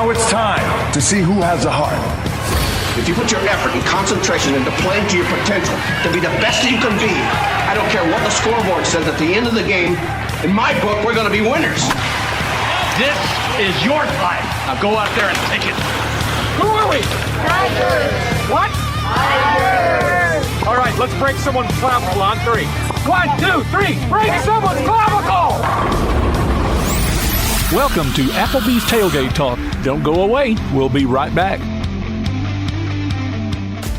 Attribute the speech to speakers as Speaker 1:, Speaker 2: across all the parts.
Speaker 1: Now it's time to see who has the heart.
Speaker 2: If you put your effort and concentration into playing to your potential, to be the best that you can be, I don't care what the scoreboard says at the end of the game, in my book, we're going to be winners.
Speaker 3: This is your time. Now go out there and take it. Who are we?
Speaker 4: Tigers.
Speaker 3: What?
Speaker 4: Tigers.
Speaker 3: All right, let's break someone's clavicle on 3. 1, 2, 3. Break someone's clavicle!
Speaker 5: Welcome to Applebee's Tailgate Talk. Don't go away. We'll be right back.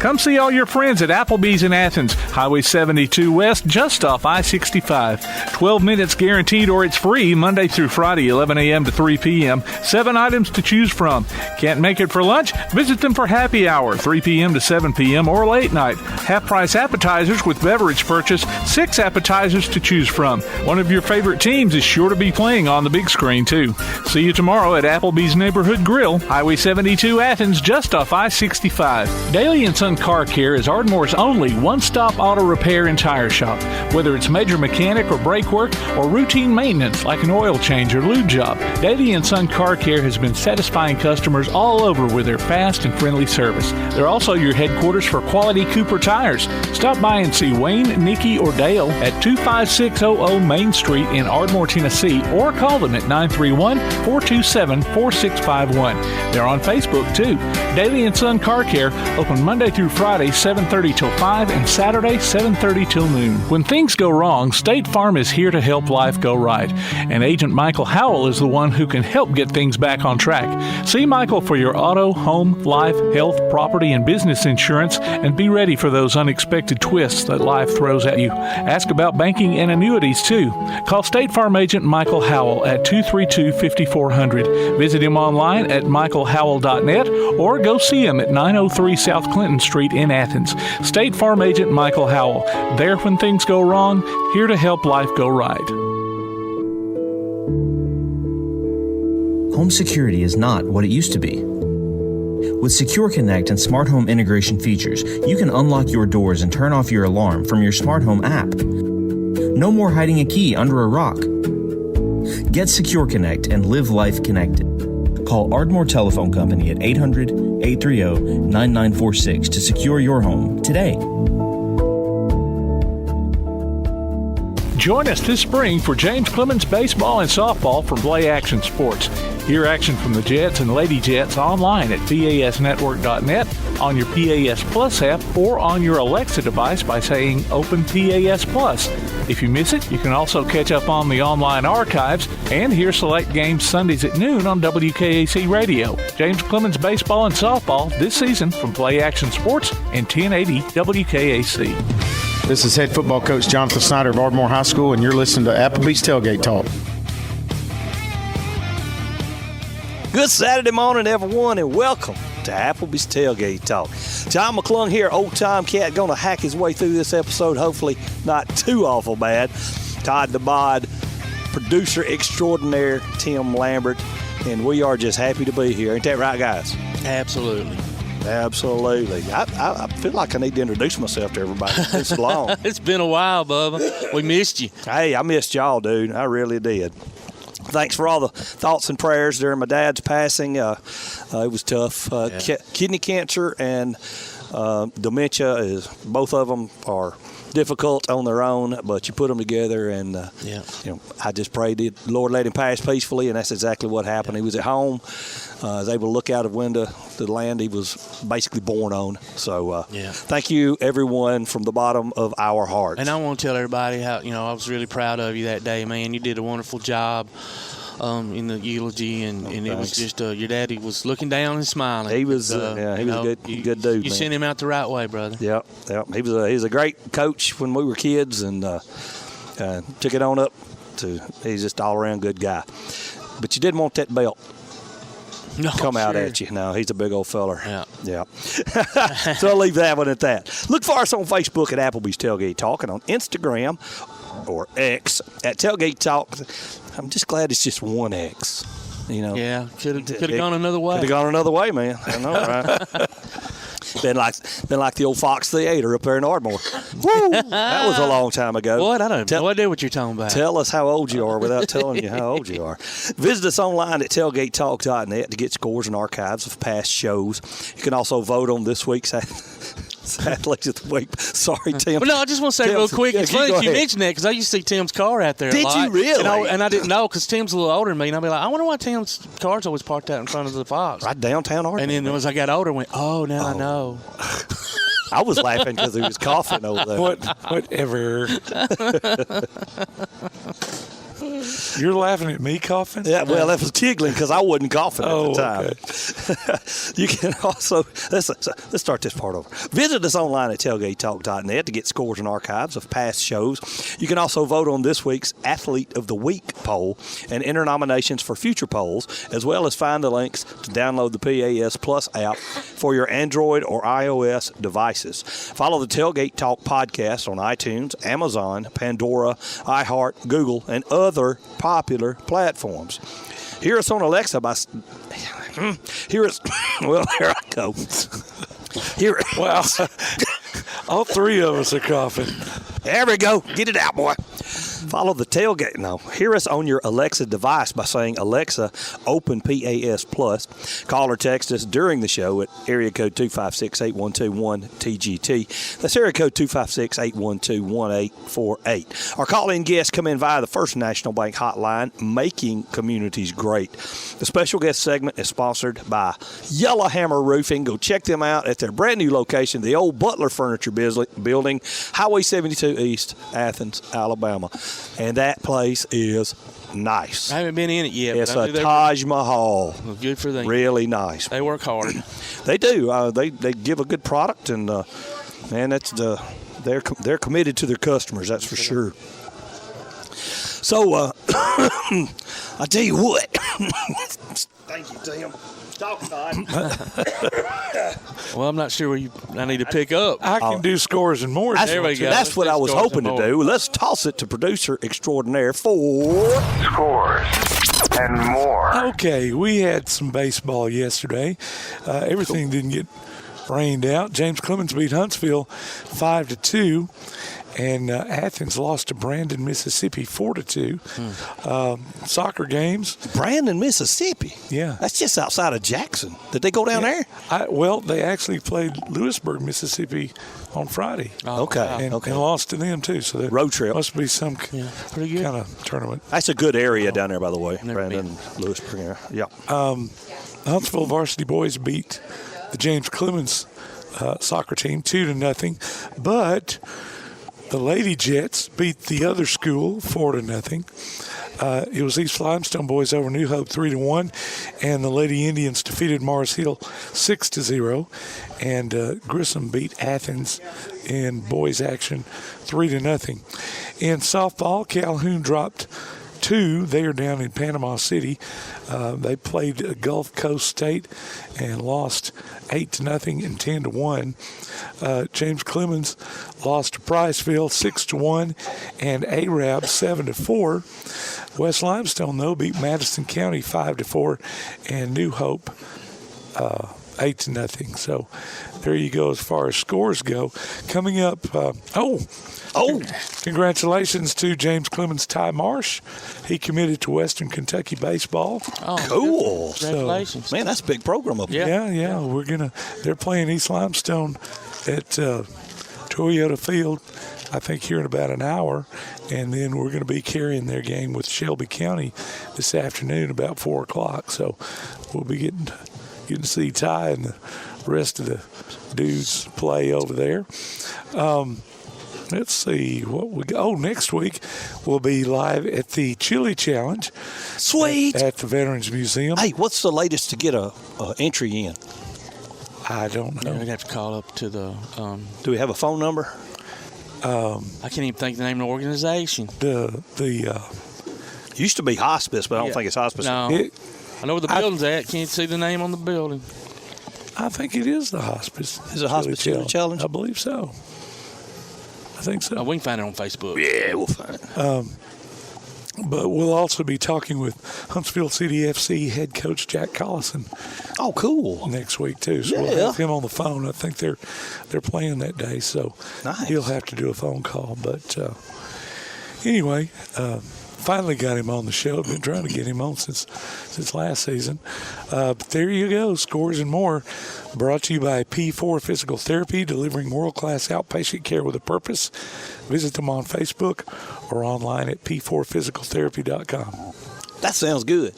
Speaker 5: Come see all your friends at Applebee's in Athens, Highway 72 West, just off I-65. 12 minutes guaranteed or it's free Monday through Friday, 11 a.m. to 3 p.m. 7 items to choose from. Can't make it for lunch? Visit them for happy hour, 3 p.m. to 7 p.m. or late night. Half-price appetizers with beverage purchase, 6 appetizers to choose from. One of your favorite teams is sure to be playing on the big screen, too. See you tomorrow at Applebee's Neighborhood Grill, Highway 72 Athens, just off I-65. Daily and Son Car Care is Ardmore's only one-stop auto repair and tire shop. Whether it's major mechanic or brake work or routine maintenance like an oil change or lube job, Daily and Son Car Care has been satisfying customers all over with their fast and friendly service. They're also your headquarters for quality Cooper tires. Stop by and see Wayne, Nikki, or Dale at 25600 Main Street in Ardmore, Tennessee, or call them at 931-427-4651. They're on Facebook, too. Daily and Son Car Care, open Monday through Friday, 7:30 till 5, and Saturday, 7:30 till noon. When things go wrong, State Farm is here to help life go right. And Agent Michael Howell is the one who can help get things back on track. See Michael for your auto, home, life, health, property, and business insurance, and be ready for those unexpected twists that life throws at you. Ask about banking and annuities, too. Call State Farm Agent Michael Howell at 232-5400. Visit him online at michaelhowell.net or go see him at 903 South Clinton Street in Athens. State Farm Agent Michael Howell. There when things go wrong, here to help life go right.
Speaker 6: Home security is not what it used to be. With Secure Connect and smart home integration features, you can unlock your doors and turn off your alarm from your smart home app. No more hiding a key under a rock. Get Secure Connect and live life connected. Call Ardmore Telephone Company at 800-830-9946 to secure your home today.
Speaker 5: Join us this spring for James Clemens Baseball and Softball from Play Action Sports. Hear action from the Jets and Lady Jets online at PASnetwork.net, on your PAS Plus app, or on your Alexa device by saying Open PAS Plus. If you miss it, you can also catch up on the online archives and hear select games Sundays at noon on WKAC Radio. James Clemens Baseball and Softball this season from Play Action Sports and 1080 WKAC.
Speaker 7: This is head football coach Jonathan Snyder of Ardmore High School, and you're listening to Applebee's Tailgate Talk.
Speaker 8: Good Saturday morning, everyone, and welcome to Applebee's Tailgate Talk. John McClung here, old time cat, going to hack his way through this episode, hopefully not too awful bad. Todd the Bod, producer extraordinaire, Tim Lambert, and we are just happy to be here. Ain't that right, guys?
Speaker 9: Absolutely.
Speaker 8: Absolutely. I feel like I need to introduce myself to everybody. It's so long.
Speaker 9: It's been a while, Bubba. We missed you.
Speaker 8: Hey, I missed y'all, dude. I really did. Thanks for all the thoughts and prayers during my dad's passing. It was tough. Kidney cancer and dementia, both of them are difficult on their own, but you put them together, and I just prayed the Lord let him pass peacefully, and that's exactly what happened. He was at home. Was able to look out of window to the land he was basically born on. So thank you, everyone, from the bottom of our hearts.
Speaker 9: And I want to tell everybody how, I was really proud of you that day, man. You did a wonderful job in the eulogy, and it was just your daddy was looking down and smiling.
Speaker 8: He was, he was a good dude.
Speaker 9: You sent him out the right way, brother.
Speaker 8: Yep. He was a great coach when we were kids, and took it on up to. He's just all around good guy. But you didn't want that belt. Come out at you. No, he's a big old feller. Yeah. So I'll leave that one at that. Look for us on Facebook at Applebee's Tailgate Talk, and on Instagram or X at Tailgate Talk. I'm just glad it's just one X.
Speaker 9: Yeah, could have gone another way.
Speaker 8: Could have gone another way, man. I know, right? Been like the old Fox Theater up there in Ardmore. Woo! That was a long time ago.
Speaker 9: What? I don't have no idea what you're talking about.
Speaker 8: Tell us how old you are without telling you how old you are. Visit us online at tailgatetalk.net to get scores and archives of past shows. You can also vote on this week's Athletes of the Week. Sorry, Tim.
Speaker 9: But no, I just want to say real quick, it's funny that you mentioned that because I used to see Tim's car out there a lot.
Speaker 8: Did you really?
Speaker 9: And I didn't know because Tim's a little older than me, and I'd be like, I wonder why Tim's car's always parked out in front of the Fox.
Speaker 8: Right downtown Ardmore.
Speaker 9: And then as I got older, I went, I know.
Speaker 8: I was laughing because he was coughing over there.
Speaker 10: Whatever. You're laughing at me coughing?
Speaker 8: Yeah, well, that was giggling because I wasn't coughing at the time.
Speaker 10: Okay.
Speaker 8: You can also, let's start this part over. Visit us online at tailgatetalk.net to get scores and archives of past shows. You can also vote on this week's Athlete of the Week poll and enter nominations for future polls, as well as find the links to download the PAS Plus app for your Android or iOS devices. Follow the Tailgate Talk podcast on iTunes, Amazon, Pandora, iHeart, Google, and other popular platforms. Hear us on Alexa by hear us. Well, here I go.
Speaker 10: Wow. All three of us are coughing.
Speaker 8: There we go. Get it out, boy. Follow the tailgate. No, hear us on your Alexa device by saying, Alexa, open PAS Plus. Call or text us during the show at area code 256-8121-TGT. That's area code 256-812-1848. Our call-in guests come in via the First National Bank hotline, making communities great. The special guest segment is sponsored by Yellowhammer Roofing. Go check them out at their brand new location, the old Butler Furniture Building, Highway 72 East, Athens, Alabama. And that place is nice.
Speaker 9: I haven't been in it yet.
Speaker 8: It's a Taj Mahal.
Speaker 9: Well, good for them.
Speaker 8: Really nice.
Speaker 9: They work hard.
Speaker 8: They do. They give a good product, and man, they're committed to their customers. That's for sure. So I tell you what. Thank you, Tim. Talk time.
Speaker 9: Well, I'm not sure where I need to pick up.
Speaker 10: I can do scores and more.
Speaker 8: There we go. That's what I was hoping to do. Let's toss it to producer extraordinaire for
Speaker 1: Scores and more.
Speaker 10: Okay, we had some baseball yesterday. Everything didn't get rained out. James Clemens beat Huntsville 5-2. And Athens lost to Brandon, Mississippi, 4-2. Soccer games.
Speaker 8: Brandon, Mississippi?
Speaker 10: Yeah.
Speaker 8: That's just outside of Jackson. Did they go down there?
Speaker 10: Well, they actually played Lewisburg, Mississippi on Friday.
Speaker 8: Oh, okay.
Speaker 10: And lost to them, too. So
Speaker 8: road trip.
Speaker 10: Must be some kind of tournament.
Speaker 8: That's a good area down there, by the way. Brandon, Lewisburg area. Yeah.
Speaker 10: Huntsville varsity boys beat the James Clemens soccer team 2-0. But the Lady Jets beat the other school 4-0. It was East Limestone boys over New Hope 3-1, and the Lady Indians defeated Mars Hill 6-0, and Grissom beat Athens in boys action 3-0. In softball, Calhoun dropped 2. They are down in Panama City. They played Gulf Coast State and lost 8-0 and 10-1. James Clemens lost to Priceville 6-1 and Arab 7-4. West Limestone, though, beat Madison County 5-4 and New Hope 8-0. So there you go as far as scores go. Coming up, congratulations to James Clemens Ty Marsh. He committed to Western Kentucky baseball.
Speaker 9: Oh,
Speaker 8: cool.
Speaker 9: Congratulations.
Speaker 8: Man, that's a big program up there.
Speaker 10: Yeah. They're playing East Limestone at Toyota Field, I think, here in about an hour. And then we're going to be carrying their game with Shelby County this afternoon about 4 o'clock. So we'll be getting to see Ty and the rest of the dudes play over there. Let's see what we got. Oh, next week we'll be live at the Chili Challenge.
Speaker 8: Sweet.
Speaker 10: At the Veterans Museum.
Speaker 8: Hey, what's the latest to get a entry in?
Speaker 10: I don't know.
Speaker 9: We'd have to call up to the.
Speaker 8: Do we have a phone number?
Speaker 9: I can't even think the name of the organization.
Speaker 8: Used to be hospice, but I don't think it's hospice.
Speaker 9: No. I know where the building's at. Can't see the name on the building.
Speaker 10: I think it is the hospice.
Speaker 8: Is it Hospice Chili Challenge?
Speaker 10: I believe so. I think so.
Speaker 9: We can find it on Facebook.
Speaker 8: Yeah, we'll find it.
Speaker 10: But we'll also be talking with Huntsville City FC head coach Jack Collison.
Speaker 8: Oh, cool.
Speaker 10: Next week, too. So we'll have him on the phone. I think they're playing that day, so he'll have to do a phone call. But anyway, finally got him on the show. Been trying to get him on since last season. But there you go. Scores and more. Brought to you by P4 Physical Therapy, delivering world-class outpatient care with a purpose. Visit them on Facebook or online at p4physicaltherapy.com.
Speaker 8: That sounds good.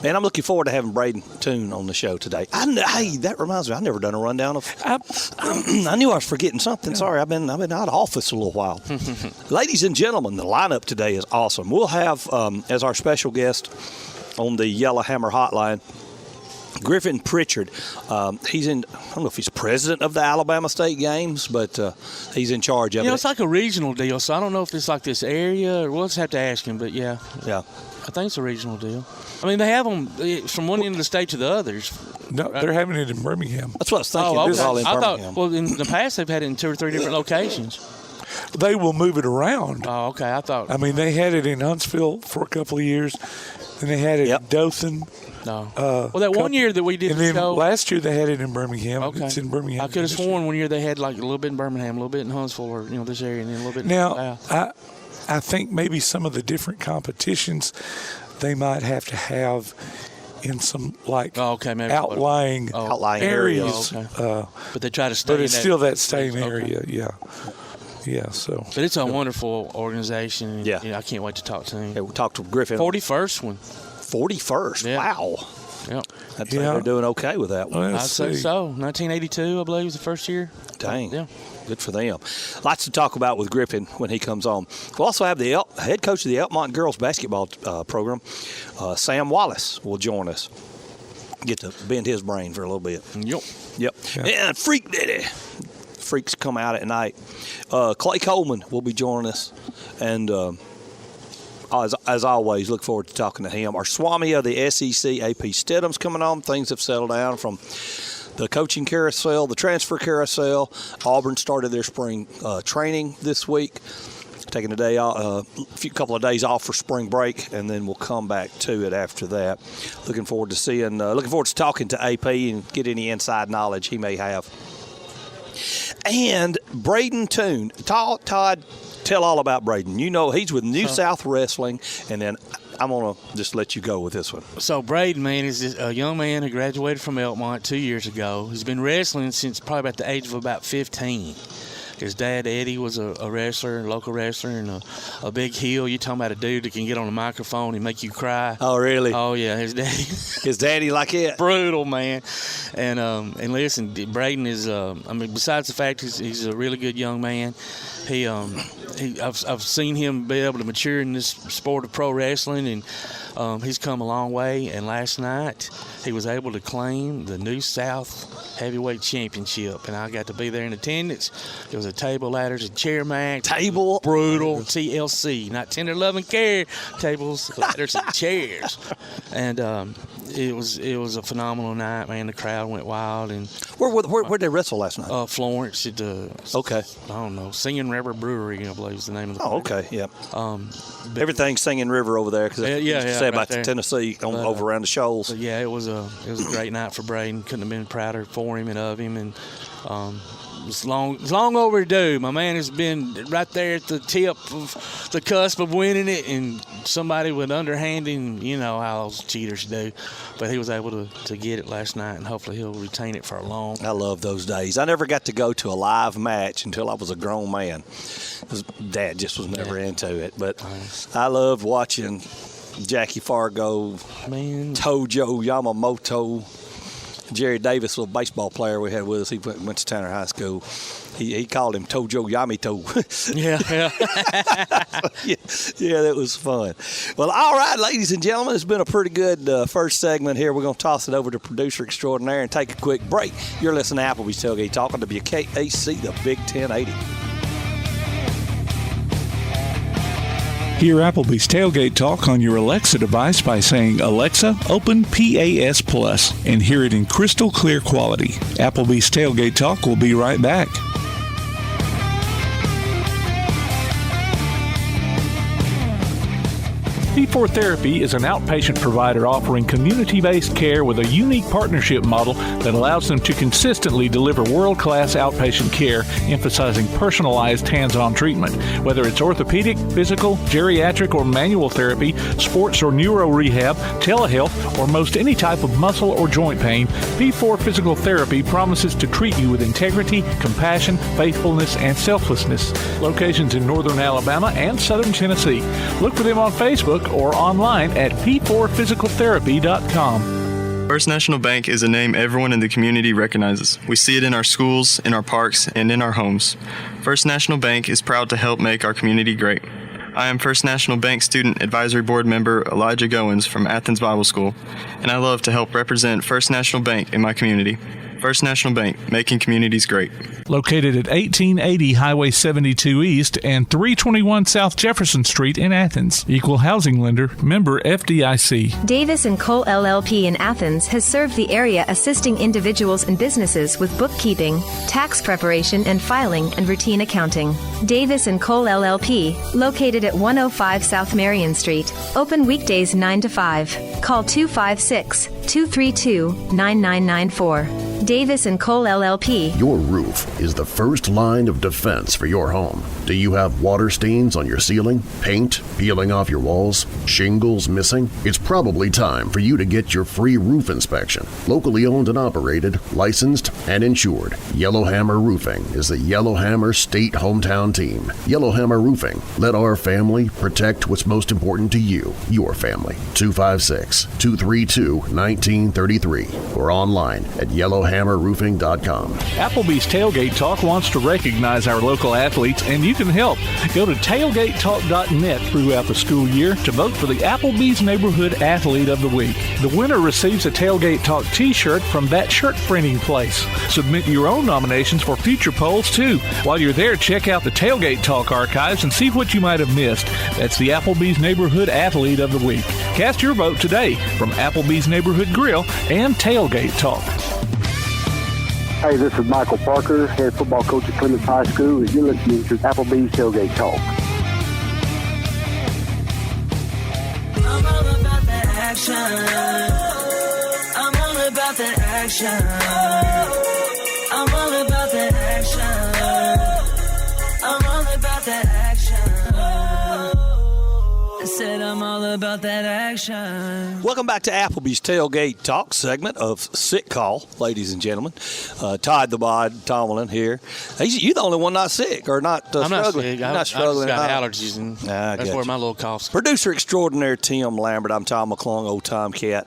Speaker 8: Man, I'm looking forward to having Brayden Toon on the show today. Hey, that reminds me, I've never done a rundown of. I knew I was forgetting something. Sorry, I've been out of office a little while. Ladies and gentlemen, the lineup today is awesome. We'll have as our special guest on the Yellowhammer Hotline, Griffin Pritchard. He's in, I don't know if he's president of the Alabama State Games, but he's in charge of it.
Speaker 9: It's like a regional deal, so I don't know if it's like this area, or we'll just have to ask him, but yeah.
Speaker 8: Yeah.
Speaker 9: I think it's a regional deal. I mean, they have them from one end of the state to the others.
Speaker 10: No,
Speaker 9: right?
Speaker 10: They're having it in Birmingham.
Speaker 8: That's what I was thinking.
Speaker 9: Oh, okay.
Speaker 8: This is all in Birmingham.
Speaker 9: I thought, well, in the past, they've had it in 2 or 3 different locations.
Speaker 10: They will move it around.
Speaker 9: Oh, okay. I
Speaker 10: mean, they had it in Huntsville for a couple of years. Then they had it in Dothan.
Speaker 9: No. Well, that one year that we did
Speaker 10: and
Speaker 9: the
Speaker 10: then
Speaker 9: show.
Speaker 10: last year they had it in Birmingham.
Speaker 9: Okay.
Speaker 10: It's in Birmingham.
Speaker 9: I could have sworn one year they had like a little bit in Birmingham, a little bit in Huntsville, or this area, and then a little bit.
Speaker 10: Now, I think maybe some of the different competitions they might have to have in some outlying areas.
Speaker 9: Oh, okay. But they try to stay.
Speaker 10: But it's still that same area. Yeah. So.
Speaker 9: But it's a wonderful organization.
Speaker 8: Yeah.
Speaker 9: I can't wait to talk to him.
Speaker 8: We'll talk to Griffin.
Speaker 9: 41st one.
Speaker 8: 41st.
Speaker 9: Yeah.
Speaker 8: Wow.
Speaker 9: Yep.
Speaker 8: I'd say they're doing okay with that one.
Speaker 9: I'd say so. 1982, I believe, was the first year.
Speaker 8: Dang.
Speaker 9: Yeah.
Speaker 8: Good for them. Lots to talk about with Griffin when he comes on. We'll also have the head coach of the Elkmont girls basketball program, Sam Wallace, will join us. Get to bend his brain for a little bit. Yep. And Freak Daddy. Freaks come out at night. Clay Coleman will be joining us. And as always, look forward to talking to him. Our Swami of the SEC, AP Steadham's coming on. Things have settled down from the coaching carousel, the transfer carousel. Auburn started their spring training this week, taking a couple of days off for spring break, and then we'll come back to it after that. Looking forward to talking to AP and get any inside knowledge he may have. And Brayden Toon. Todd, tell all about Brayden. He's with New South Wrestling, and then I'm going to just let you go with this one.
Speaker 9: So Brayden, man, is a young man who graduated from Elkmont 2 years ago. He's been wrestling since probably about the age of about 15. His dad, Eddie, was a wrestler, local wrestler, and a big heel. You're talking about a dude that can get on a microphone and make you cry.
Speaker 8: Oh, really?
Speaker 9: Oh, yeah, his daddy.
Speaker 8: His daddy like it?
Speaker 9: Brutal, man. And listen, Brayden is, besides the fact he's a really good young man, I've seen him be able to mature in this sport of pro wrestling, and he's come a long way. And last night, he was able to claim the New South Heavyweight Championship, and I got to be there in attendance. There was a table, ladders, and chair match.
Speaker 8: Table?
Speaker 9: Brutal. TLC, not tender loving care. Tables, ladders, and chairs. And it was a phenomenal night, man. The crowd went wild. And
Speaker 8: where'd they wrestle last night?
Speaker 9: Florence at the I don't know, Singing River Brewery, I believe is the name of the place.
Speaker 8: Okay, yeah. Everything's Singing River over there, because say about the Tennessee over around the shoals.
Speaker 9: Yeah, it was a great night for Brayden. Couldn't have been prouder for him and of him, and it's long overdue. My man has been right there at the tip of the cusp of winning it, and somebody would underhand him. You know how those cheaters do. But he was able to get it last night, and hopefully he'll retain it for a long.
Speaker 8: I love those days. I never got to go to a live match until I was a grown man, because Dad just was never into it. But I loved watching Jackie Fargo, Tojo Yamamoto. Jerry Davis, a baseball player we had with us, he went to Tanner High School. He called him Tojo Yamito. Yeah, that was fun. Well, all right, ladies and gentlemen, it's been a pretty good first segment here. We're going to toss it over to producer extraordinaire and take a quick break. You're listening to Applebee's Tailgate Talk on WKAC, the Big 1080.
Speaker 5: Hear Applebee's Tailgate Talk on your Alexa device by saying, "Alexa, open PAS Plus," and hear it in crystal clear quality. Applebee's Tailgate Talk will be right back. P4 Therapy is an outpatient provider offering community-based care with a unique partnership model that allows them to consistently deliver world-class outpatient care, emphasizing personalized hands-on treatment. Whether it's orthopedic, physical, geriatric, or manual therapy, sports or neuro rehab, telehealth, or most any type of muscle or joint pain, P4 Physical Therapy promises to treat you with integrity, compassion, faithfulness, and selflessness. Locations in northern Alabama and southern Tennessee. Look for them on Facebook or online at p4physicaltherapy.com.
Speaker 11: First National Bank is a name everyone in the community recognizes. We see it in our schools, in our parks, and in our homes. First National Bank is proud to help make our community great. I am First National Bank Student Advisory Board member Elijah Goins from Athens Bible School, and I love to help represent First National Bank in my community. First National Bank, making communities great.
Speaker 5: Located at 1880 Highway 72 East and 321 South Jefferson Street in Athens. Equal housing lender, member FDIC.
Speaker 12: Davis & Cole LLP in Athens has served the area assisting individuals and businesses with bookkeeping, tax preparation and filing, and routine accounting. Davis & Cole LLP, located at 105 South Marion Street. Open weekdays 9 to 5. Call 256-232-9994. Davis & Cole LLP.
Speaker 13: Your roof is the first line of defense for your home. Do you have water stains on your ceiling? Paint peeling off your walls? Shingles missing? It's probably time for you to get your free roof inspection. Locally owned and operated, licensed, and insured. Yellowhammer Roofing is the Yellowhammer State hometown team. Yellowhammer Roofing. Let our family protect what's most important to you, your family. 256-232-1933 or online at yellowhammerroofing.com.
Speaker 5: Applebee's Tailgate Talk wants to recognize our local athletes, and you can help. Go to tailgatetalk.net throughout the school year to vote for the Applebee's Neighborhood Athlete of the Week. The winner receives a Tailgate Talk t-shirt from that shirt printing place. Submit your own nominations for future polls, too. While you're there, check out the Tailgate Talk archives and see what you might have missed. That's the Applebee's Neighborhood Athlete of the Week. Cast your vote today from Applebee's Neighborhood Grill and Tailgate Talk.
Speaker 14: Hey, this is Michael Parker, head football coach at Clemens High School, and you're listening to Applebee's Tailgate Talk.
Speaker 15: I'm all about that action. I'm all about that action. I'm all about that action. I'm all about that action. I said I'm all about that action.
Speaker 8: Welcome back to Applebee's Tailgate Talk segment of Sick Call, ladies and gentlemen. Todd the Bod Tomlin here. You're the only one not sick or not struggling.
Speaker 9: I'm not sick.
Speaker 8: You're not struggling.
Speaker 9: I just got allergies, and that's where my little coughs.
Speaker 8: Producer extraordinaire Tim Lambert. I'm Tom McClung, old Tomcat.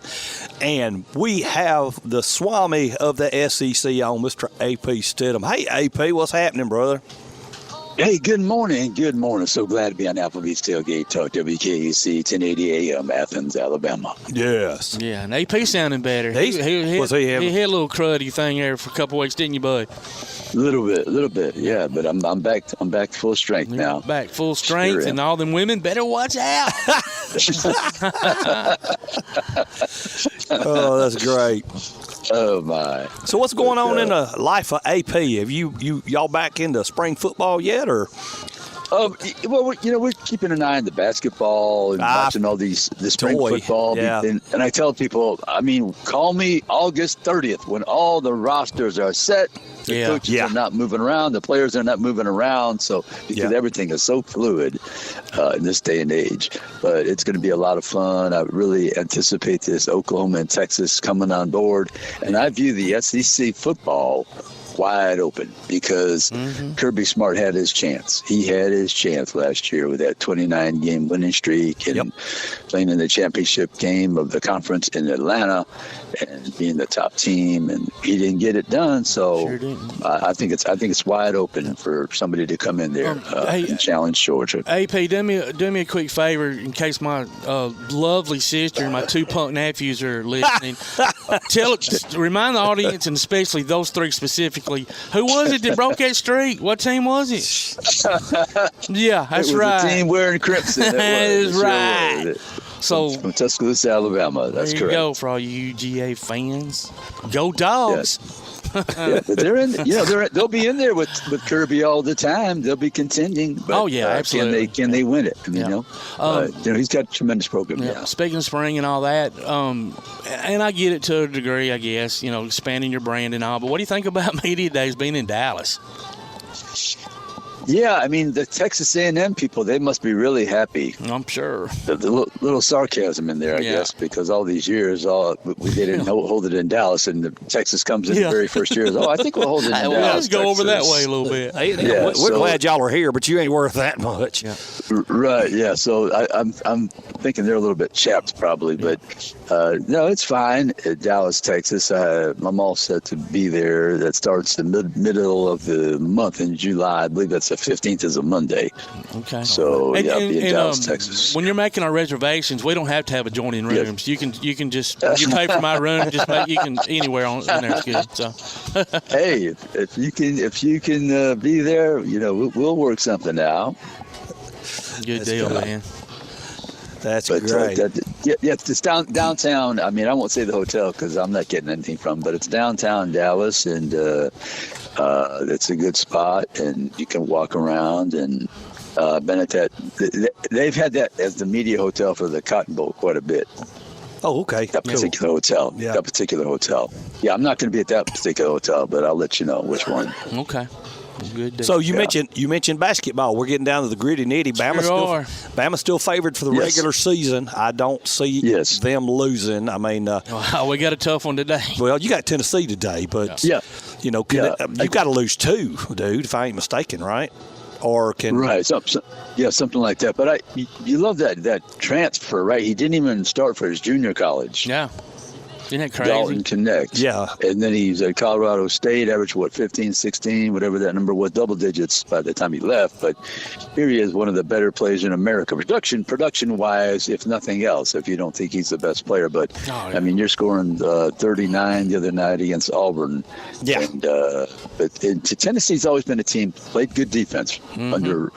Speaker 8: And we have the Swami of the SEC on, Mr. AP Steadham. Hey, AP, what's happening, brother?
Speaker 16: Hey, good morning. Good morning. So glad to be on Applebee's Tailgate Talk, WKAC, 1080 AM, Athens, Alabama.
Speaker 8: Yes.
Speaker 9: Yeah, and AP sounding better. He had a little cruddy thing there for a couple weeks, didn't you, bud?
Speaker 16: A little bit, yeah. But I'm back full strength now.
Speaker 9: Back full strength, sure, and all them women better watch out.
Speaker 8: Oh, that's great.
Speaker 16: Oh my!
Speaker 8: So what's going on in the life of AP? Have y'all back into spring football yet, or?
Speaker 16: Well, we're keeping an eye on the basketball and watching all the spring football.
Speaker 8: Yeah.
Speaker 16: And I tell people, call me August 30th when all the rosters are set. The coaches are not moving around. The players are not moving around. So because everything is so fluid in this day and age, but it's going to be a lot of fun. I really anticipate this Oklahoma and Texas coming on board, and I view the SEC football wide open because Kirby Smart had his chance. He had his chance last year with that 29-game winning streak and playing in the championship game of the conference in Atlanta and being the top team, and he didn't get it done. So I think it's wide open for somebody to come in there and challenge Georgia.
Speaker 9: AP, do me a quick favor in case my lovely sister and my two punk nephews are listening. Remind the audience, and especially those three specifically, who was it that broke that streak? What team was it? Yeah, that's right.
Speaker 16: The team wearing crimson.
Speaker 9: That is right.
Speaker 16: So from Tuscaloosa, Alabama. That's correct.
Speaker 9: There you go for all you UGA NBA fans. Go Dogs!
Speaker 16: Yeah, but they're in. They'll be in there with Kirby all the time. They'll be contending. But,
Speaker 9: absolutely.
Speaker 16: Can they win it? I mean, he's got a tremendous program.
Speaker 9: Yeah. Speaking of spring and all that, and I get it to a degree, I guess. Expanding your brand and all. But what do you think about Media Days being in Dallas?
Speaker 16: Yeah, I mean, the Texas A&M people, they must be really happy.
Speaker 9: I'm sure.
Speaker 16: The little sarcasm in there, I guess, because all these years, they didn't hold it in Dallas, and Texas comes in the very first year. I think we'll hold it in Dallas.
Speaker 9: Let's go over that way a little bit.
Speaker 8: We're glad y'all are here, but you ain't worth that much.
Speaker 16: Yeah. Right, yeah. So I'm thinking they're a little bit chapped probably, but no, it's fine at Dallas, Texas. I'm all set to be there. That starts the middle of the month in July. I believe that's the 15th is a Monday.
Speaker 9: Okay.
Speaker 16: So I'll be in Dallas, Texas.
Speaker 9: When you're making our reservations, we don't have to have adjoining rooms. You can just you pay for my room. You can anywhere in there. It's good. So.
Speaker 16: Hey, if you can be there, we'll work something out.
Speaker 9: Good deal, man.
Speaker 8: That's great.
Speaker 16: It's downtown. I mean, I won't say the hotel because I'm not getting anything from, but it's downtown Dallas, and it's a good spot, and you can walk around. And been at that. They've had that as the media hotel for the Cotton Bowl quite a bit.
Speaker 8: Oh, okay.
Speaker 16: That particular hotel.
Speaker 8: Yeah.
Speaker 16: That particular hotel. Yeah, I'm not going to be at that particular hotel, but I'll let you know which one.
Speaker 9: Okay. Good.
Speaker 8: So you mentioned basketball. We're getting down to the gritty nitty. Bama's still favored for the regular season. I don't see them losing. I mean,
Speaker 9: we got a tough one today.
Speaker 8: Well, you got Tennessee today, but you got to lose 2, dude. If I ain't mistaken, right? Or
Speaker 16: something like that. But you love that transfer, right? He didn't even start for his junior college.
Speaker 9: Yeah. Isn't that crazy?
Speaker 16: Dalton Connect.
Speaker 8: Yeah.
Speaker 16: And then he's at Colorado State, averaged, 15, 16, whatever that number was, double digits by the time he left. But here he is, one of the better players in America. Production-wise, if nothing else, if you don't think he's the best player. But, I mean, you're scoring 39 the other night against Auburn.
Speaker 8: Yeah.
Speaker 16: And, but Tennessee's always been a team, played good defense under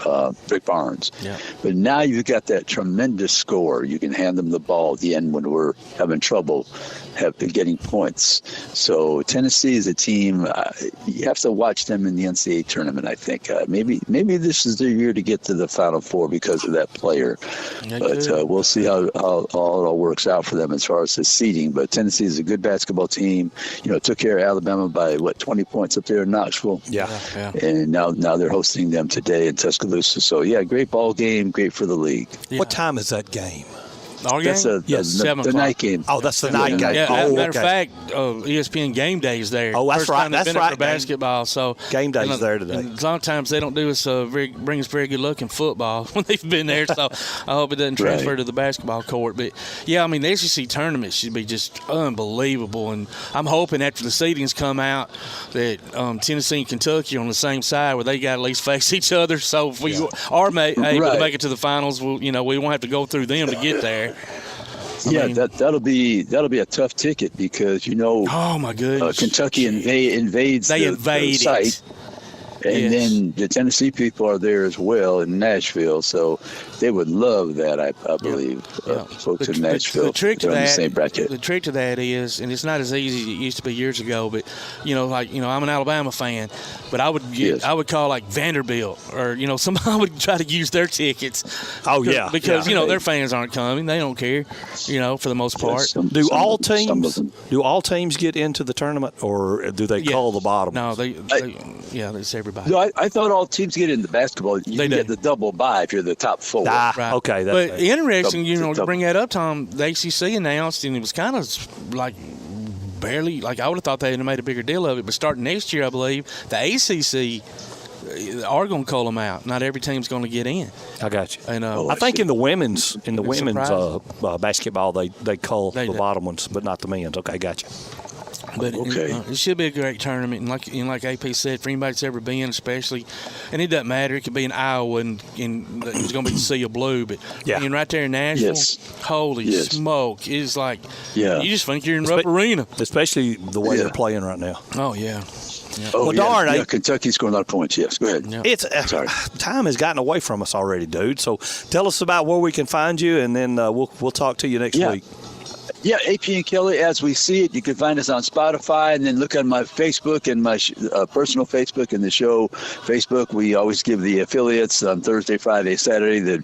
Speaker 16: Rick Barnes.
Speaker 9: Yeah.
Speaker 16: But now you've got that tremendous score. You can hand them the ball at the end when we're having trouble. Have been getting points. So Tennessee is a team, you have to watch them in the NCAA tournament, I think. Maybe this is their year to get to the Final Four because of that player. But we'll see how it all works out for them as far as the seeding. But Tennessee is a good basketball team. Took care of Alabama by, 20 points up there in Knoxville.
Speaker 8: Yeah.
Speaker 16: And now they're hosting them today in Tuscaloosa. So, great ball game, great for the league.
Speaker 8: Yeah. What time is that game?
Speaker 9: Our game?
Speaker 16: That's
Speaker 9: 7
Speaker 16: the
Speaker 9: o'clock.
Speaker 16: night game.
Speaker 8: Oh, that's the night game.
Speaker 9: Yeah,
Speaker 8: as a
Speaker 9: matter of fact, ESPN Game Day is there.
Speaker 8: Oh, that's
Speaker 9: First
Speaker 8: right.
Speaker 9: time they've been there for basketball. So
Speaker 8: Game Day's there today.
Speaker 9: A lot of times they don't do us bring us very good looking football when they've been there. So I hope it doesn't transfer to the basketball court. But yeah, I mean the SEC tournament should be just unbelievable, and I'm hoping after the seedings come out that Tennessee and Kentucky are on the same side where they got to at least face each other. So if we are able to make it to the finals, we won't have to go through them to get there.
Speaker 16: That'll be a tough ticket because
Speaker 9: oh my goodness,
Speaker 16: Kentucky invades the site, and then the Tennessee people are there as well in Nashville, so they would love that. I believe folks in Nashville.
Speaker 9: The trick to
Speaker 16: in
Speaker 9: that,
Speaker 16: the same bracket.
Speaker 9: The trick to that is, and it's not as easy as it used to be years ago. But I'm an Alabama fan, but I would call like Vanderbilt or somebody would try to use their tickets.
Speaker 8: Oh yeah,
Speaker 9: because their fans aren't coming. They don't care. For the most part.
Speaker 8: Do all teams get into the tournament, or do they call the bottom?
Speaker 9: No, they say everybody.
Speaker 16: No, I thought all teams get into basketball. You get the double bye if you're the top 4.
Speaker 9: Right.
Speaker 8: Okay.
Speaker 9: But interesting, to bring that up, Tom, the ACC announced, and it was kind of like barely, like I would have thought they would have made a bigger deal of it, but starting next year, I believe, the ACC are going to call them out. Not every team's going to get in.
Speaker 8: I got you.
Speaker 9: And,
Speaker 8: I think in the women's basketball, they call the bottom ones, but not the men's. Okay, got you.
Speaker 9: But it should be a great tournament, and like AP said, for anybody that's ever been, especially, and it doesn't matter. It could be in Iowa, and it's going to be the Sea of Blue, but being right there in Nashville, holy smoke, it's like you just think you're in Rupp Arena,
Speaker 8: especially the way they're playing right now.
Speaker 9: Oh yeah.
Speaker 16: Yeah. Oh, darn! Kentucky's scoring a lot of points. Yes, go ahead.
Speaker 9: Yeah.
Speaker 8: Sorry. Time has gotten away from us already, dude. So tell us about where we can find you, and then we'll talk to you next week.
Speaker 16: Yeah, AP and Kelly, as we see it. You can find us on Spotify, and then look on my Facebook and my personal Facebook and the show Facebook. We always give the affiliates on Thursday, Friday, Saturday that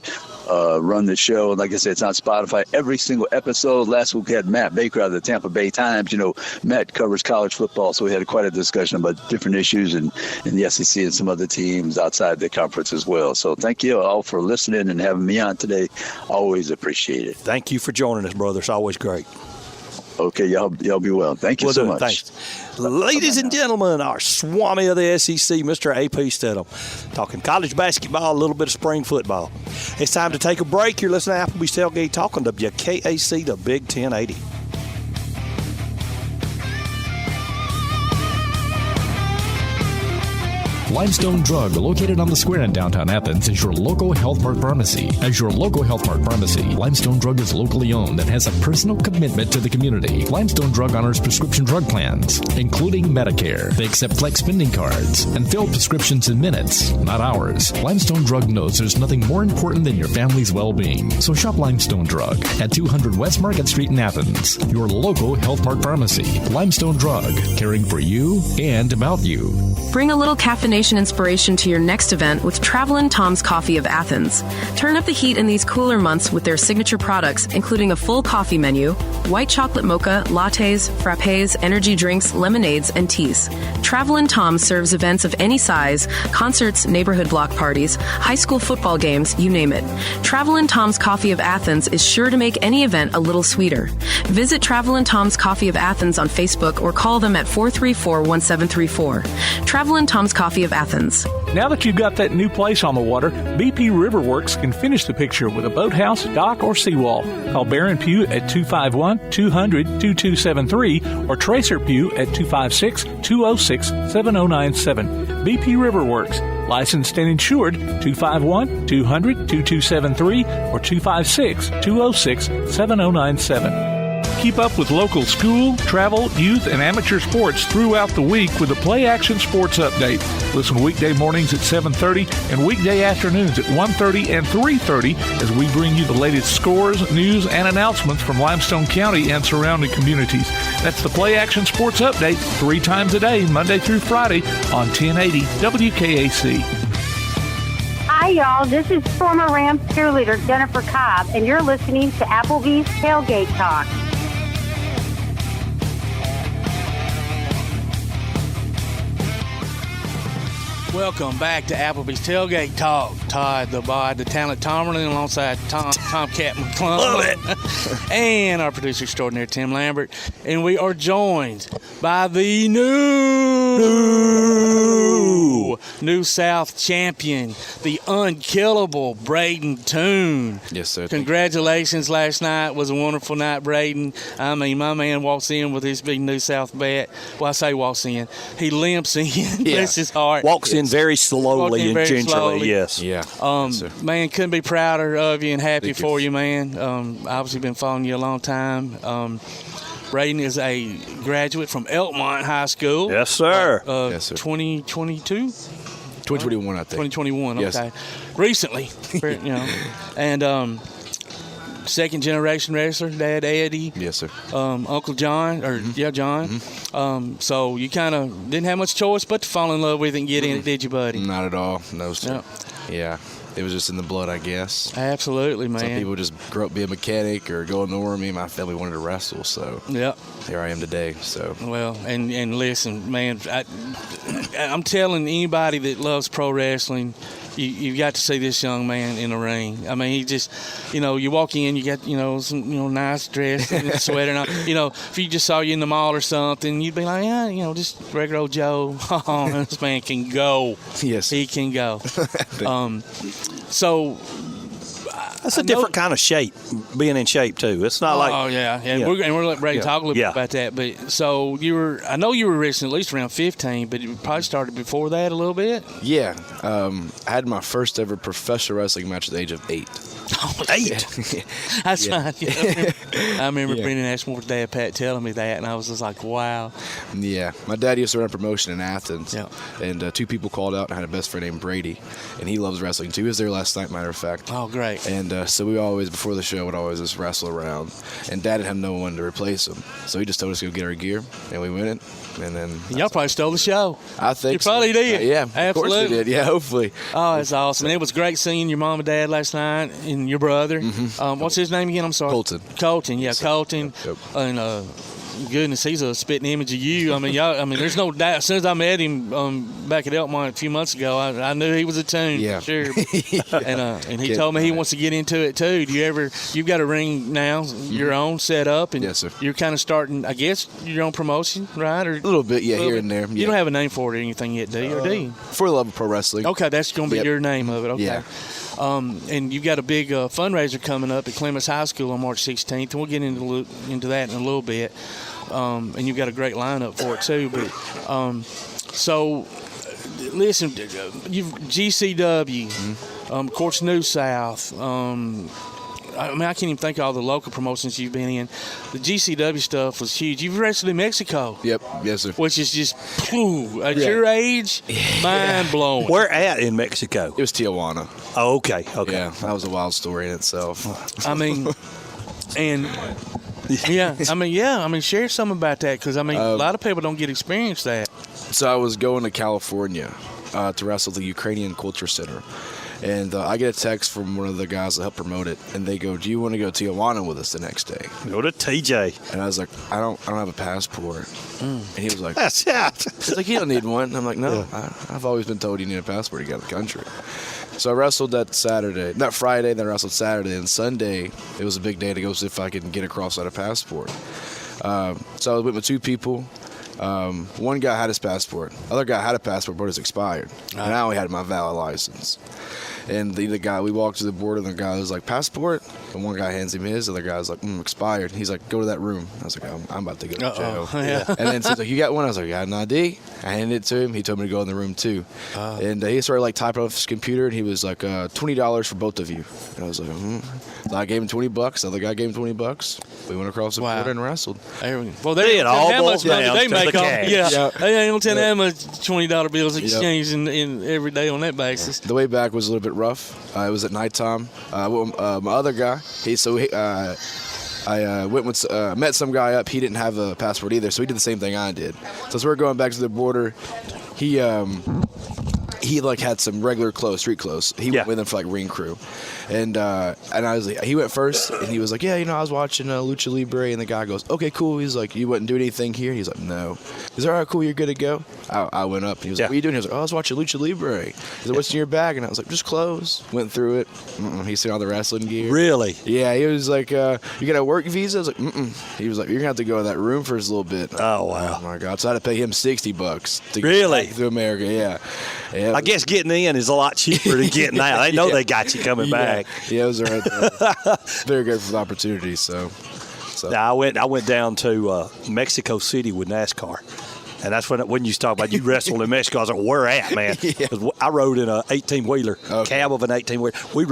Speaker 16: run the show. And like I said, it's on Spotify every single episode. Last week we had Matt Baker out of the Tampa Bay Times. You know, Matt covers college football, so we had quite a discussion about different issues in the SEC and some other teams outside the conference as well. So thank you all for listening and having me on today. Always appreciate it.
Speaker 8: Thank you for joining us, brother. It's always great.
Speaker 16: Okay, y'all be well. Thank you so much.
Speaker 8: Thanks. Ladies and gentlemen, our Swami of the SEC, Mr. A.P. Steadham, talking college basketball, a little bit of spring football. It's time to take a break. You're listening to Applebee's Tailgate Talk on WKAC, the Big 1080.
Speaker 17: Limestone Drug, located on the square in downtown Athens, is your local Health Mart pharmacy. As your local Health Mart pharmacy, Limestone Drug is locally owned and has a personal commitment to the community. Limestone Drug honors prescription drug plans, including Medicare. They accept flex spending cards and fill prescriptions in minutes, not hours. Limestone Drug knows there's nothing more important than your family's well-being. So shop Limestone Drug at 200 West Market Street in Athens, your local Health Mart pharmacy. Limestone Drug, caring for you and about you.
Speaker 18: Bring a little caffeination inspiration to your next event with Travelin' Tom's Coffee of Athens. Turn up the heat in these cooler months with their signature products, including a full coffee menu, white chocolate mocha, lattes, frappes, energy drinks, lemonades, and teas. Travelin' Tom serves events of any size, concerts, neighborhood block parties, high school football games, you name it. Travelin' Tom's Coffee of Athens is sure to make any event a little sweeter. Visit Travelin' Tom's Coffee of Athens on Facebook or call them at 434-1734. Travelin' Tom's Coffee of Athens.
Speaker 5: Now that you've got that new place on the water, BP Riverworks can finish the picture with a boathouse, dock, or seawall. Call Barron Pugh at 251-200-2273 or Tracer Pugh at 256-206-7097. BP Riverworks, licensed and insured, 251-200-2273 or 256-206-7097. Keep up with local school, travel, youth, and amateur sports throughout the week with the Play Action Sports Update. Listen weekday mornings at 7:30 and weekday afternoons at 1:30 and 3:30 as we bring you the latest scores, news, and announcements from Limestone County and surrounding communities. That's the Play Action Sports Update 3 times a day, Monday through Friday on 1080 WKAC.
Speaker 19: Hi, y'all. This is former Rams cheerleader Jennifer Cobb, and you're listening to Applebee's Tailgate Talk.
Speaker 9: Welcome back to Applebee's Tailgate Talk. Todd, the talent Tomerlin, alongside Tomcat McClung.
Speaker 8: Love it.
Speaker 9: And our producer extraordinaire, Tim Lambert. And we are joined by the New South champion, the unkillable Brayden Toon.
Speaker 20: Yes, sir.
Speaker 9: Congratulations last night. It was a wonderful night, Brayden. I mean, my man walks in with his big New South bat. Well, I say walks in. He limps in.
Speaker 8: Yeah.
Speaker 9: Bless his heart.
Speaker 8: Walks in very slowly and gingerly. Yes.
Speaker 20: Yeah.
Speaker 9: Man, couldn't be prouder of you and happy for you, man. Obviously been following you a long time. Brayden is a graduate from Elkmont High School.
Speaker 8: Yes, sir.
Speaker 20: Yes, sir.
Speaker 9: 2022?
Speaker 20: 2021, I think.
Speaker 9: 2021,
Speaker 20: yes.
Speaker 9: Okay. Recently, and second generation wrestler, Dad Eddie.
Speaker 20: Yes, sir.
Speaker 9: Uncle John, John.
Speaker 20: Mm-hmm.
Speaker 9: So you kind of didn't have much choice but to fall in love with it and get in it, did you, buddy?
Speaker 20: Not at all. No, sir.
Speaker 9: Yep.
Speaker 20: Yeah. It was just in the blood, I guess.
Speaker 9: Absolutely, man.
Speaker 20: Some people just grow up being a mechanic or go in the army. My family wanted to wrestle, so
Speaker 9: yep.
Speaker 20: Here I am today. So
Speaker 9: well, and listen, man, I'm telling anybody that loves pro wrestling, you got to see this young man in the ring. I mean, he just, you walk in, you got, some, nice dress and sweater. And if he just saw you in the mall or something, you'd be like, yeah, just regular old Joe. Oh, this man can go.
Speaker 20: Yes.
Speaker 9: He can go. So
Speaker 8: that's a different kind of shape, being in shape too. It's not like.
Speaker 9: Oh yeah, and we're gonna let Brayden talk a little bit about that. But so I know you were wrestling at least around 15, but it probably started before that a little bit.
Speaker 20: Yeah, I had my first ever professional wrestling match at the age of 8.
Speaker 9: Oh, 8. That's fine. I remember Brendan Ashmore's dad, Pat, telling me that, and I was just like, wow.
Speaker 20: Yeah, my dad used to run a promotion in Athens, and 2 people called out. I had a best friend named Brady, and he loves wrestling too. He was there last night, matter of fact.
Speaker 9: Oh, great.
Speaker 20: And And so we always, before the show, would always just wrestle around. And Dad didn't have no one to replace him. So he just told us to go get our gear, and we went it. And then
Speaker 9: y'all probably stole the show.
Speaker 20: I think
Speaker 9: you probably did.
Speaker 20: Yeah,
Speaker 9: absolutely.
Speaker 20: Of course we did. Yeah, hopefully.
Speaker 9: Oh, it's awesome. And it was great seeing your mom and dad last night and your brother. What's his name again? I'm sorry. Colton. Yeah, Colton. Yep. And goodness, he's a spitting image of you. I mean, there's no doubt. As soon as I met him back at Elkmont a few months ago, I knew he was a Toon.
Speaker 20: Yeah.
Speaker 9: For sure. And he told me he wants to get into it too. You've got a ring now, your own set up, and
Speaker 20: yes, sir.
Speaker 9: You're kind of starting, I guess, your own promotion, right? Or
Speaker 20: a little bit, yeah, here and there.
Speaker 9: You don't have a name for it or anything yet, do you? Or do you?
Speaker 20: For the love of pro wrestling.
Speaker 9: Okay, that's going to be your name of it. Okay.
Speaker 20: Yeah.
Speaker 9: And you've got a big fundraiser coming up at Clements High School on March 16th, and we'll get into that in a little bit. And you've got a great lineup for it too. But so, listen, you've GCW, of course, New South. I can't even think of all the local promotions you've been in. The GCW stuff was huge. You've wrestled in Mexico.
Speaker 20: Yep, yes, sir.
Speaker 9: Which is just, at your age, mind-blowing.
Speaker 8: Where at in Mexico?
Speaker 20: It was Tijuana.
Speaker 8: Oh, okay.
Speaker 20: Yeah, that was a wild story in itself.
Speaker 9: I mean, share some about that, because, a lot of people don't get experience that.
Speaker 20: So I was going to California to wrestle the Ukrainian Culture Center. And I get a text from one of the guys that helped promote it, and they go, "Do you want to go to Tijuana with us the next day?"
Speaker 8: Go to TJ.
Speaker 20: And I was like, "I don't have a passport." And he was like,
Speaker 8: "That's it."
Speaker 20: He's like, "You don't need one." And I'm like, "No, I've always been told you need a passport to get out of the country." So I wrestled that Friday, then I wrestled Saturday, and Sunday it was a big day to go see if I could get across without a passport. So I was with two people. One guy had his passport. Other guy had a passport, but it was expired. And I only had my valid license. And the guy, we walked to the border, and the guy was like, "Passport?" And one guy hands him his. The other guy was like, "Expired." He's like, "Go to that room." I was like, I'm about to go to jail.
Speaker 9: Yeah.
Speaker 20: And then he's like, "You got one?" I was like, "I got an ID." I handed it to him. He told me to go in the room too. And he started typing off his computer, and he was like, $20 for both of you. And I was like, So I gave him $20. The other guy gave him $20. We went across the border and wrestled.
Speaker 9: Well, they ain't how much money they make off. Yeah, they ain't gonna tell how much $20 bills exchanged in every day on that basis.
Speaker 20: The way back was a little bit rough. It was at nighttime. My other guy, I went with met some guy up. He didn't have a passport either, so he did the same thing I did. So as we're going back to the border, he had some regular clothes, street clothes. He went with him for ring crew, and I was like, he went first, and he was like, "Yeah, I was watching Lucha Libre," and the guy goes, "Okay, cool." He's like, "You wouldn't do anything here?" He's like, "No." He's like, "All right, cool, you're good to go." I went up, and he was like, "What are you doing?" He was like, "Oh, I was watching Lucha Libre." He's like, "What's in your bag?" And I was like, "Just clothes." Went through it. He's seen all the wrestling gear.
Speaker 8: Really?
Speaker 20: Yeah. He was like, "You got a work visa?" I was like, He was like, "You're gonna have to go to that room for a little bit."
Speaker 8: Oh wow!
Speaker 20: Oh my God! So I had to pay him $60 to
Speaker 8: get
Speaker 20: back to America. Yeah.
Speaker 8: I guess getting in is a lot cheaper than getting out. They know they got you coming back.
Speaker 20: Yeah, it was right there. Very grateful for the opportunity. So.
Speaker 8: Now, I went down to Mexico City with NASCAR. And that's when you talk about you wrestled in Mexico. I was like, "Where at, man?" I rode in an 18-wheeler, cab of an 18-wheeler. We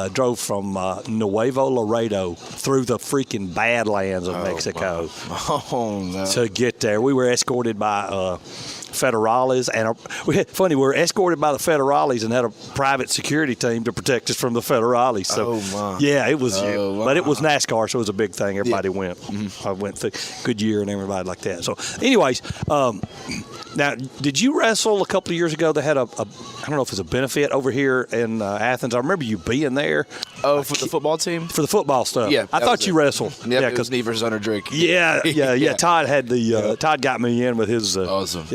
Speaker 8: drove from Nuevo Laredo through the freaking Badlands of Mexico to get there. We were escorted by federales, and we were escorted by the federales and had a private security team to protect us from the federales. So, yeah, it was, but it was NASCAR, so it was a big thing. Everybody went. I went through Goodyear and everybody like that. So, anyways, now, did you wrestle a couple of years ago? They had I don't know if it's a benefit over here in Athens. I remember you being there.
Speaker 20: Oh, for the football team?
Speaker 8: For the football stuff.
Speaker 20: Yeah.
Speaker 8: I thought you wrestled.
Speaker 20: Yep, yeah, because me versus Hunter Drake.
Speaker 8: Yeah. Todd had Todd got me in with his
Speaker 20: awesome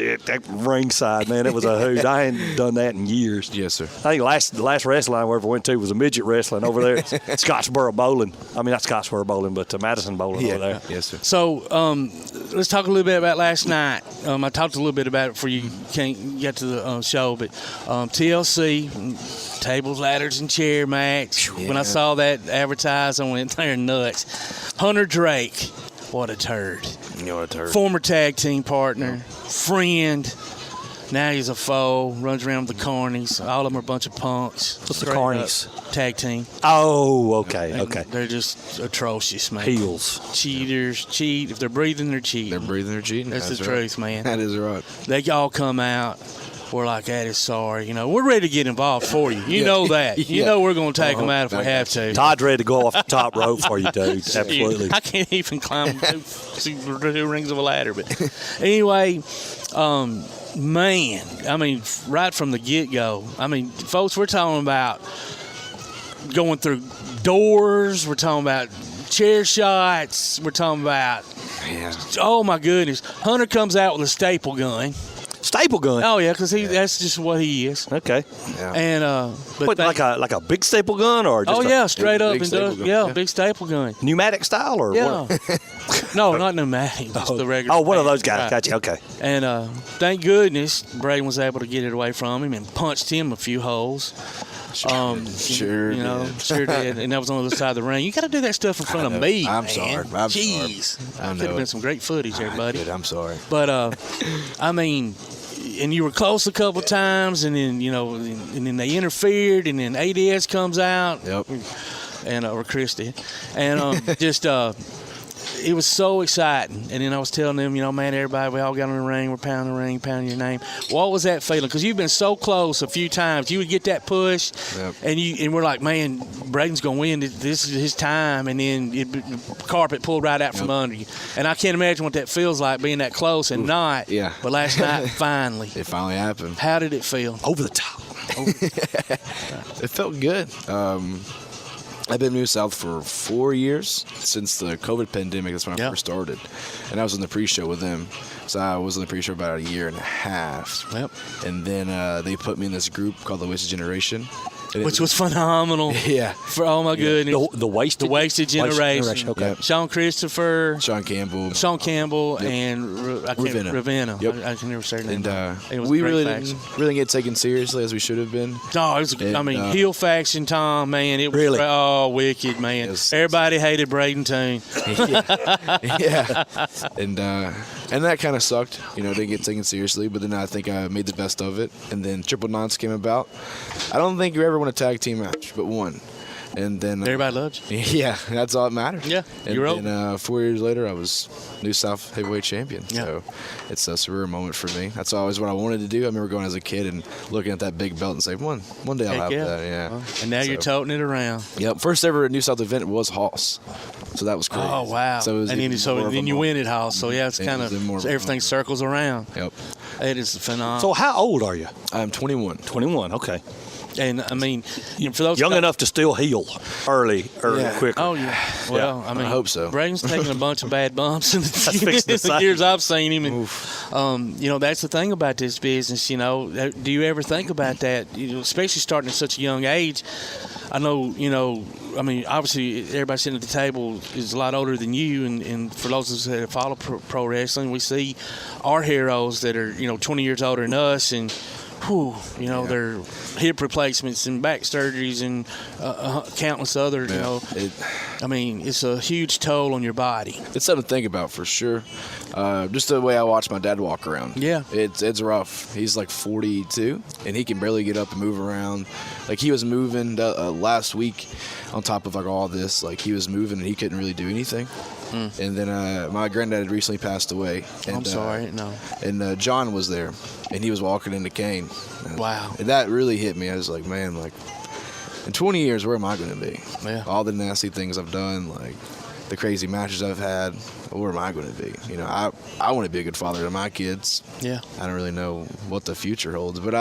Speaker 8: ringside, man. It was a hoot. I hadn't done that in years.
Speaker 20: Yes, sir.
Speaker 8: I think the last wrestling I ever went to was a midget wrestling over there at Scottsboro Bowling. I mean, not Scottsboro Bowling, but Madison Bowling over there.
Speaker 20: Yes, sir.
Speaker 9: So let's talk a little bit about last night. I talked a little bit about it before you can't get to the show, but TLC, tables, ladders, and chair match. Yeah. When I saw that advertised, I went, "They're nuts." Hunter Drake, what a turd. Former tag team partner, friend. Now he's a foe, runs around with the Carnies. All of them are a bunch of punks.
Speaker 8: What's the Carnies?
Speaker 9: Tag team.
Speaker 8: Oh, okay.
Speaker 9: They're just atrocious, man.
Speaker 8: Heels.
Speaker 9: Cheaters. Cheat. If they're breathing, they're cheating.
Speaker 20: They're breathing, they're cheating.
Speaker 9: That's the truth, man.
Speaker 20: That is right.
Speaker 9: They all come out. we're like, that is sorry. You know, we're ready to get involved for you. You know that. You know we're going to take them out if we have to.
Speaker 8: Todd's ready to go off the top rope for you, dude. Absolutely.
Speaker 9: I can't even climb two rings of a ladder. But anyway, man, I mean, right from the get-go, I mean, folks, we're talking about going through doors. We're talking about chair shots. We're talking about, oh, my goodness. Hunter comes out with a staple gun.
Speaker 8: Staple gun?
Speaker 9: Oh, yeah, because that's just what he is.
Speaker 8: Okay.
Speaker 9: Yeah. And
Speaker 8: but like a big staple gun or just
Speaker 9: straight up
Speaker 8: big staple gun?
Speaker 9: Big staple gun.
Speaker 8: Pneumatic style or what?
Speaker 9: No, not pneumatic, just the regular.
Speaker 8: Oh, one of those guys. Right. Gotcha. Okay.
Speaker 9: And thank goodness Brayden was able to get it away from him and punched him a few holes.
Speaker 20: Sure
Speaker 9: did. And that was on the other side of the ring. You got to do that stuff in front of me.
Speaker 20: I'm
Speaker 9: man.
Speaker 20: sorry.
Speaker 9: Jeez.
Speaker 20: I know.
Speaker 9: Could have been some great footage there, buddy.
Speaker 20: I'm sorry.
Speaker 9: But I mean, and you were close a couple times, and then and then they interfered, and then ADS comes out.
Speaker 20: Yep.
Speaker 9: And or Christy, and just. It was so exciting. And then I was telling them, man, everybody, we all got in the ring. We're pounding the ring, pounding your name. What was that feeling? Because you've been so close a few times. You would get that push, and we're like, man, Brayden's going to win. This is his time. And then the carpet pulled right out from under you. And I can't imagine what that feels like, being that close and not.
Speaker 20: Yeah.
Speaker 9: But last night, finally.
Speaker 20: It finally happened.
Speaker 9: How did it feel?
Speaker 8: Over the top.
Speaker 20: It felt good. I've been in New South for 4 years since the COVID pandemic. That's when I first started. And I was in the pre-show with them. So I was in the pre-show about a year and a half.
Speaker 9: Yep.
Speaker 20: And then they put me in this group called the Wasted Generation.
Speaker 9: Which was phenomenal.
Speaker 20: Yeah.
Speaker 9: Oh, my goodness.
Speaker 8: The Wasted
Speaker 9: Generation.
Speaker 20: Okay.
Speaker 9: Yep. Sean Christopher.
Speaker 20: Sean Campbell.
Speaker 9: Yep. And Ravenna.
Speaker 20: Yep.
Speaker 9: I can never say her name.
Speaker 20: And we really didn't get taken seriously as we should have been.
Speaker 9: No, it was, heel faction, Tom, man. It was
Speaker 8: really?
Speaker 9: Oh, wicked, man. Everybody hated Brayden Toon.
Speaker 20: Yeah. And that kind of sucked. Didn't get taken seriously. But then I think I made the best of it. And then Triple Nines came about. I don't think you ever won a tag team match, but one. And then
Speaker 9: everybody loves you.
Speaker 20: Yeah, that's all that matters.
Speaker 9: Yeah,
Speaker 20: you're old. And 4 years later, I was New South heavyweight champion. Yeah. So it's a surreal moment for me. That's always what I wanted to do. I remember going as a kid and looking at that big belt and saying, one day I'll have that. Yeah.
Speaker 9: Well, and now you're toting it around.
Speaker 20: Yep. First ever New South event was Hoss. So that was crazy.
Speaker 9: Oh, wow.
Speaker 20: So
Speaker 9: and then you win at Hoss. So, yeah, it's kind of everything circles around.
Speaker 20: Yep.
Speaker 9: It is phenomenal.
Speaker 8: So how old are you?
Speaker 20: I'm 21.
Speaker 8: 21, okay.
Speaker 9: And, I mean, for those
Speaker 8: young enough to still heal early, quicker.
Speaker 9: Oh, yeah. Well, I mean,
Speaker 20: I hope so.
Speaker 9: Brayden's taken a bunch of bad bumps in the years I've seen him. And, that's the thing about this business, Do you ever think about that, especially starting at such a young age? I know, I mean, obviously everybody sitting at the table is a lot older than you, and for those of us that follow pro wrestling, we see our heroes that are, 20 years older than us, and their hip replacements and back surgeries and countless other, I mean, it's a huge toll on your body.
Speaker 20: It's something to think about for sure. Just the way I watch my dad walk around.
Speaker 9: Yeah.
Speaker 20: It's rough. He's like 42, and he can barely get up and move around. Like, he was moving last week on top of, like, all this. Like, he was moving, and he couldn't really do anything. And then my granddad had recently passed away. And,
Speaker 9: I'm sorry, no.
Speaker 20: And John was there, and he was walking in the cane.
Speaker 9: Wow.
Speaker 20: And that really hit me. I was like, man, like, in 20 years, where am I going to be?
Speaker 9: Yeah.
Speaker 20: All the nasty things I've done, like the crazy matches I've had, where am I going to be? I want to be a good father to my kids.
Speaker 9: Yeah.
Speaker 20: I don't really know what the future holds, but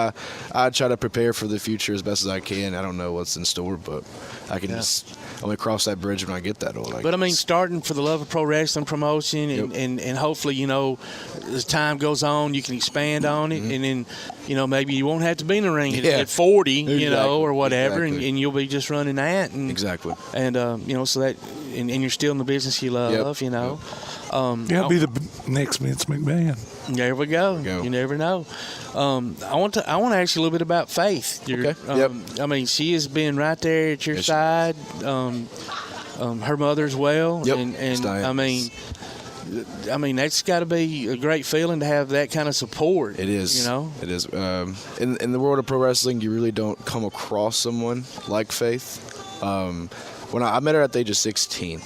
Speaker 20: I try to prepare for the future as best as I can. I don't know what's in store, but I can just only cross that bridge when I get that old.
Speaker 9: But I mean, starting for the love of pro wrestling promotion, and hopefully, as time goes on, you can expand on it, and then, maybe you won't have to be in the ring at 40, or whatever, and you'll be just running that. And,
Speaker 20: exactly.
Speaker 9: And, so that, and you're still in the business you love,
Speaker 10: I'll be the next Vince McMahon.
Speaker 9: There we go. You never know. I want to ask you a little bit about Faith. I mean, she has been right there at your side. Her mother as well.
Speaker 20: Yep.
Speaker 9: And I mean, that's got to be a great feeling to have that kind of support.
Speaker 20: It is. It is. In the world of pro wrestling, you really don't come across someone like Faith. When I met her at the age of 16,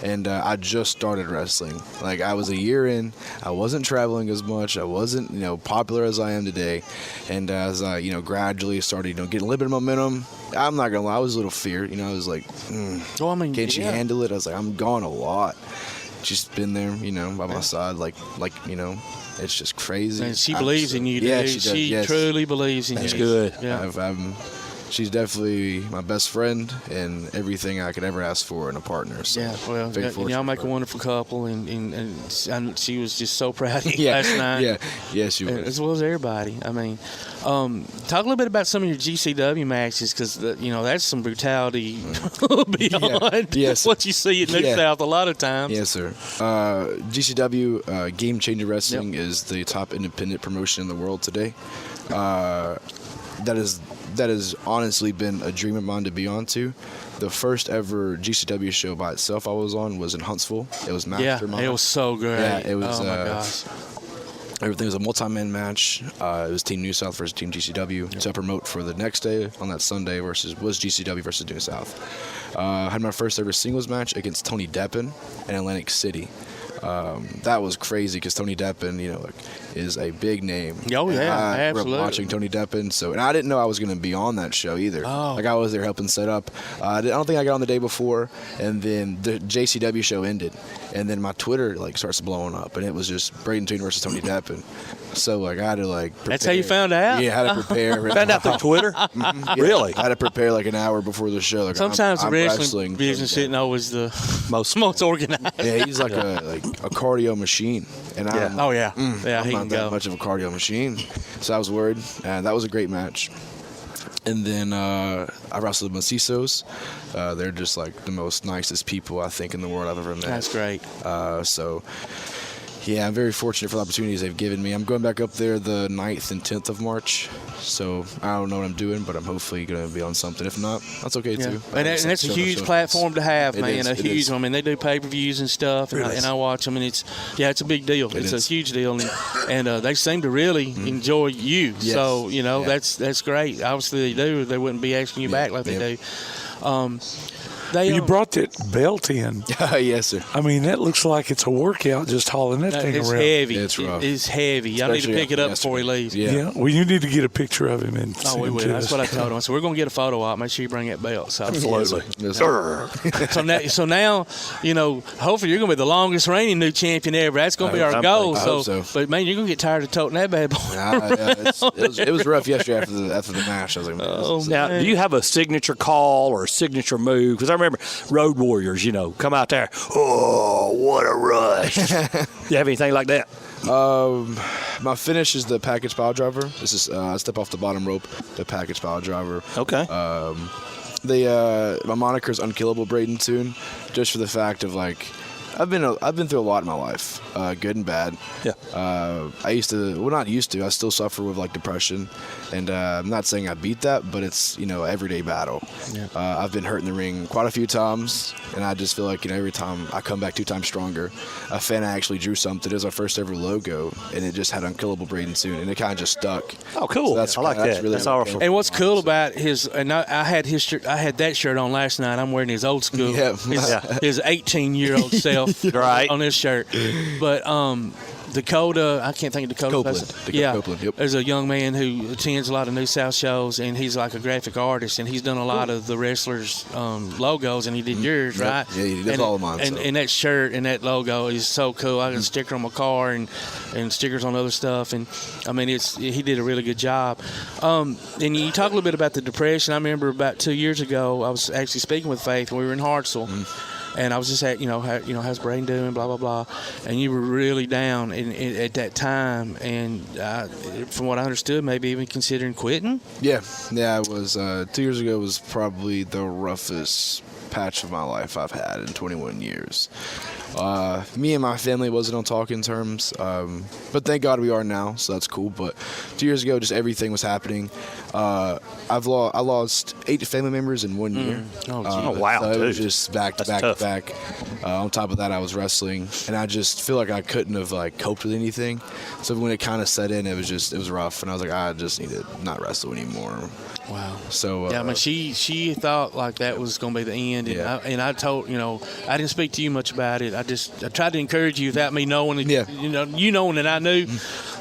Speaker 20: and I just started wrestling. Like, I was a year in. I wasn't traveling as much. I wasn't, popular as I am today. And as I, gradually started, getting a little bit of momentum, I'm not going to lie, I was a little feared. I was like, can't you handle it? I was like, I'm gone a lot. She's been there, by my side, like, it's just crazy.
Speaker 9: And she believes in you, dude.
Speaker 20: Yeah, she does.
Speaker 9: She truly believes in you.
Speaker 8: That's good.
Speaker 9: Yeah.
Speaker 20: She's definitely my best friend and everything I could ever ask for in a partner. So
Speaker 9: y'all make a wonderful couple, and she was just so proud of you last night.
Speaker 20: Yeah, she was.
Speaker 9: As well as everybody. I mean, talk a little bit about some of your GCW matches, because that's some brutality beyond what you see at New South a lot of times.
Speaker 20: Yes, sir. GCW, Game Changer Wrestling, is the top independent promotion in the world today. That has honestly been a dream of mine to be on to. The first ever GCW show by itself I was on was in Huntsville. It was Mastermind.
Speaker 9: Yeah, it was so great.
Speaker 20: Yeah, it was.
Speaker 9: Oh my gosh.
Speaker 20: Everything was a multi-man match. It was Team New South versus Team GCW. To promote for the next day on that Sunday was GCW versus New South. I had my first ever singles match against Tony Deppen in Atlantic City. That was crazy because Tony Deppen, is a big name.
Speaker 9: Oh yeah,
Speaker 20: I
Speaker 9: absolutely.
Speaker 20: grew up watching Tony Deppen, and I didn't know I was going to be on that show either.
Speaker 9: Oh.
Speaker 20: Like, I was there helping set up. I don't think I got on the day before, and then the JCW show ended, and then my Twitter starts blowing up, and it was just Brayden Toon versus Tony Deppen. So I had to prepare.
Speaker 9: That's how you found out?
Speaker 20: Yeah, I had to prepare.
Speaker 8: Found out through Twitter?
Speaker 20: Yeah,
Speaker 8: Really?
Speaker 20: I had to prepare an hour before the show.
Speaker 9: Sometimes the wrestling business isn't always the most organized.
Speaker 20: Yeah, he's like a cardio machine, and I'm not that much of a cardio machine. So I was worried, and that was a great match. And then I wrestled the Macizos. They're just the most nicest people I think in the world I've ever met.
Speaker 9: That's great.
Speaker 20: Yeah, I'm very fortunate for the opportunities they've given me. I'm going back up there the 9th and 10th of March. So I don't know what I'm doing, but I'm hopefully going to be on something. If not, that's okay too.
Speaker 9: And that's a huge platform to have, man. A huge one. I mean, they do pay-per-views and stuff, and I watch them, and it's a big deal. It's a huge deal, and they seem to really enjoy you. Yes. So that's great. Obviously they do. They wouldn't be asking you back like they do.
Speaker 10: You brought that belt in.
Speaker 20: Yes, sir.
Speaker 10: I mean, that looks like it's a workout just hauling that thing
Speaker 9: it's
Speaker 10: around.
Speaker 9: Heavy.
Speaker 20: It's rough.
Speaker 9: It's heavy. I need to pick it up before he leaves.
Speaker 10: Yeah. Well, you need to get a picture of him and
Speaker 9: we will. That's what I told him. So we're going to get a photo op. Make sure you bring that belt. So.
Speaker 8: Absolutely.
Speaker 20: Yes,
Speaker 9: so now, hopefully you're going to be the longest reigning new champion ever. That's going to be our goal.
Speaker 20: I hope so.
Speaker 9: But man, you're going to get tired of toting that bad boy.
Speaker 20: It was rough yesterday after the match. I was like,
Speaker 8: now, do you have a signature call or a signature move? Because I remember Road Warriors, come out there. Oh, what a rush. Do you have anything like that?
Speaker 20: My finish is the package pile driver. This is I step off the bottom rope, the package pile driver.
Speaker 8: Okay.
Speaker 20: My moniker is Unkillable Brayden Toon, just for the fact of I've been through a lot in my life, good and bad.
Speaker 8: Yeah.
Speaker 20: I still suffer with depression, and I'm not saying I beat that, but it's everyday battle.
Speaker 9: Yeah.
Speaker 20: I've been hurt in the ring quite a few times, and I just feel every time I come back 2 times stronger. A fan actually drew something. It was our first ever logo, and it just had Unkillable Brayden Toon, and it kind of just stuck.
Speaker 8: Oh, cool!
Speaker 20: So
Speaker 8: I like that.
Speaker 20: Really
Speaker 8: that's powerful.
Speaker 9: And what's cool about his, and I had his shirt. I had that shirt on last night. I'm wearing his old school, his 18-year-old self.
Speaker 8: Right.
Speaker 9: On this shirt. But Dakota, I can't think of Dakota.
Speaker 20: Copeland, yep.
Speaker 9: There's a young man who attends a lot of New South shows, and he's like a graphic artist, and he's done a lot of the wrestlers' logos, and he did yours, right?
Speaker 20: Yeah, he did all of mine.
Speaker 9: And that shirt and that logo is so cool. I got a sticker on my car and stickers on other stuff, and I mean, he did a really good job. And you talk a little bit about the depression. I remember about 2 years ago, I was actually speaking with Faith, and we were in Hartselle. And I was just at, how's Brayden doing, blah, blah, blah. And you were really down at that time. And from what I understood, maybe even considering quitting?
Speaker 20: Yeah, I was. 2 years ago was probably the roughest patch of my life I've had in 21 years. Me and my family wasn't on talking terms, but thank God we are now, so that's cool. But 2 years ago, just everything was happening. I lost 8 family members in 1 year.
Speaker 8: Wow,
Speaker 20: so
Speaker 8: dude.
Speaker 20: it was just back to back to back. On top of that, I was wrestling, and I just feel like I couldn't have like coped with anything. So when it kind of set in, it was rough, and I was like, I just need to not wrestle anymore.
Speaker 9: Wow.
Speaker 20: So
Speaker 9: yeah, I mean, she thought like that was going to be the end, and I told I didn't speak to you much about it. I tried to encourage you without me knowing it. You knowing that I knew,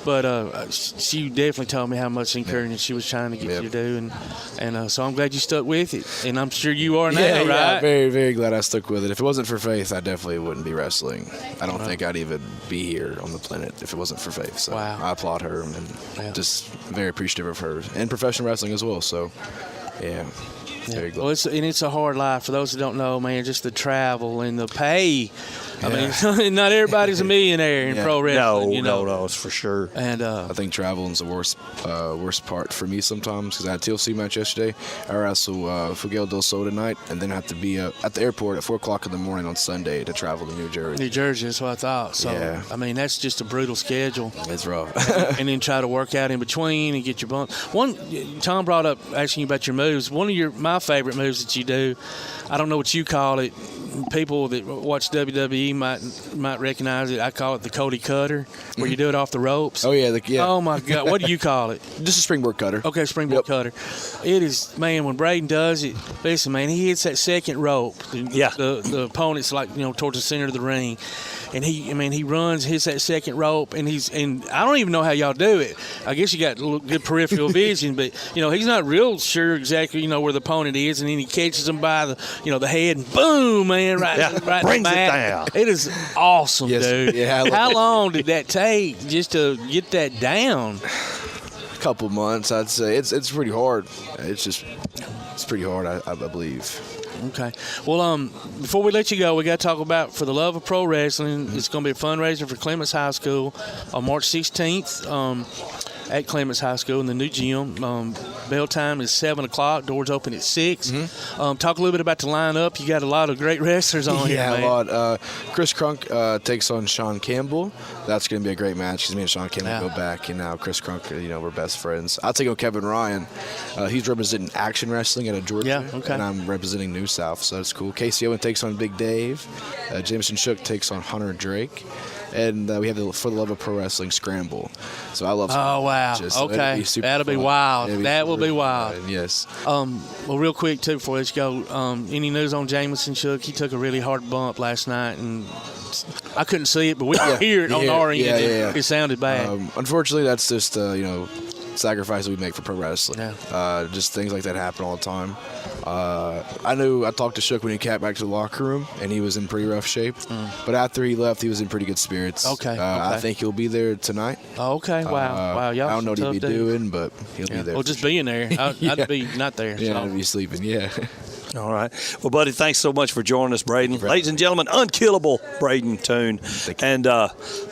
Speaker 9: but she definitely told me how much encouragement she was trying to get you to do, and so I'm glad you stuck with it, and I'm sure you are now, right?
Speaker 20: Yeah, very, very glad I stuck with it. If it wasn't for Faith, I definitely wouldn't be wrestling. I don't think I'd even be here on the planet if it wasn't for Faith. So I applaud her, and just very appreciative of her and professional wrestling as well. So, very glad.
Speaker 9: Well, it's a hard life. For those who don't know, man, just the travel and the pay. I mean, not everybody's a millionaire in pro wrestling.
Speaker 8: No, it's for sure.
Speaker 9: And
Speaker 20: I think traveling's the worst part for me sometimes, because I had a TLC match yesterday. I wrestle Figueroa del Sol tonight, and then have to be at the airport at 4 o'clock in the morning on Sunday to travel to New Jersey.
Speaker 9: New Jersey, that's what I thought. So, I mean, that's just a brutal schedule.
Speaker 20: It's rough.
Speaker 9: And then try to work out in between and get your bump. Tom brought up asking you about your moves. One of my favorite moves that you do, I don't know what you call it. People that watch WWE might recognize it. I call it the Cody Cutter, where you do it off the ropes.
Speaker 20: Oh, yeah.
Speaker 9: Oh, my God. What do you call it?
Speaker 20: Just a springboard cutter.
Speaker 9: Okay, springboard cutter. It is, man, when Brayden does it, listen, man, he hits that second rope. The opponent's like, towards the center of the ring. And he runs, hits that second rope, and I don't even know how y'all do it. I guess you got good peripheral vision, but he's not real sure exactly where the opponent is, and then he catches him by the head, and boom, man, right
Speaker 8: brings
Speaker 9: it
Speaker 8: down.
Speaker 9: It is awesome, dude.
Speaker 20: Yeah,
Speaker 9: how long did that take just to get that down?
Speaker 20: A couple months, I'd say. It's pretty hard. It's pretty hard, I believe.
Speaker 9: Okay. Well, before we let you go, we got to talk about For the Love of Pro Wrestling. It's going to be a fundraiser for Clements High School on March 16th at Clements High School in the new gym. Bell time is 7 o'clock. Doors open at 6. Talk a little bit about the lineup. You got a lot of great wrestlers on here, man.
Speaker 20: Yeah, a lot. Chris Crunk takes on Sean Campbell. That's going to be a great match because me and Sean Campbell go back, and now Chris Crunk, we're best friends. I'll take on Kevin Ryan. He's representing Action Wrestling out of Georgia, and I'm representing New South, so that's cool. Casey Owen takes on Big Dave. Jameson Shook takes on Hunter Drake. And we have the For the Love of Pro Wrestling Scramble. So I love
Speaker 9: wow.
Speaker 20: matches.
Speaker 9: Okay.
Speaker 20: That'll
Speaker 9: be wild. That will be wild.
Speaker 20: Yes.
Speaker 9: Well, real quick, too, before I let you go, any news on Jameson Shook? He took a really hard bump last night, and I couldn't see it, but we could hear it on our end. It sounded bad.
Speaker 20: Unfortunately, that's just, sacrifice we make for pro wrestling. Just things like that happen all the time. I talked to Shook when he came back to the locker room, and he was in pretty rough shape. But after he left, he was in pretty good spirits.
Speaker 9: Okay.
Speaker 20: I think he'll be there tonight.
Speaker 9: Okay. Wow. Y'all
Speaker 20: I don't know what he'd be doing, but he'll be there.
Speaker 9: Well, just being there. I'd be not there.
Speaker 20: Yeah, I'd be sleeping. Yeah.
Speaker 8: All right. Well, buddy, thanks so much for joining us, Brayden. Ladies and gentlemen, unkillable Brayden Toon. And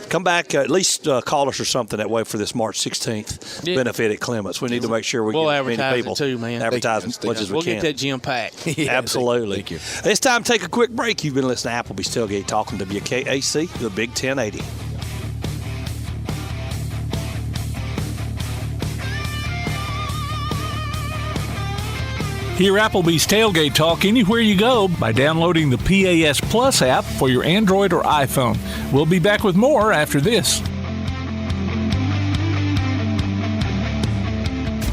Speaker 8: come back, at least call us or something that way for this March 16th benefit at Clements. We need to make sure we get as many people.
Speaker 9: It too, man.
Speaker 8: Advertise as much as we can.
Speaker 9: We'll get that gym packed.
Speaker 8: Absolutely.
Speaker 20: Thank you.
Speaker 8: It's time to take a quick break. You've been listening to Applebee's Tailgate Talk on WKAC, the Big 1080.
Speaker 5: Hear Applebee's Tailgate Talk anywhere you go by downloading the PAS Plus app for your Android or iPhone. We'll be back with more after this.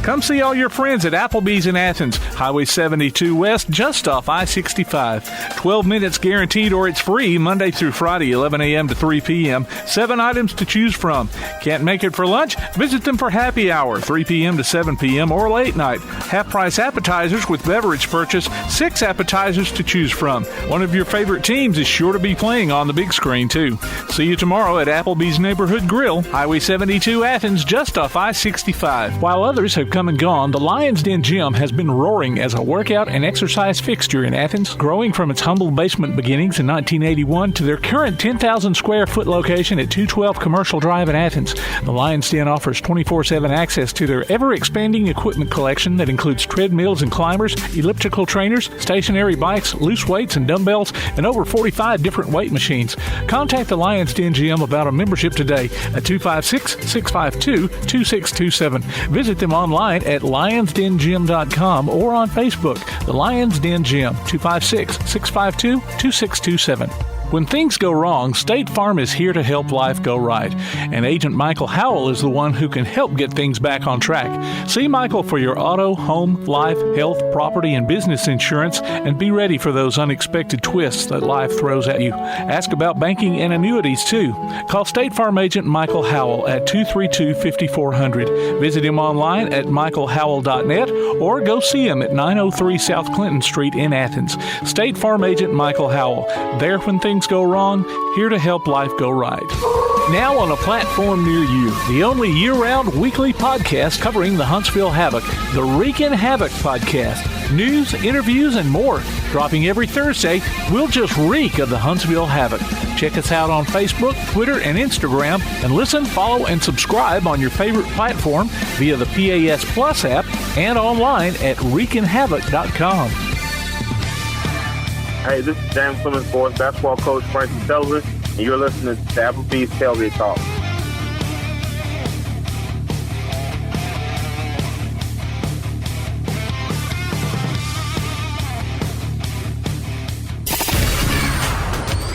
Speaker 5: Come see all your friends at Applebee's in Athens, Highway 72 West, just off I-65. 12 minutes guaranteed or it's free Monday through Friday, 11 a.m. to 3 p.m. 7 items to choose from. Can't make it for lunch? Visit them for happy hour, 3 p.m. to 7 p.m. or late night. Half-price appetizers with beverage purchase, 6 appetizers to choose from. One of your favorite teams is sure to be playing on the big screen, too. See you tomorrow at Applebee's Neighborhood Grill, Highway 72 Athens, just off I-65. While others have come and gone, the Lions Den Gym has been roaring as a workout and exercise fixture in Athens, growing from its humble basement beginnings in 1981 to their current 10,000 square foot location at 212 Commercial Drive in Athens. The Lions Den offers 24/7 access to their ever-expanding equipment collection that includes treadmills and climbers, elliptical trainers, stationary bikes, loose weights and dumbbells, and over 45 different weight machines. Contact the Lions Den Gym about a membership today at 256-652-2627. Visit them online online at lionsdengym.com or on Facebook, The Lions Den Gym, 256-652-2627. When things go wrong, State Farm is here to help life go right. And Agent Michael Howell is the one who can help get things back on track. See Michael for your auto, home, life, health, property, and business insurance, and be ready for those unexpected twists that life throws at you. Ask about banking and annuities, too. Call State Farm Agent Michael Howell at 232-5400. Visit him online at michaelhowell.net or go see him at 903 South Clinton Street in Athens. State Farm Agent Michael Howell. There when things go wrong, here to help life go right. Now on a platform near you, the only year-round weekly podcast covering the Huntsville Havoc, the Griffin Havoc podcast. News, interviews, and more. Dropping every Thursday, we'll just reek of the Huntsville Havoc. Check us out on Facebook, Twitter, and Instagram, and listen, follow, and subscribe on your favorite platform via the PAS Plus app and online at ReekinHavoc.com.
Speaker 21: Hey, this is James Clemens boys basketball coach Frank Steadham, and you're listening to Applebee's Tailgate Talk.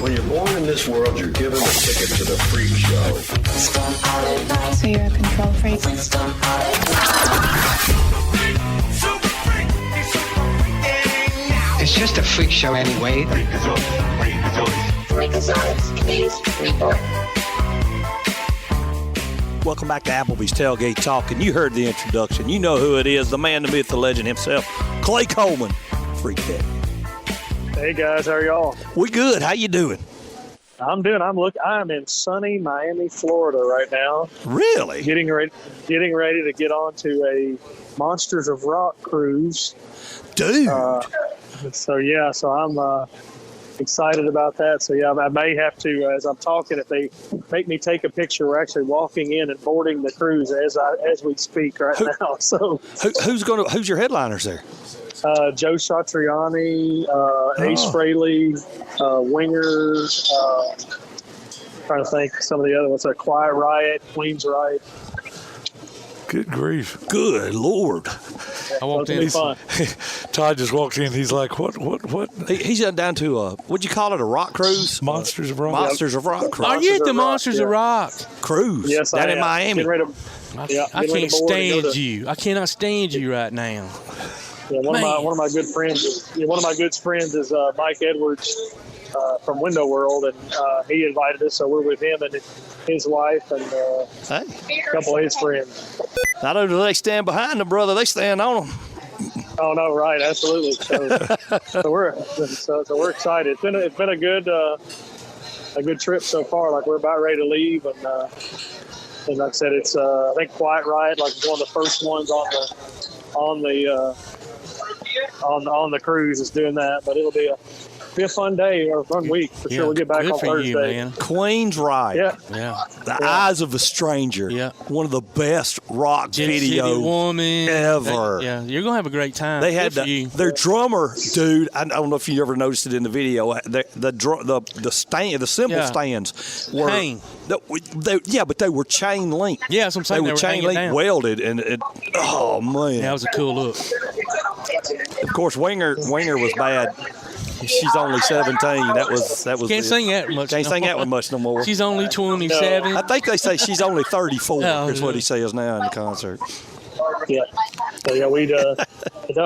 Speaker 13: When you're born in this world, you're given a ticket to the freak show.
Speaker 22: So you're a control freak?
Speaker 23: It's just a freak show anyway.
Speaker 8: Welcome back to Applebee's Tailgate Talk, and you heard the introduction. You know who it is, the man, the myth, the legend himself, Clay Coleman, Freak Daddy.
Speaker 24: Hey guys, how are y'all?
Speaker 8: We good. How you doing?
Speaker 24: I'm in sunny Miami, Florida right now.
Speaker 8: Really?
Speaker 24: Getting ready to get onto a Monsters of Rock cruise.
Speaker 8: Dude.
Speaker 24: So I'm excited about that. So yeah, I may have to, as I'm talking, if they make me take a picture, we're actually walking in and boarding the cruise as we speak right now. So
Speaker 8: who's your headliners there?
Speaker 24: Joe Satriani, Ace Frehley, Winger, trying to think some of the other ones. Quiet Riot, Queen's Riot.
Speaker 10: Good grief.
Speaker 8: Good Lord.
Speaker 10: I walked in. Todd just walked in. He's like, what?
Speaker 8: He's down to what'd you call it, a rock cruise?
Speaker 10: Monsters of Rock.
Speaker 8: Monsters of Rock cruise.
Speaker 9: Are you at the Monsters of Rock
Speaker 8: cruise?
Speaker 24: Yes,
Speaker 8: down in Miami.
Speaker 9: I can't stand you. I cannot stand you right now.
Speaker 24: Yeah, one of my good friends. One of my good friends is Mike Edwards from Window World, and he invited us, so we're with him and his wife and a couple of his friends.
Speaker 8: Not only do they stand behind them, brother, they stand on them.
Speaker 24: Oh no, right, absolutely. So we're excited. It's been a good trip so far. Like we're about ready to leave, and like I said, it's I think Quiet Riot, like one of the first ones on the cruise is doing that, but it'll be a fun day or a fun week for sure. We'll get back on Thursday.
Speaker 9: You, man.
Speaker 8: Queen's Riot.
Speaker 24: Yeah.
Speaker 8: The Eyes of a Stranger.
Speaker 9: Yeah.
Speaker 8: One of the best rock videos
Speaker 9: Woman.
Speaker 8: ever.
Speaker 9: You're gonna have a great time.
Speaker 8: They had their drummer, dude. I don't know if you ever noticed it in the video. The cymbal stands were but they were chain link.
Speaker 9: Yeah, that's what I'm saying.
Speaker 8: They were chain link welded, and oh man,
Speaker 9: that was a cool look.
Speaker 8: Of course, Winger was bad. She's only 17. That was.
Speaker 9: Can't sing that much.
Speaker 8: Can't sing that one much no more.
Speaker 9: She's only 27.
Speaker 8: I think they say she's only 34. Is what he says now in the concert.
Speaker 24: Yeah. So yeah, we don't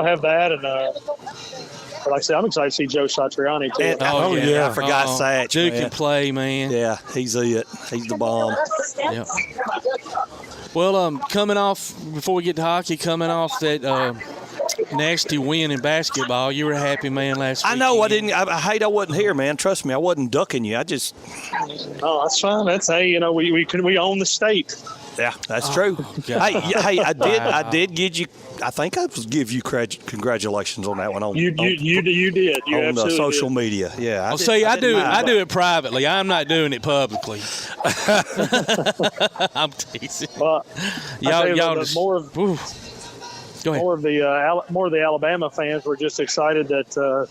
Speaker 24: have that, and like I said, I'm excited to see Joe Satriani too.
Speaker 8: I forgot Satch.
Speaker 9: Joe can play, man.
Speaker 8: Yeah, he's it. He's the bomb.
Speaker 9: Yeah. Well, coming off before we get to hockey, coming off that. Nasty win in basketball. You were a happy man last week.
Speaker 8: I know. I hate I wasn't here, man. Trust me, I wasn't ducking you. I just.
Speaker 24: Oh, that's fine. That's we own the state.
Speaker 8: Yeah, that's true. Hey, I did give you. I think I was give you congratulations on that one. You did. You
Speaker 24: on
Speaker 8: the social media. Yeah.
Speaker 9: I do it privately. I'm not doing it publicly. I'm teasing.
Speaker 24: Well,
Speaker 9: y'all just,
Speaker 24: more of the Alabama fans were just excited that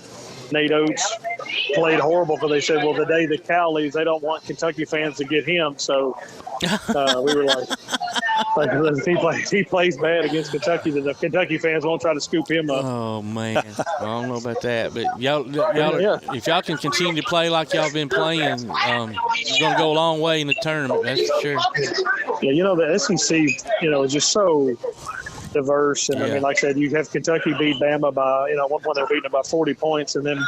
Speaker 24: Nate Oates played horrible, because they said, well, the day that Cal leaves, they don't want Kentucky fans to get him. So we were like, Like if he plays bad against Kentucky, then the Kentucky fans won't try to scoop him up.
Speaker 9: Oh man, I don't know about that, but y'all if y'all can continue to play like y'all been playing, you're gonna go a long way in the tournament. That's for sure.
Speaker 24: Yeah, the SEC, is just so diverse, and I mean, like I said, you have Kentucky beat Bama by, at one point they were beating them by 40 points, and then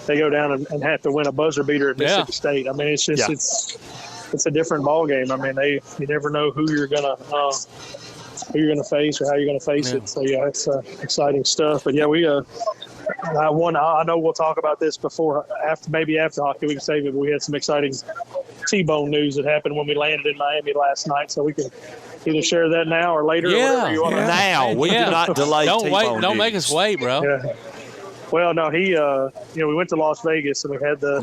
Speaker 24: they go down and have to win a buzzer beater at Mississippi State. I mean, it's just it's a different ball game. I mean, you never know who you're gonna face or how you're gonna face it. So it's exciting stuff. But we I know we'll talk about this after hockey. We can save it. But we had some exciting T-bone news that happened when we landed in Miami last night, so we can either share that now or later. Or whatever you want.
Speaker 8: Now we do not delay.
Speaker 9: Don't make us wait, bro.
Speaker 24: Yeah. Well, no, we went to Las Vegas and we had the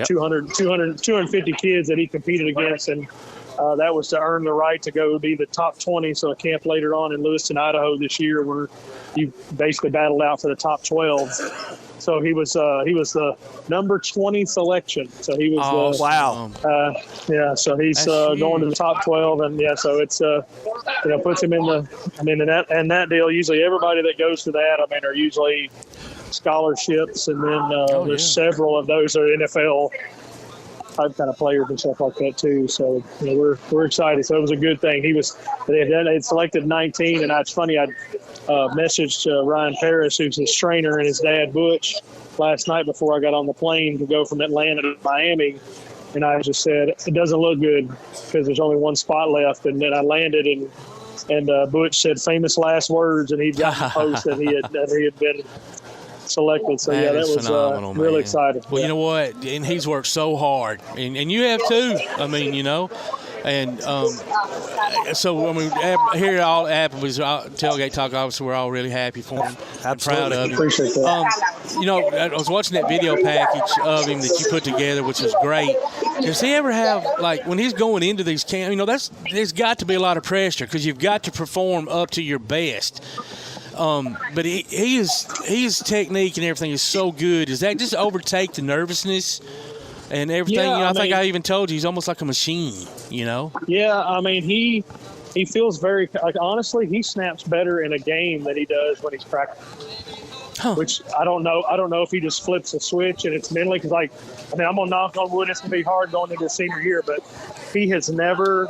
Speaker 24: 250 kids that he competed against, and that was to earn the right to go be the top 20. So a camp later on in Lewiston, Idaho this year, where you basically battled out for the top 12. So he was the number 20 selection. So he was so he's going to the top 12, and so it's puts him in in that deal. Usually everybody that goes to that, are usually scholarships, and then there's several of those are NFL type kind of players and stuff like that too. So we're excited. So it was a good thing. They had selected 19, and it's funny. I messaged Ryan Parris, who's his trainer, and his dad Butch last night before I got on the plane to go from Atlanta to Miami, and I just said it doesn't look good because there's only one spot left. And then I landed, and Butch said famous last words, and he'd got the post that he had been selected. So that was phenomenal, really exciting.
Speaker 9: Well, you know what, and he's worked so hard, and you have too. And so when we here at all Applebee's Tailgate Talk, obviously we're all really happy for him. Proud of him.
Speaker 24: Appreciate that.
Speaker 9: I was watching that video package of him that you put together, which is great. Does he ever have, like, when he's going into these camps, there's got to be a lot of pressure because you've got to perform up to your best. But his technique and everything is so good. Does that just overtake the nervousness and everything? I think I even told you he's almost like a machine.
Speaker 24: Yeah, he feels very honestly. He snaps better in a game than he does when he's practicing. Which I don't know. I don't know if he just flips a switch and it's mentally because I'm gonna knock on wood. It's gonna be hard going into his senior year, but he has never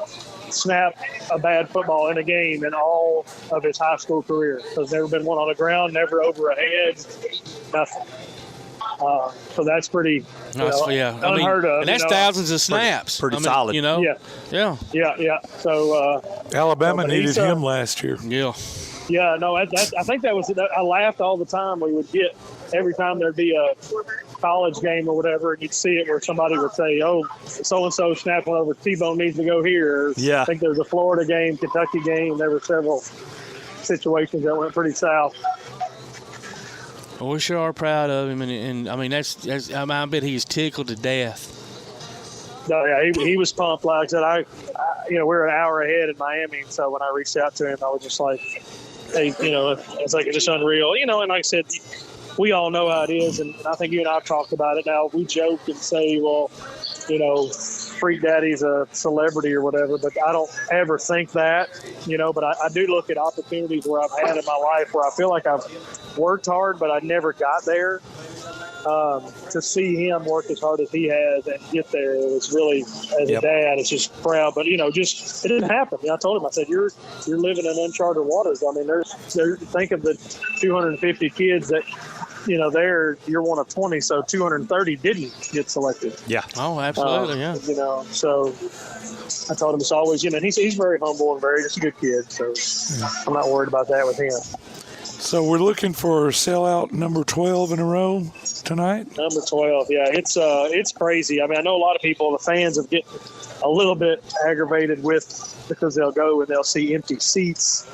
Speaker 24: snapped a bad football in a game in all of his high school career. There's never been one on the ground, never over a head, nothing. So that's pretty unheard of.
Speaker 9: And that's thousands of snaps.
Speaker 8: Pretty solid.
Speaker 24: Yeah. So
Speaker 10: Alabama needed him last year.
Speaker 9: Yeah.
Speaker 24: Yeah, no, I think that was – I laughed all the time. We would get – every time there'd be a college game or whatever, and you'd see it where somebody would say, oh, so-and-so snapped one over, T-Bone needs to go here. Or, I think there was a Florida game, Kentucky game. There were several situations that went pretty south.
Speaker 9: Well, we sure are proud of him, and I bet he's tickled to death.
Speaker 24: No, yeah, he was pumped. Like I said, we're an hour ahead in Miami, so when I reached out to him, I was just like, hey, it's like it's just unreal, and like I said, we all know how it is, and I think you and I have talked about it. Now we joke and say, well, Freak Daddy's a celebrity or whatever, but I don't ever think that, but I do look at opportunities where I've had in my life where I feel like I've worked hard, but I never got there. To see him work as hard as he has and get there, it was really, as a dad, it's just proud. But it didn't happen. I told him, I said, you're living in uncharted waters. I mean, think of the 250 kids that, you're one of 20, so 230 didn't get selected.
Speaker 9: Yeah. Oh, absolutely.
Speaker 24: So I told him it's always, and he's very humble and just a good kid. So I'm not worried about that with him.
Speaker 10: So we're looking for sellout number 12 in a row tonight?
Speaker 24: Number 12, yeah. It's crazy. I mean, I know a lot of people, the fans, have get a little bit aggravated because they'll go and they'll see empty seats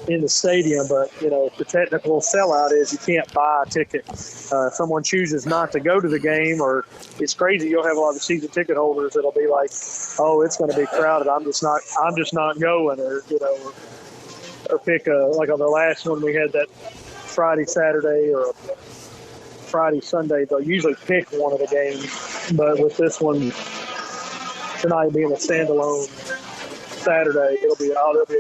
Speaker 24: in the stadium. But, the technical sellout is you can't buy a ticket. If someone chooses not to go to the game, or it's crazy, you'll have a lot of season ticket holders that'll be like, oh, it's going to be crowded. I'm just not going, or pick like on the last one we had that Friday, Saturday, or Friday, Sunday. They'll usually pick one of the games, but with this one tonight being a standalone Saturday, it'll be a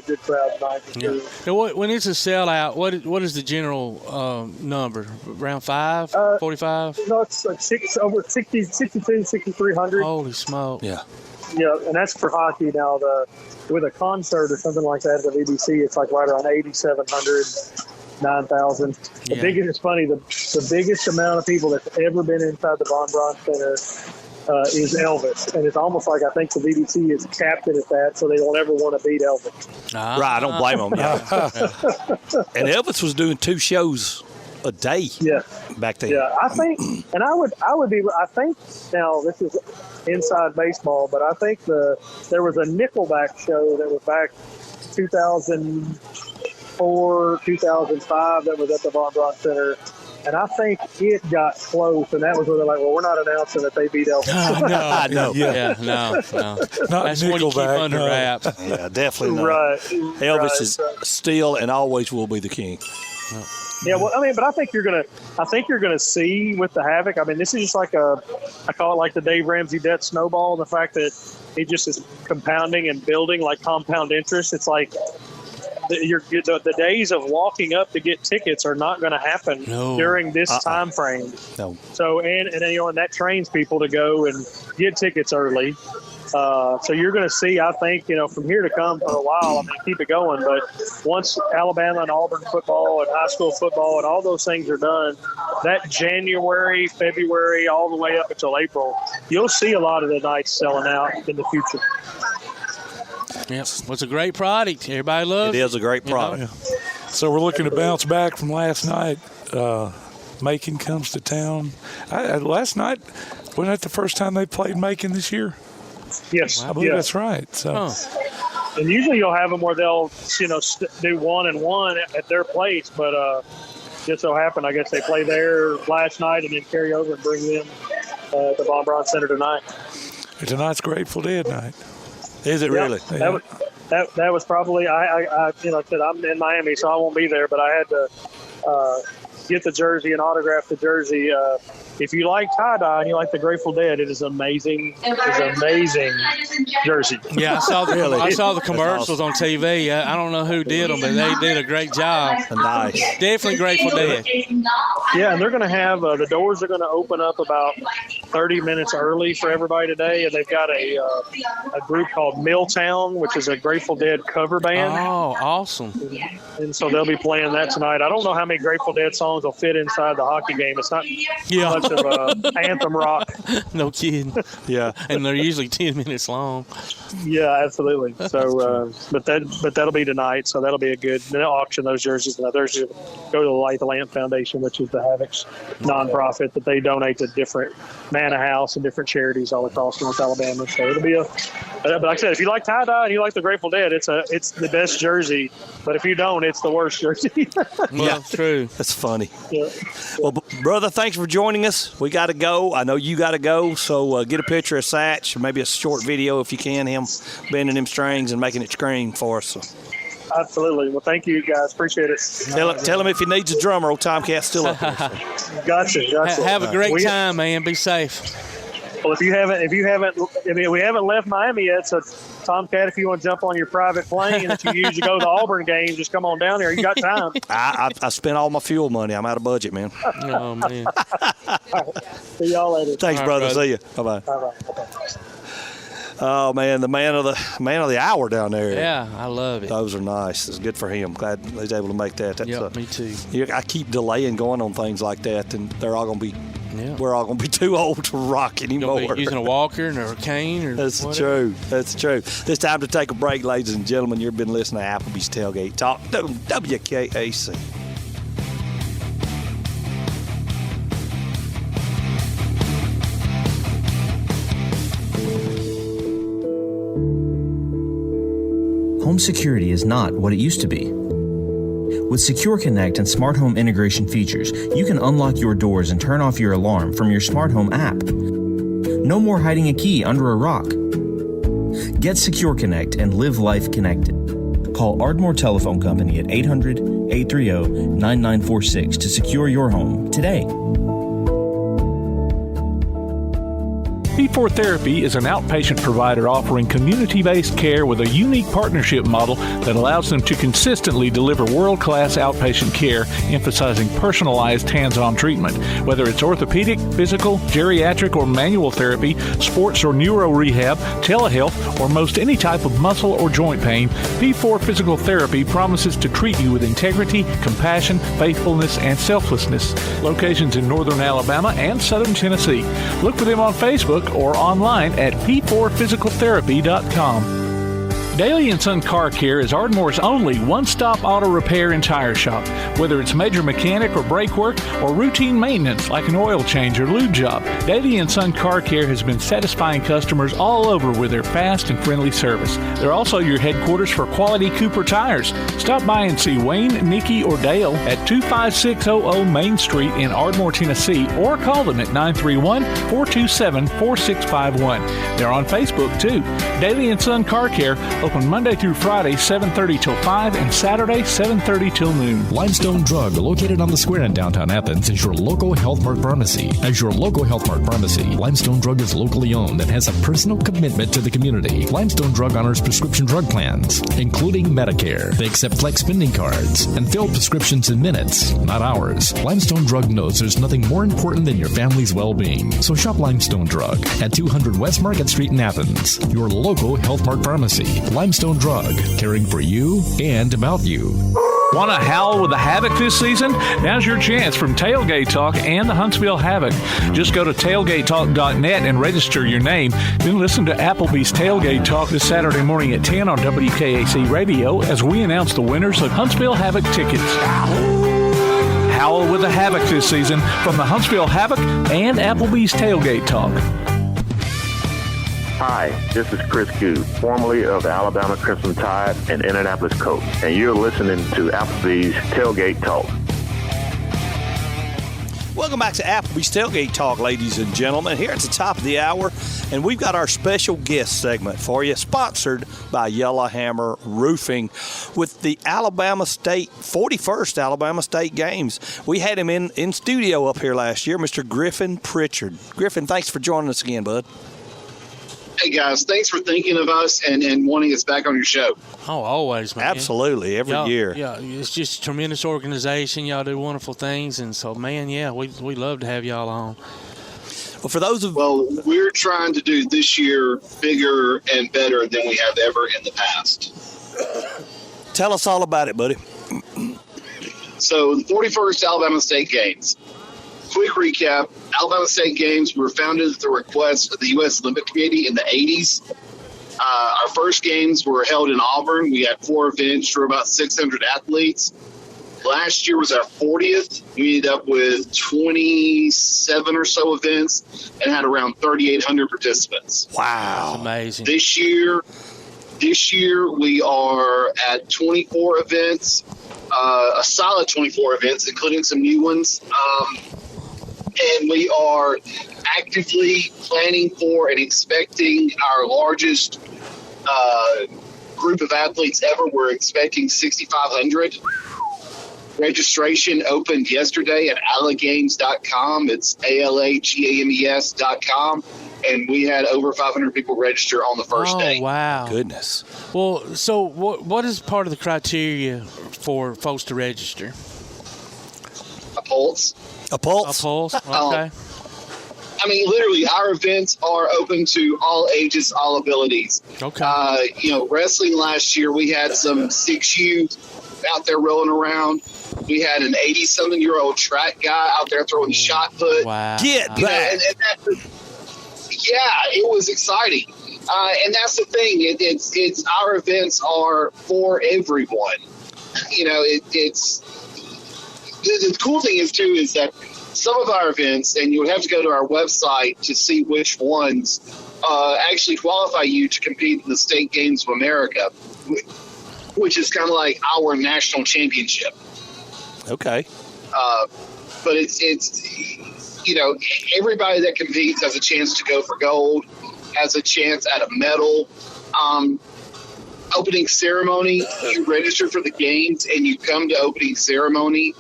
Speaker 24: good crowd tonight.
Speaker 9: Yeah. Now, when it's a sellout, what is the general number? Around 45?
Speaker 24: No, it's like over 6,300.
Speaker 9: Holy smoke!
Speaker 24: Yeah, and that's for hockey. Now, with a concert or something like that at the VBC, it's like right around 8,700, 9,000. The biggest, it's funny, the biggest amount of people that's ever been inside the Von Braun Center is Elvis, and it's almost like I think the VBC is capped at that, so they don't ever want to beat Elvis.
Speaker 8: Right, I don't blame them. And Elvis was doing 2 shows a day.
Speaker 24: Yeah,
Speaker 8: back then.
Speaker 24: Yeah, I think, and I think now this is inside baseball, but I think there was a Nickelback show that was back 2004, 2005 that was at the Von Braun Center. And I think it got close, and that was where they're like, well, we're not announcing that they beat Elvis.
Speaker 8: No.
Speaker 9: No.
Speaker 10: Not
Speaker 9: That's what you keep under wraps.
Speaker 8: Yeah, definitely not.
Speaker 24: Right.
Speaker 8: Elvis is still and always will be the king.
Speaker 24: Yeah, well, I mean, but I think you're gonna see with the Havoc. I mean, this is just like I call it like the Dave Ramsey debt snowball. The fact that it just is compounding and building like compound interest. It's like the days of walking up to get tickets are not going to happen during this time frame.
Speaker 8: No.
Speaker 24: So and that trains people to go and get tickets early. So you're going to see, I think, from here to come for a while. I mean, keep it going. But once Alabama and Auburn football and high school football and all those things are done, that January, February, all the way up until April, you'll see a lot of the nights selling out in the future.
Speaker 9: Yep. Well, it's a great product. Everybody loves it.
Speaker 8: It is a great product.
Speaker 10: So we're looking to bounce back from last night. Macon comes to town. Last night, wasn't that the first time they played Macon this year?
Speaker 24: Yes.
Speaker 10: I believe that's right. So.
Speaker 24: And usually you'll have them where they'll, do 1-1 at their place, but just so happened, I guess they play there last night and then carry over and bring them to the Von Braun Center tonight.
Speaker 10: Tonight's Grateful Dead night.
Speaker 8: Is it really?
Speaker 24: Yeah. That was probably I said I'm in Miami, so I won't be there. But I had to get the jersey and autograph the jersey. If you like tie-dye and you like the Grateful Dead, it is amazing. It's an amazing jersey.
Speaker 9: Yeah, I saw the commercials on TV. I don't know who did them, but they did a great job.
Speaker 8: Nice.
Speaker 9: Definitely Grateful Dead.
Speaker 24: Yeah, and they're going to have the doors are going to open up about 30 minutes early for everybody today, and they've got a group called Milltown, which is a Grateful Dead cover band.
Speaker 9: Oh, awesome.
Speaker 24: And so they'll be playing that tonight. I don't know how many Grateful Dead songs will fit inside the hockey game. It's not much of anthem rock.
Speaker 9: No kidding.
Speaker 8: Yeah.
Speaker 9: And they're usually 10 minutes long.
Speaker 24: Yeah, absolutely. So, but that'll be tonight. So that'll be a good. They'll auction those jerseys. And those go to the Light the Lamp Foundation, which is the Havoc's nonprofit that they donate to different Manna House and different charities all across North Alabama. So it'll be but like I said, if you like tie-dye and you like the Grateful Dead, it's the best jersey. But if you don't, it's the worst jersey.
Speaker 9: Well, true.
Speaker 8: That's funny.
Speaker 24: Yeah.
Speaker 8: Well, brother, thanks for joining us. We got to go. I know you got to go. So get a picture of Satch, maybe a short video if you can, him bending them strings and making it scream for us. So.
Speaker 24: Absolutely. Well, thank you, guys. Appreciate it.
Speaker 8: Tell him if he needs a drummer, old Tomcat's still up there. So.
Speaker 24: Gotcha.
Speaker 9: Have a great time, man. Be safe.
Speaker 24: Well, if we haven't left Miami yet, so Tomcat, if you want to jump on your private plane that you use to go to the Auburn game, just come on down there. You got time.
Speaker 8: I spent all my fuel money. I'm out of budget, man.
Speaker 9: Oh, man.
Speaker 24: See y'all later.
Speaker 8: Thanks, brother. See you. Bye-bye.
Speaker 24: Bye-bye.
Speaker 8: Oh, man, the man of the hour down there.
Speaker 9: Yeah, I love it.
Speaker 8: Those are nice. It's good for him. Glad he's able to make that.
Speaker 9: That's, me too.
Speaker 8: I keep delaying going on things like that, and they're all going to be. Yeah. We're all going to be too old to rock anymore.
Speaker 9: Using a walker or a cane or
Speaker 8: That's
Speaker 9: whatever.
Speaker 8: true. That's true. It's time to take a break, ladies and gentlemen. You've been listening to Applebee's Tailgate Talk, WKAC.
Speaker 2: Home security is not what it used to be. With Secure Connect and smart home integration features, you can unlock your doors and turn off your alarm from your smart home app. No more hiding a key under a rock. Get Secure Connect and live life connected. Call Ardmore Telephone Company at 800-830-9946 to secure your home today.
Speaker 5: P4 Therapy is an outpatient provider offering community-based care with a unique partnership model that allows them to consistently deliver world-class outpatient care, emphasizing personalized hands-on treatment. Whether it's orthopedic, physical, geriatric, or manual therapy, sports or neuro rehab, telehealth, or most any type of muscle or joint pain, P4 Physical Therapy promises to treat you with integrity, compassion, faithfulness, and selflessness. Locations in northern Alabama and southern Tennessee. Look for them on Facebook or online at p4physicaltherapy.com. Daly & Son Car Care is Ardmore's only one-stop auto repair and tire shop. Whether it's major mechanic or brake work or routine maintenance like an oil change or lube job, Daly & Son Car Care has been satisfying customers all over with their fast and friendly service. They're also your headquarters for quality Cooper tires. Stop by and see Wayne, Nikki, or Dale at 25600 Main Street in Ardmore, Tennessee, or call them at 931-427-4651. They're on Facebook, too. Daly & Son Car Care, open Monday through Friday, 7:30 till 5, and Saturday, 7:30 till noon.
Speaker 17: Limestone Drug, located on the square in downtown Athens, is your local Health Mart pharmacy. As your local Health Mart pharmacy, Limestone Drug is locally owned and has a personal commitment to the community. Limestone Drug honors prescription drug plans, including Medicare. They accept flex spending cards and fill prescriptions in minutes, not hours. Limestone Drug knows there's nothing more important than your family's well-being. So shop Limestone Drug at 200 West Market Street in Athens, your local Health Mart pharmacy. Limestone Drug, caring for you and about you.
Speaker 5: Want to howl with the Havoc this season? Now's your chance from Tailgate Talk and the Huntsville Havoc. Just go to tailgatetalk.net and register your name. Then listen to Applebee's Tailgate Talk this Saturday morning at 10 on WKAC Radio as we announce the winners of Huntsville Havoc tickets. Howl with the Havoc this season from the Huntsville Havoc and Applebee's Tailgate Talk.
Speaker 3: Hi, this is Chris Q, formerly of the Alabama Crimson Tide and Indianapolis Colts, and you're listening to Applebee's Tailgate Talk.
Speaker 8: Welcome back to Applebee's Tailgate Talk, ladies and gentlemen. Here at the top of the hour, and we've got our special guest segment for you, sponsored by Yellowhammer Roofing with the 41st Alabama State Games. We had him in studio up here last year, Mr. Griffin Pritchard. Griffin, thanks for joining us again, bud.
Speaker 4: Hey, guys, thanks for thinking of us and wanting us back on your show.
Speaker 9: Oh, always, man.
Speaker 8: Absolutely, every year.
Speaker 9: Yeah, it's just a tremendous organization. Y'all do wonderful things. And so, man, yeah, we love to have y'all on.
Speaker 8: Well, for those of
Speaker 4: we're trying to do this year bigger and better than we have ever in the past.
Speaker 8: Tell us all about it, buddy.
Speaker 4: So, the 41st Alabama State Games. Quick recap, Alabama State Games were founded at the request of the U.S. Olympic Committee in the 80s. Our first games were held in Auburn. We had 4 events for about 600 athletes. Last year was our 40th. We ended up with 27 or so events and had around 3,800 participants.
Speaker 8: Wow.
Speaker 9: That's amazing.
Speaker 4: This year we are at 24 events, a solid 24 events, including some new ones. And we are actively planning for and expecting our largest group of athletes ever. We're expecting 6,500. Registration opened yesterday at alagames.com. It's ALAGAMES.com. And we had over 500 people register on the first day.
Speaker 9: Oh, wow.
Speaker 8: Goodness.
Speaker 9: Well, so what is part of the criteria for folks to register?
Speaker 4: A pulse.
Speaker 8: A pulse?
Speaker 9: A pulse, okay.
Speaker 4: I mean, literally, our events are open to all ages, all abilities.
Speaker 9: Okay.
Speaker 4: Wrestling last year, we had some 6U out there rolling around. We had an 80-something-year-old track guy out there throwing shot put.
Speaker 9: Wow.
Speaker 8: Get back.
Speaker 4: It was exciting. And that's the thing. It's our events are for everyone. The cool thing is that some of our events, and you would have to go to our website to see which ones actually qualify you to compete in the State Games of America, which is kind of like our national championship.
Speaker 8: Okay.
Speaker 4: But it's everybody that competes has a chance to go for gold, has a chance at a medal. Opening ceremony, you register for the games and you come to opening ceremony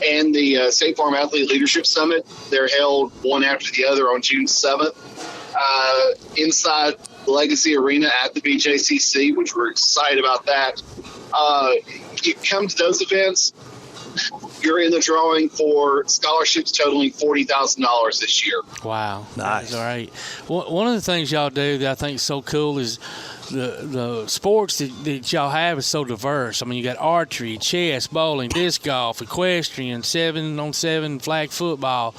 Speaker 4: and the State Farm Athlete Leadership Summit. They're held one after the other on June 7th. inside Legacy Arena at the BJCC, which we're excited about that. You come to those events, you're in the drawing for scholarships totaling $40,000 this year.
Speaker 9: Wow.
Speaker 8: Nice.
Speaker 9: All right. One of the things y'all do that I think is so cool is the sports that y'all have is so diverse. I mean, you got archery, chess, bowling, disc golf, equestrian, 7-on-7 flag football.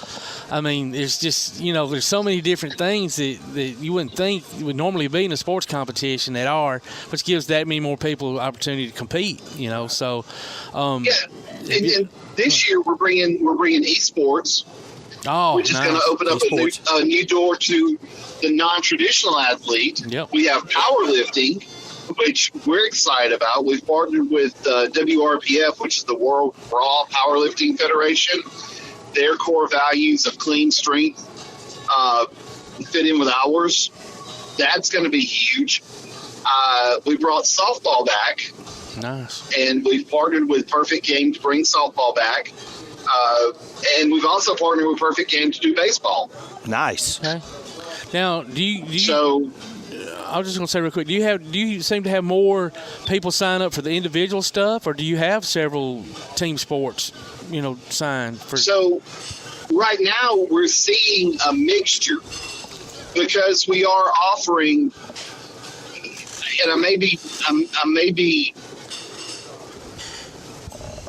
Speaker 9: I mean, it's just, there's so many different things that you wouldn't think would normally be in a sports competition that are, which gives that many more people opportunity to compete, so.
Speaker 4: Yeah, and this year we're bringing esports, which is going to open up a new door to the non-traditional athlete.
Speaker 9: Yep.
Speaker 4: We have powerlifting, which we're excited about. We've partnered with WRPF, which is the World Raw Powerlifting Federation. Their core values of clean strength fit in with ours. That's going to be huge. We brought softball back.
Speaker 9: Nice.
Speaker 4: And we've partnered with Perfect Game to bring softball back. And we've also partnered with Perfect Game to do baseball.
Speaker 8: Nice.
Speaker 9: Okay. Now, do you so I was just going to say real quick, do you seem to have more people sign up for the individual stuff, or do you have several team sports, signed for? So
Speaker 4: right now we're seeing a mixture because we are offering, and I may be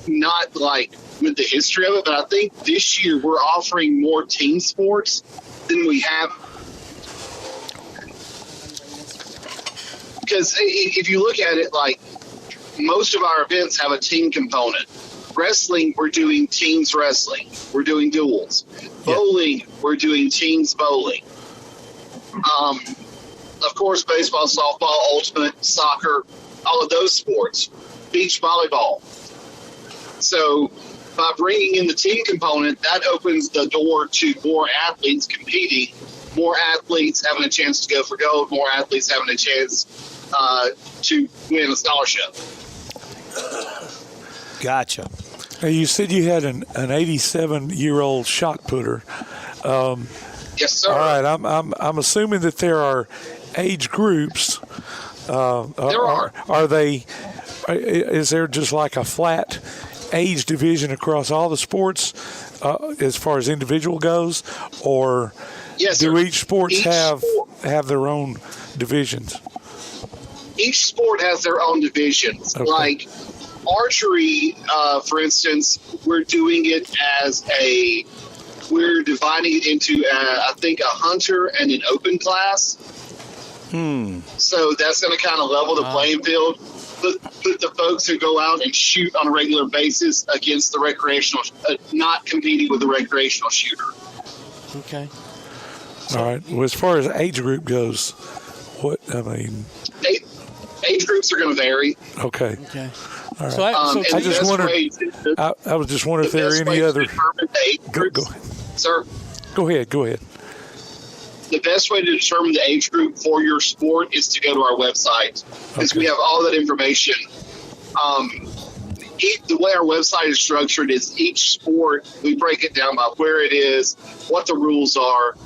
Speaker 4: not like with the history of it, but I think this year we're offering more team sports than we have. Because if you look at it, like most of our events have a team component. Wrestling, we're doing teams wrestling. We're doing duels. Bowling, we're doing teams bowling. Of course, baseball, softball, ultimate, soccer, all of those sports. Beach volleyball. So by bringing in the team component, that opens the door to more athletes competing, more athletes having a chance to go for gold, more athletes having a chance to win a scholarship.
Speaker 10: Gotcha. Now you said you had an 87-year-old shot putter.
Speaker 4: Yes, sir.
Speaker 10: All right, I'm assuming that there are age groups.
Speaker 4: There are.
Speaker 10: Are they? Is there just like a flat age division across all the sports as far as individual goes, or do each sports have their own divisions?
Speaker 4: Each sport has their own divisions. Okay. Like archery, for instance, we're doing it we're dividing it into, I think, a hunter and an open class. So that's going to kind of level the playing field. Put the folks who go out and shoot on a regular basis against the recreational, not competing with the recreational shooter.
Speaker 9: Okay.
Speaker 10: All right. Well, as far as age group goes,
Speaker 4: age groups are going to vary.
Speaker 10: Okay.
Speaker 9: Okay.
Speaker 10: All right. So I just wondered. I was just wondering if there are any other. Go ahead.
Speaker 4: Sir.
Speaker 10: Go ahead.
Speaker 4: The best way to determine the age group for your sport is to go to our website, because we have all that information. The way our website is structured is each sport, we break it down by where it is, what the rules are,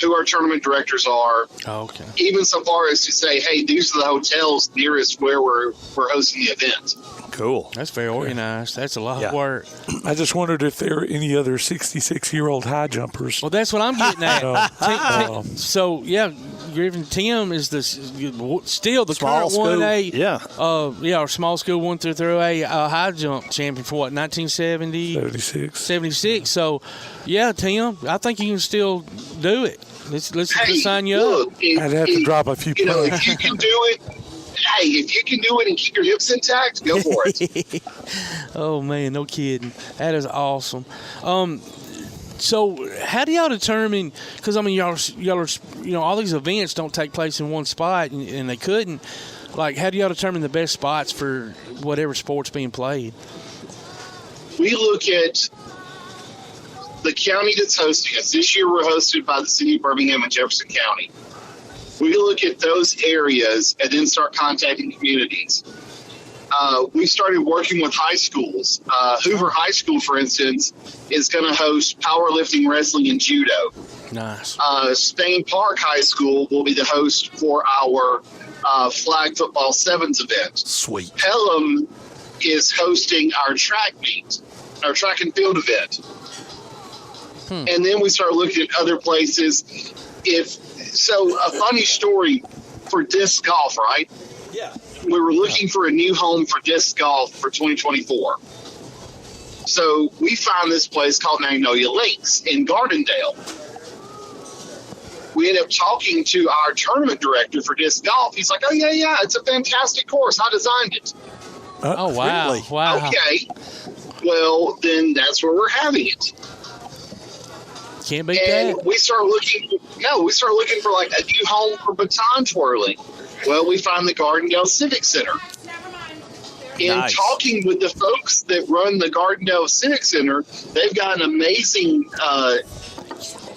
Speaker 4: who our tournament directors are.
Speaker 9: Oh, okay.
Speaker 4: Even so far as to say, hey, these are the hotels nearest where we're hosting the event.
Speaker 8: Cool.
Speaker 9: That's very organized. That's a lot of work.
Speaker 10: I just wondered if there are any other 66-year-old high jumpers.
Speaker 9: Well, that's what I'm getting at. So, Griffin, Tim is still the
Speaker 8: small
Speaker 9: current
Speaker 8: school.
Speaker 9: 1A. Our small school 1 through 3A high jump champion for 1970? 76. So, Tim, I think you can still do it. Let's sign you up.
Speaker 10: I'd have to drop a few pounds.
Speaker 4: If you can do it, if you can do it and keep your hips intact, go for it.
Speaker 9: Oh, man, no kidding. That is awesome. So how do y'all determine, because, y'all are, all these events don't take place in one spot, and they couldn't. Like, how do y'all determine the best spots for whatever sport's being played?
Speaker 4: We look at the county that's hosting us. This year we're hosted by the city of Birmingham and Jefferson County. We look at those areas and then start contacting communities. we started working with high schools. Hoover High School, for instance, is going to host powerlifting, wrestling, and judo.
Speaker 9: Nice.
Speaker 4: Spain Park High School will be the host for our flag football sevens event.
Speaker 8: Sweet.
Speaker 4: Pelham is hosting our track meet, our track and field event. And then we start looking at other places. So a funny story for disc golf, right?
Speaker 8: Yeah.
Speaker 4: We were looking for a new home for disc golf for 2024. So we found this place called Magnolia Links in Gardendale. We ended up talking to our tournament director for disc golf. He's like, oh, yeah, it's a fantastic course. I designed it.
Speaker 9: Oh, wow.
Speaker 8: Really?
Speaker 9: Wow.
Speaker 4: Okay. Well, then that's where we're having it.
Speaker 9: Can't beat
Speaker 4: And
Speaker 9: that.
Speaker 4: we start looking for like a new home for baton twirling. Well, we find the Gardendale Civic Center. In
Speaker 8: Nice.
Speaker 4: talking with the folks that run the Gardendale Civic Center, they've got an amazing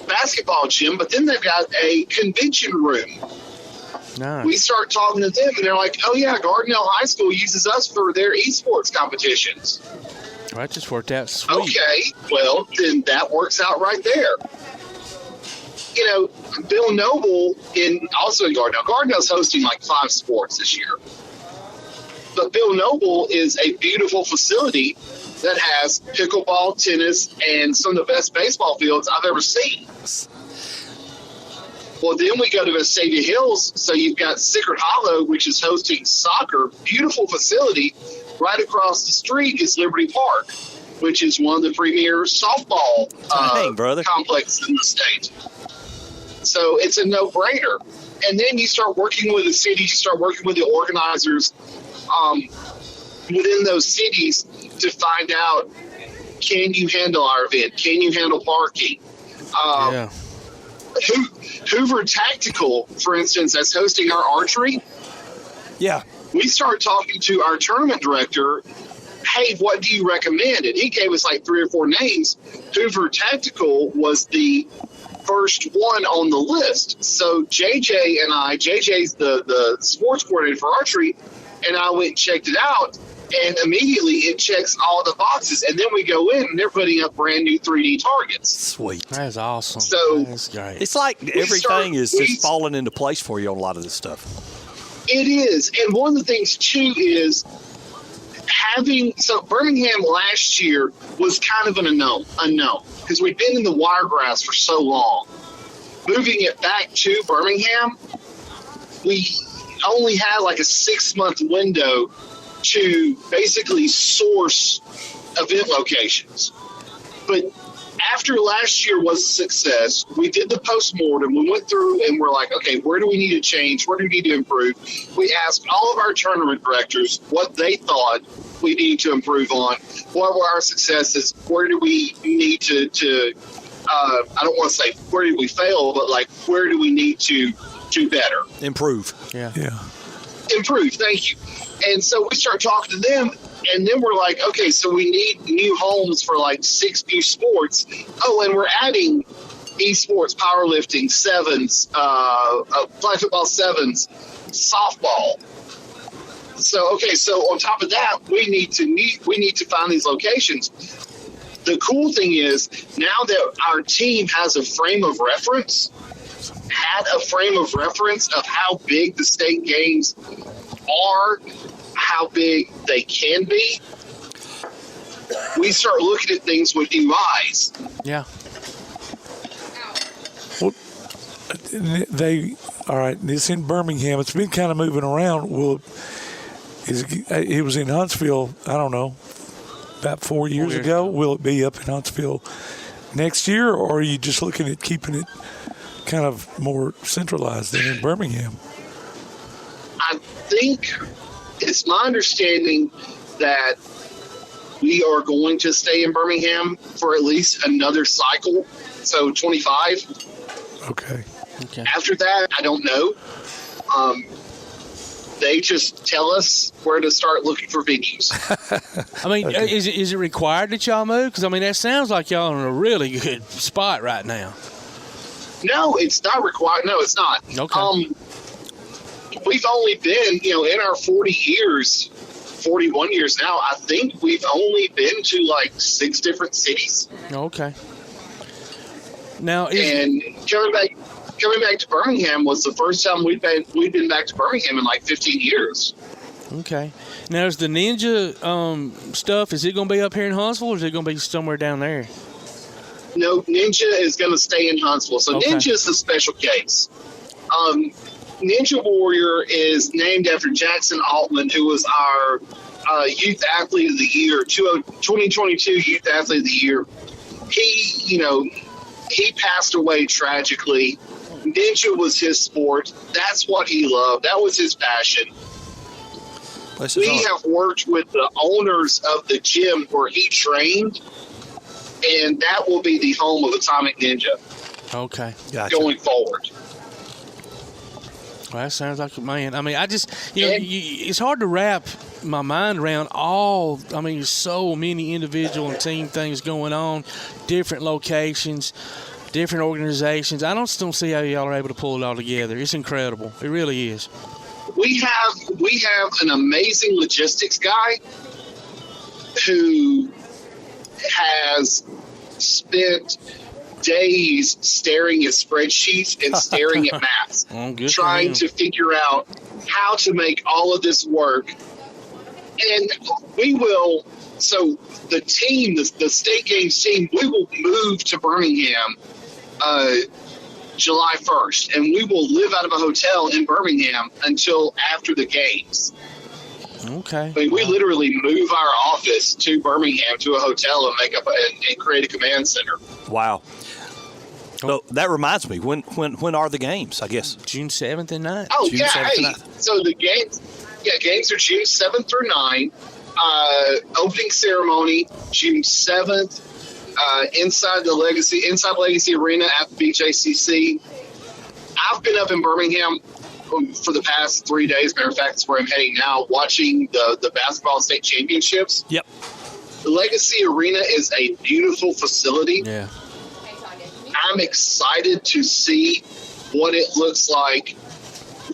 Speaker 4: basketball gym, but then they've got a convention room.
Speaker 9: Nice.
Speaker 4: We start talking to them, and they're like, oh, yeah, Gardendale High School uses us for their esports competitions.
Speaker 9: That just worked out sweet.
Speaker 4: Okay, well, then that works out right there. You know, Bill Noble also in Gardendale. Gardendale's hosting like 5 sports this year. But Bill Noble is a beautiful facility that has pickleball, tennis, and some of the best baseball fields I've ever seen. Well, then we go to Vestavia Hills. So you've got Sickert Hollow, which is hosting soccer. Beautiful facility. Right across the street is Liberty Park, which is one of the premier softball complexes in the state. So it's a no-brainer. And then you start working with the cities, you start working with the organizers within those cities to find out, can you handle our event? Can you handle parking? Hoover Tactical, for instance, that's hosting our archery.
Speaker 8: Yeah.
Speaker 4: We started talking to our tournament director. Hey, what do you recommend? And he gave us like 3 or 4 names. Hoover Tactical was the first one on the list. So JJ's the sports coordinator for archery, and I went and checked it out, and immediately it checks all the boxes. And then we go in, and they're putting up brand new 3D targets.
Speaker 8: Sweet.
Speaker 9: That is awesome.
Speaker 4: So
Speaker 9: that's great.
Speaker 8: It's like everything is just falling into place for you on a lot of this stuff.
Speaker 4: It is. And one of the things, too, is Birmingham last year was kind of an unknown, because we'd been in the Wiregrass for so long. Moving it back to Birmingham, we only had like a 6-month window to basically source event locations. But after last year was a success, we did the postmortem. We went through and we're like, okay, where do we need to change? Where do we need to improve? We asked all of our tournament directors what they thought we need to improve on. What were our successes? Where do we need to I don't want to say where did we fail, but like where do we need to do better?
Speaker 8: Improve.
Speaker 10: Yeah.
Speaker 4: Improve, thank you. And so we start talking to them, and then we're like, okay, so we need new homes for like 6 new sports. Oh, and we're adding esports, powerlifting, sevens, flag football sevens, softball. So, okay, so on top of that, we need to find these locations. The cool thing is now that our team has a frame of reference, of how big the state games are, how big they can be, we start looking at things with new eyes.
Speaker 9: Yeah.
Speaker 10: Well, all right, this in Birmingham. It's been kind of moving around. Well, it was in Huntsville, I don't know, about 4 years ago. Will it be up in Huntsville next year, or are you just looking at keeping it kind of more centralized than in Birmingham?
Speaker 4: I think it's my understanding that we are going to stay in Birmingham for at least another cycle, so 25.
Speaker 10: Okay.
Speaker 4: After that, I don't know. They just tell us where to start looking for venues.
Speaker 9: I mean, is it required that y'all move? Because, I mean, that sounds like y'all are in a really good spot right now.
Speaker 4: No, it's not required. No, it's not.
Speaker 9: Okay.
Speaker 4: We've only been, in our 40 years, 41 years now, I think we've only been to like 6 different cities.
Speaker 9: Okay. Now,
Speaker 4: and coming back to Birmingham was the first time we'd been back to Birmingham in like 15 years.
Speaker 9: Okay. Now, is the Ninja stuff, is it going to be up here in Huntsville, or is it going to be somewhere down there?
Speaker 4: No, Ninja is going to stay in Huntsville. So
Speaker 9: Okay.
Speaker 4: Ninja is a special case. Ninja Warrior is named after Jackson Altman, who was our Youth Athlete of the Year, 2022 Youth Athlete of the Year. He passed away tragically. Ninja was his sport. That's what he loved. That was his passion. We have worked with the owners of the gym where he trained, and that will be the home of Atomic Ninja.
Speaker 9: Okay.
Speaker 4: Going forward.
Speaker 9: Well, that sounds like, man, I mean, I just, it's hard to wrap my mind around there's so many individual and team things going on, different locations, different organizations. I don't see how y'all are able to pull it all together. It's incredible. It really is.
Speaker 4: We have an amazing logistics guy who has spent days staring at spreadsheets and staring at maps, trying to figure out how to make all of this work. And we will, so the team, the state games team, we will move to Birmingham July 1st, and we will live out of a hotel in Birmingham until after the games.
Speaker 9: Okay.
Speaker 4: I mean, we literally move our office to Birmingham to a hotel and and create a command center.
Speaker 8: Wow. So that reminds me, when are the games, I guess?
Speaker 9: June 7th and 9th.
Speaker 4: Oh,
Speaker 8: June
Speaker 4: yeah.
Speaker 8: 7th and 9th.
Speaker 4: So the games are June 7th through 9th. Opening ceremony, June 7th, inside Legacy Arena at the BJCC. I've been up in Birmingham for the past 3 days. Matter of fact, that's where I'm heading now, watching the basketball state championships.
Speaker 8: Yep.
Speaker 4: The Legacy Arena is a beautiful facility.
Speaker 9: Yeah.
Speaker 4: I'm excited to see what it looks like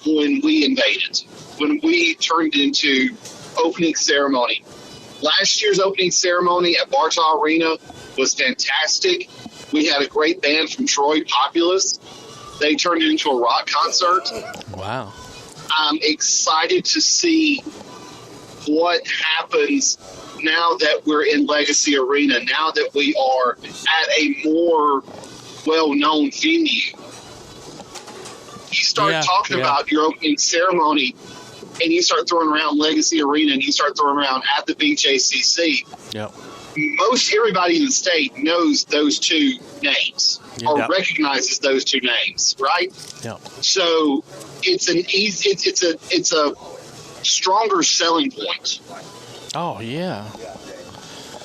Speaker 4: when we invaded, when we turned into opening ceremony. Last year's opening ceremony at Bartow Arena was fantastic. We had a great band from Troy, Populous. They turned it into a rock concert.
Speaker 9: Wow.
Speaker 4: I'm excited to see what happens now that we're in Legacy Arena, now that we are at a more well-known venue. You start talking about your opening ceremony, and you start throwing around Legacy Arena, and you start throwing around at the BJCC.
Speaker 9: Yep.
Speaker 4: Most everybody in the state knows those two names or recognizes those two names, right?
Speaker 9: Yep.
Speaker 4: So it's it's a stronger selling point.
Speaker 9: Oh yeah.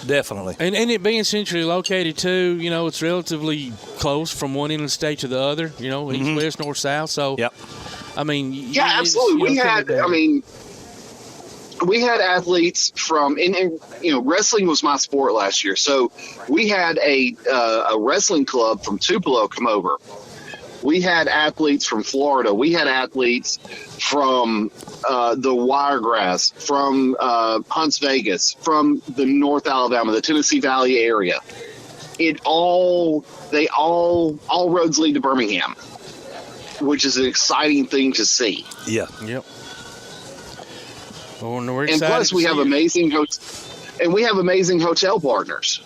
Speaker 8: Definitely.
Speaker 9: And it being centrally located too, it's relatively close from one end of the state to the other, east, west, north, south. So I mean,
Speaker 4: yeah, absolutely. We had athletes from, and wrestling was my sport last year. So we had a wrestling club from Tupelo come over. We had athletes from Florida. We had athletes from the Wiregrass, from Hunts Vegas, from the North Alabama, the Tennessee Valley area. All roads lead to Birmingham, which is an exciting thing to see.
Speaker 8: Yeah.
Speaker 9: Yep. Well, we're
Speaker 4: and plus, we have amazing hotel partners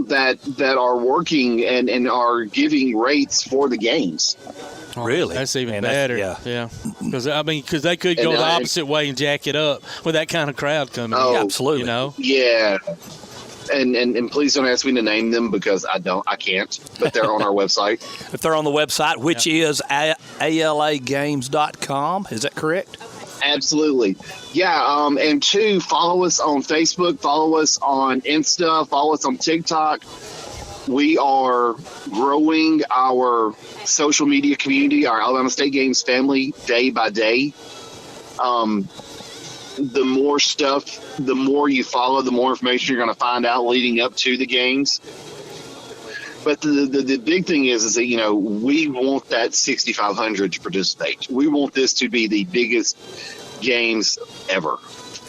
Speaker 4: that are working and are giving rates for the games.
Speaker 8: Really?
Speaker 9: That's even better. Yeah. Because they could go the opposite way and jack it up with that kind of crowd coming.
Speaker 4: Oh,
Speaker 9: in,
Speaker 8: absolutely.
Speaker 4: Yeah. And please don't ask me to name them because I can't. But they're on our website.
Speaker 8: If they're on the website, which is alagames.com, is that correct?
Speaker 4: Absolutely. Yeah. And two, follow us on Facebook, follow us on Insta, follow us on TikTok. We are growing our social media community, our Alabama State Games family, day by day. The more stuff, the more you follow, the more information you're going to find out leading up to the games. But the big thing is that, we want that 6,500 to participate. We want this to be the biggest games ever.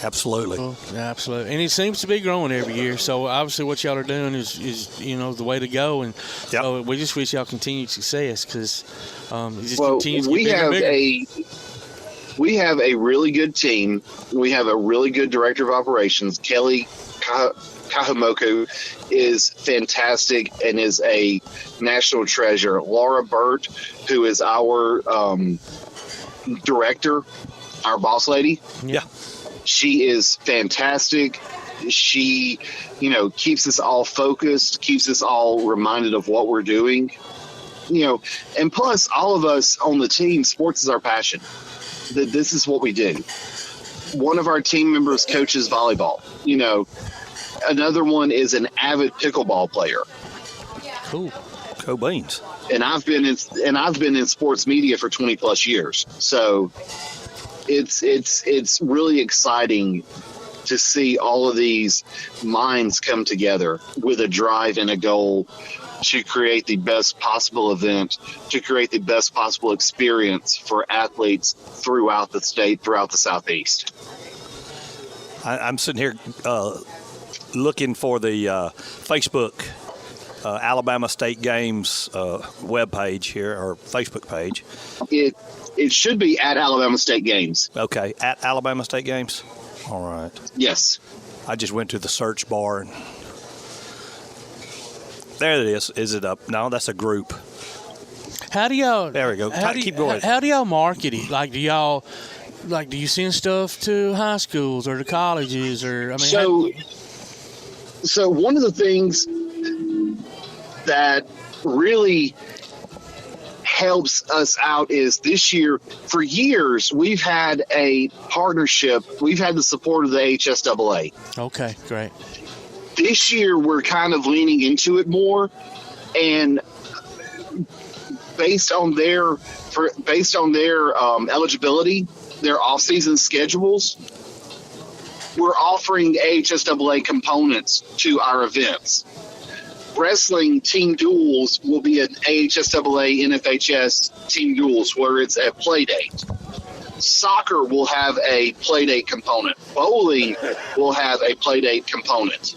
Speaker 8: Absolutely.
Speaker 9: Absolutely. And it seems to be growing every year. So obviously what y'all are doing is the way to go. And so we just wish y'all continued success because it just continues to get bigger and bigger.
Speaker 4: We have a really good team. We have a really good director of operations. Kelly Kahamoku is fantastic and is a national treasure. Laura Burt, who is our director, our boss lady.
Speaker 8: Yeah.
Speaker 4: She is fantastic. She, keeps us all focused, keeps us all reminded of what we're doing. And plus all of us on the team, sports is our passion. This is what we do. One of our team members coaches volleyball. Another one is an avid pickleball player.
Speaker 8: Cool. Go Beans.
Speaker 4: And I've been in sports media for 20 plus years. So it's really exciting to see all of these minds come together with a drive and a goal to create the best possible event, to create the best possible experience for athletes throughout the state, throughout the Southeast.
Speaker 8: I'm sitting here looking for the Facebook Alabama State Games webpage here, or Facebook page.
Speaker 4: It should be at Alabama State Games.
Speaker 8: Okay, at Alabama State Games? All right.
Speaker 4: Yes.
Speaker 8: I just went to the search bar and there it is. Is it up? No, that's a group.
Speaker 9: How do y'all?
Speaker 8: There we go. Keep going.
Speaker 9: How do y'all market it? Like, do you send stuff to high schools or to colleges, or
Speaker 4: So one of the things that really helps us out is this year, for years, we've had a partnership. We've had the support of the HSAA.
Speaker 9: Okay, great.
Speaker 4: This year, we're kind of leaning into it more, and based on their eligibility, their off-season schedules, we're offering HSAA components to our events. Wrestling team duels will be an AHSAA NFHS team duels where it's a play date. Soccer will have a play date component. Bowling will have a play date component.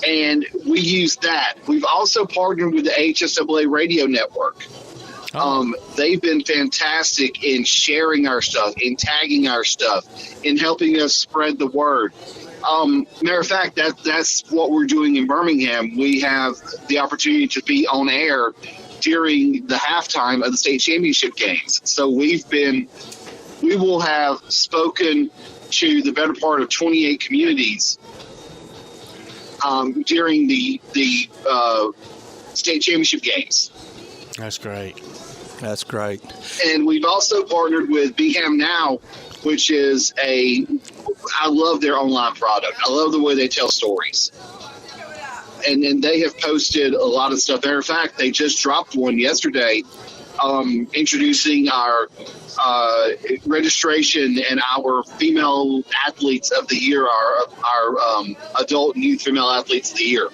Speaker 4: And we use that. We've also partnered with the HSAA radio network. They've been fantastic in sharing our stuff, in tagging our stuff, in helping us spread the word. Matter of fact, that's what we're doing in Birmingham. We have the opportunity to be on air during the halftime of the state championship games. So we will have spoken to the better part of 28 communities during the state championship games.
Speaker 9: That's great.
Speaker 8: That's great.
Speaker 4: And we've also partnered with BHAM Now, which is I love their online product. I love the way they tell stories. And they have posted a lot of stuff. Matter of fact, they just dropped one yesterday introducing our registration and our female athletes of the year, our adult and youth female athletes of the year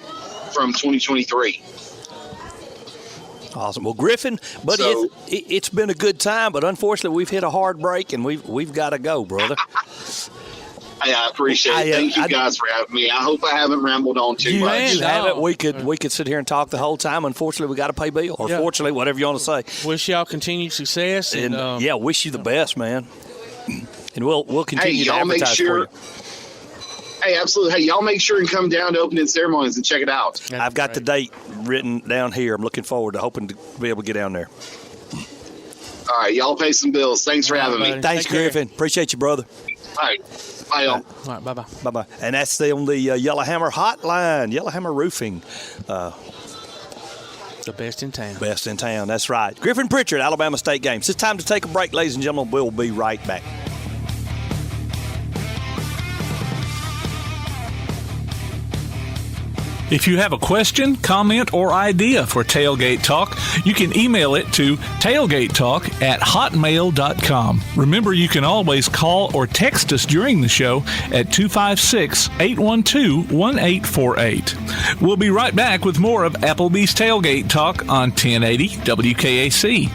Speaker 4: from 2023.
Speaker 8: Awesome. Well, Griffin, buddy, it's been a good time, but unfortunately we've hit a hard break and we've got to go, brother.
Speaker 4: I appreciate it. Thank you guys for having me. I hope I haven't rambled on too much.
Speaker 8: You haven't. We could sit here and talk the whole time. Unfortunately, we got to pay bills. Or fortunately, whatever you want to say.
Speaker 9: Wish y'all continued success.
Speaker 8: And wish you the best, man. And we'll continue to advertise for you.
Speaker 4: Hey, absolutely. Hey, y'all make sure and come down to opening ceremonies and check it out.
Speaker 8: I've got the date written down here. I'm looking forward to hoping to be able to get down there.
Speaker 4: All right, y'all pay some bills. Thanks for having me.
Speaker 8: Thanks, Griffin. Appreciate you, brother.
Speaker 4: All right. Bye, y'all.
Speaker 9: All right, bye-bye.
Speaker 8: Bye-bye. And that's on the Yellowhammer hotline, Yellowhammer Roofing.
Speaker 9: The best in town.
Speaker 8: Best in town, that's right. Griffin Pritchard, Alabama State Games. It's time to take a break, ladies and gentlemen. We'll be right back.
Speaker 5: If you have a question, comment, or idea for Tailgate Talk, you can email it to tailgatetalk@hotmail.com. Remember, you can always call or text us during the show at 256-812-1848. We'll be right back with more of Applebee's Tailgate Talk on 1080 WKAC.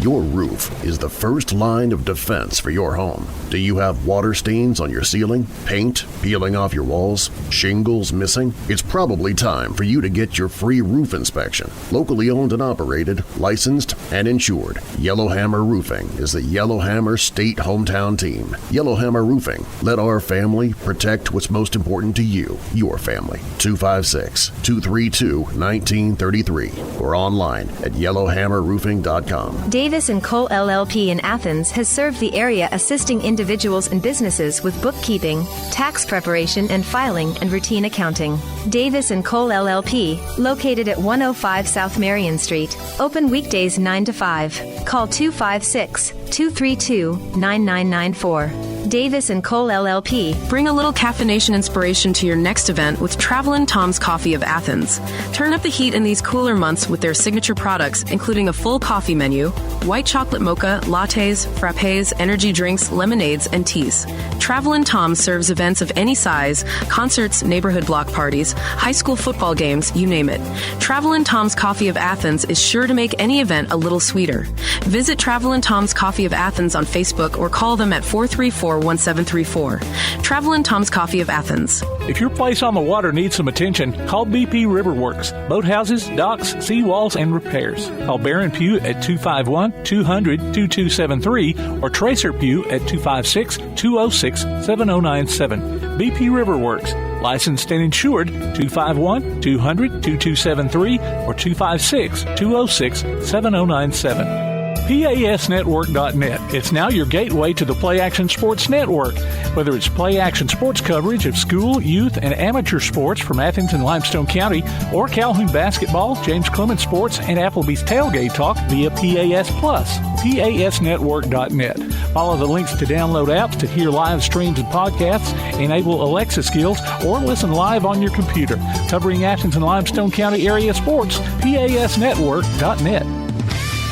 Speaker 13: Your roof is the first line of defense for your home. Do you have water stains on your ceiling, paint peeling off your walls, shingles missing? It's probably time for you to get your free roof inspection. Locally owned and operated, licensed, and insured, Yellowhammer Roofing is the Yellowhammer State hometown team. Yellowhammer Roofing. Let our family protect what's most important to you, your family. 256-232-1933 or online at yellowhammerroofing.com.
Speaker 12: Davis & Cole LLP in Athens has served the area assisting individuals and businesses with bookkeeping, tax preparation and filing, and routine accounting. Davis & Cole LLP, located at 105 South Marion Street. Open weekdays 9 to 5. Call 256-232-9994. Davis & Cole LLP.
Speaker 18: Bring a little caffeination inspiration to your next event with Travelin' Tom's Coffee of Athens. Turn up the heat in these cooler months with their signature products, including a full coffee menu, white chocolate mocha, lattes, frappes, energy drinks, lemonades, and teas. Travelin' Tom serves events of any size, concerts, neighborhood block parties, high school football games, you name it. Travelin' Tom's Coffee of Athens is sure to make any event a little sweeter. Visit Travelin' Tom's Coffee of Athens on Facebook or call them at 434-1734. Travelin' Tom's Coffee of Athens.
Speaker 5: If your place on the water needs some attention, call BP Riverworks. Boathouses, docks, seawalls, and repairs. Call Baron Pugh at 251-200-2273 or Tracer Pugh at 256-206-7097. BP Riverworks. Licensed and insured, 251-200-2273 or 256-206-7097. PASnetwork.net. It's now your gateway to the Play Action Sports Network. Whether it's Play Action Sports coverage of school, youth, and amateur sports from Athens and Limestone County, or Calhoun basketball, James Clemens Sports, and Applebee's Tailgate Talk via PAS Plus. PASnetwork.net. Follow the links to download apps to hear live streams and podcasts, enable Alexa skills, or listen live on your computer. Covering Athens and Limestone County area sports, PASnetwork.net.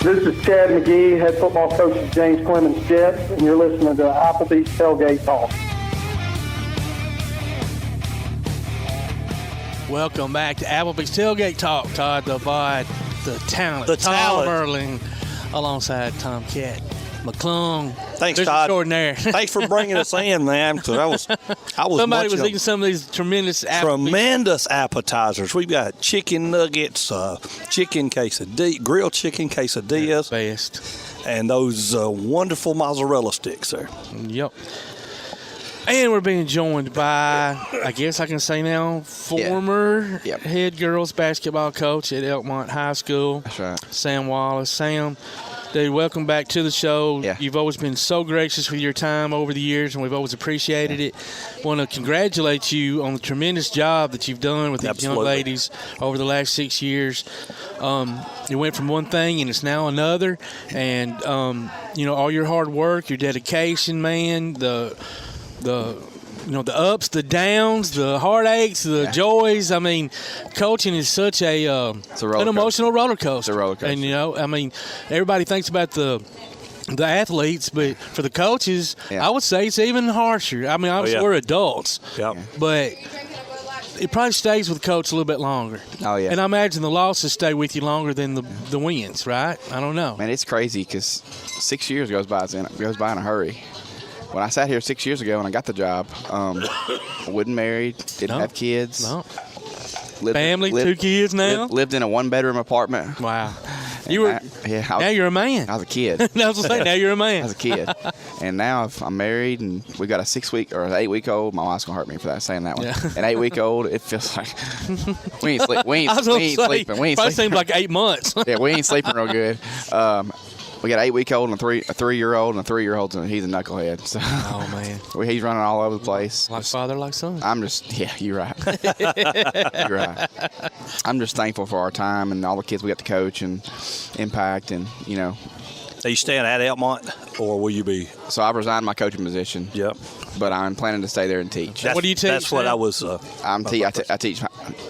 Speaker 14: This is Chad McGee, head football coach of James Clemens Jets, and you're listening to Applebee's Tailgate Talk.
Speaker 9: Welcome back to Applebee's Tailgate Talk. Todd the Bod, the talent, Tom Erling, alongside Tom Cat McClung.
Speaker 8: Thanks, Todd.
Speaker 9: Extraordinaire.
Speaker 8: Thanks for bringing us in, man. I was
Speaker 9: Somebody was eating some of these tremendous
Speaker 8: appetizers. We've got chicken nuggets, chicken quesadilla, grilled chicken quesadillas,
Speaker 9: best,
Speaker 8: and those wonderful mozzarella sticks there.
Speaker 9: Yep. And we're being joined by, I guess I can say now, former head girls basketball coach at Elkmont High School.
Speaker 1: That's right.
Speaker 9: Sam Wallace. Sam, dude, welcome back to the show.
Speaker 1: Yeah.
Speaker 9: You've always been so gracious with your time over the years, and we've always appreciated it. Want to congratulate you on the tremendous job that you've done with these young ladies over the last 6 years. You went from one thing, and it's now another. And, all your hard work, your dedication, man, the ups, the downs, the heartaches, the joys. I mean, coaching is such an emotional roller coaster.
Speaker 1: It's a roller coaster.
Speaker 9: And, everybody thinks about the athletes, but for the coaches, I would say it's even harsher. I mean, obviously we're adults, but it probably stays with the coach a little bit longer.
Speaker 1: Oh, yeah.
Speaker 9: And I imagine the losses stay with you longer than the wins, right? I don't know.
Speaker 1: Man, it's crazy because 6 years goes by in a hurry. When I sat here 6 years ago and I got the job, wasn't married, didn't have kids.
Speaker 9: No. Family, 2 kids now?
Speaker 1: Lived in a one-bedroom apartment.
Speaker 9: Wow. Now you're a man.
Speaker 1: I was a kid.
Speaker 9: I was going to say, now you're a man.
Speaker 1: I was a kid. And now I'm married and we got a 6-week or an 8-week-old. My wife's going to hurt me for that, saying that one. Yeah. An 8-week-old, it feels like we ain't sleeping.
Speaker 9: Probably seems like 8 months.
Speaker 1: Yeah, we ain't sleeping real good. We got an 8-week-old and a 3-year-old, and a 3-year-old, and he's a knucklehead. So,
Speaker 9: oh, man.
Speaker 1: He's running all over the place.
Speaker 9: Like father, like son.
Speaker 1: You're right. You're right. I'm just thankful for our time and all the kids we got to coach and impact and,
Speaker 8: Are you staying at Elkmont, or will you be?
Speaker 1: So I resigned my coaching position.
Speaker 8: Yep.
Speaker 1: But I'm planning to stay there and teach.
Speaker 9: What do you teach?
Speaker 8: That's what I was.
Speaker 1: I teach.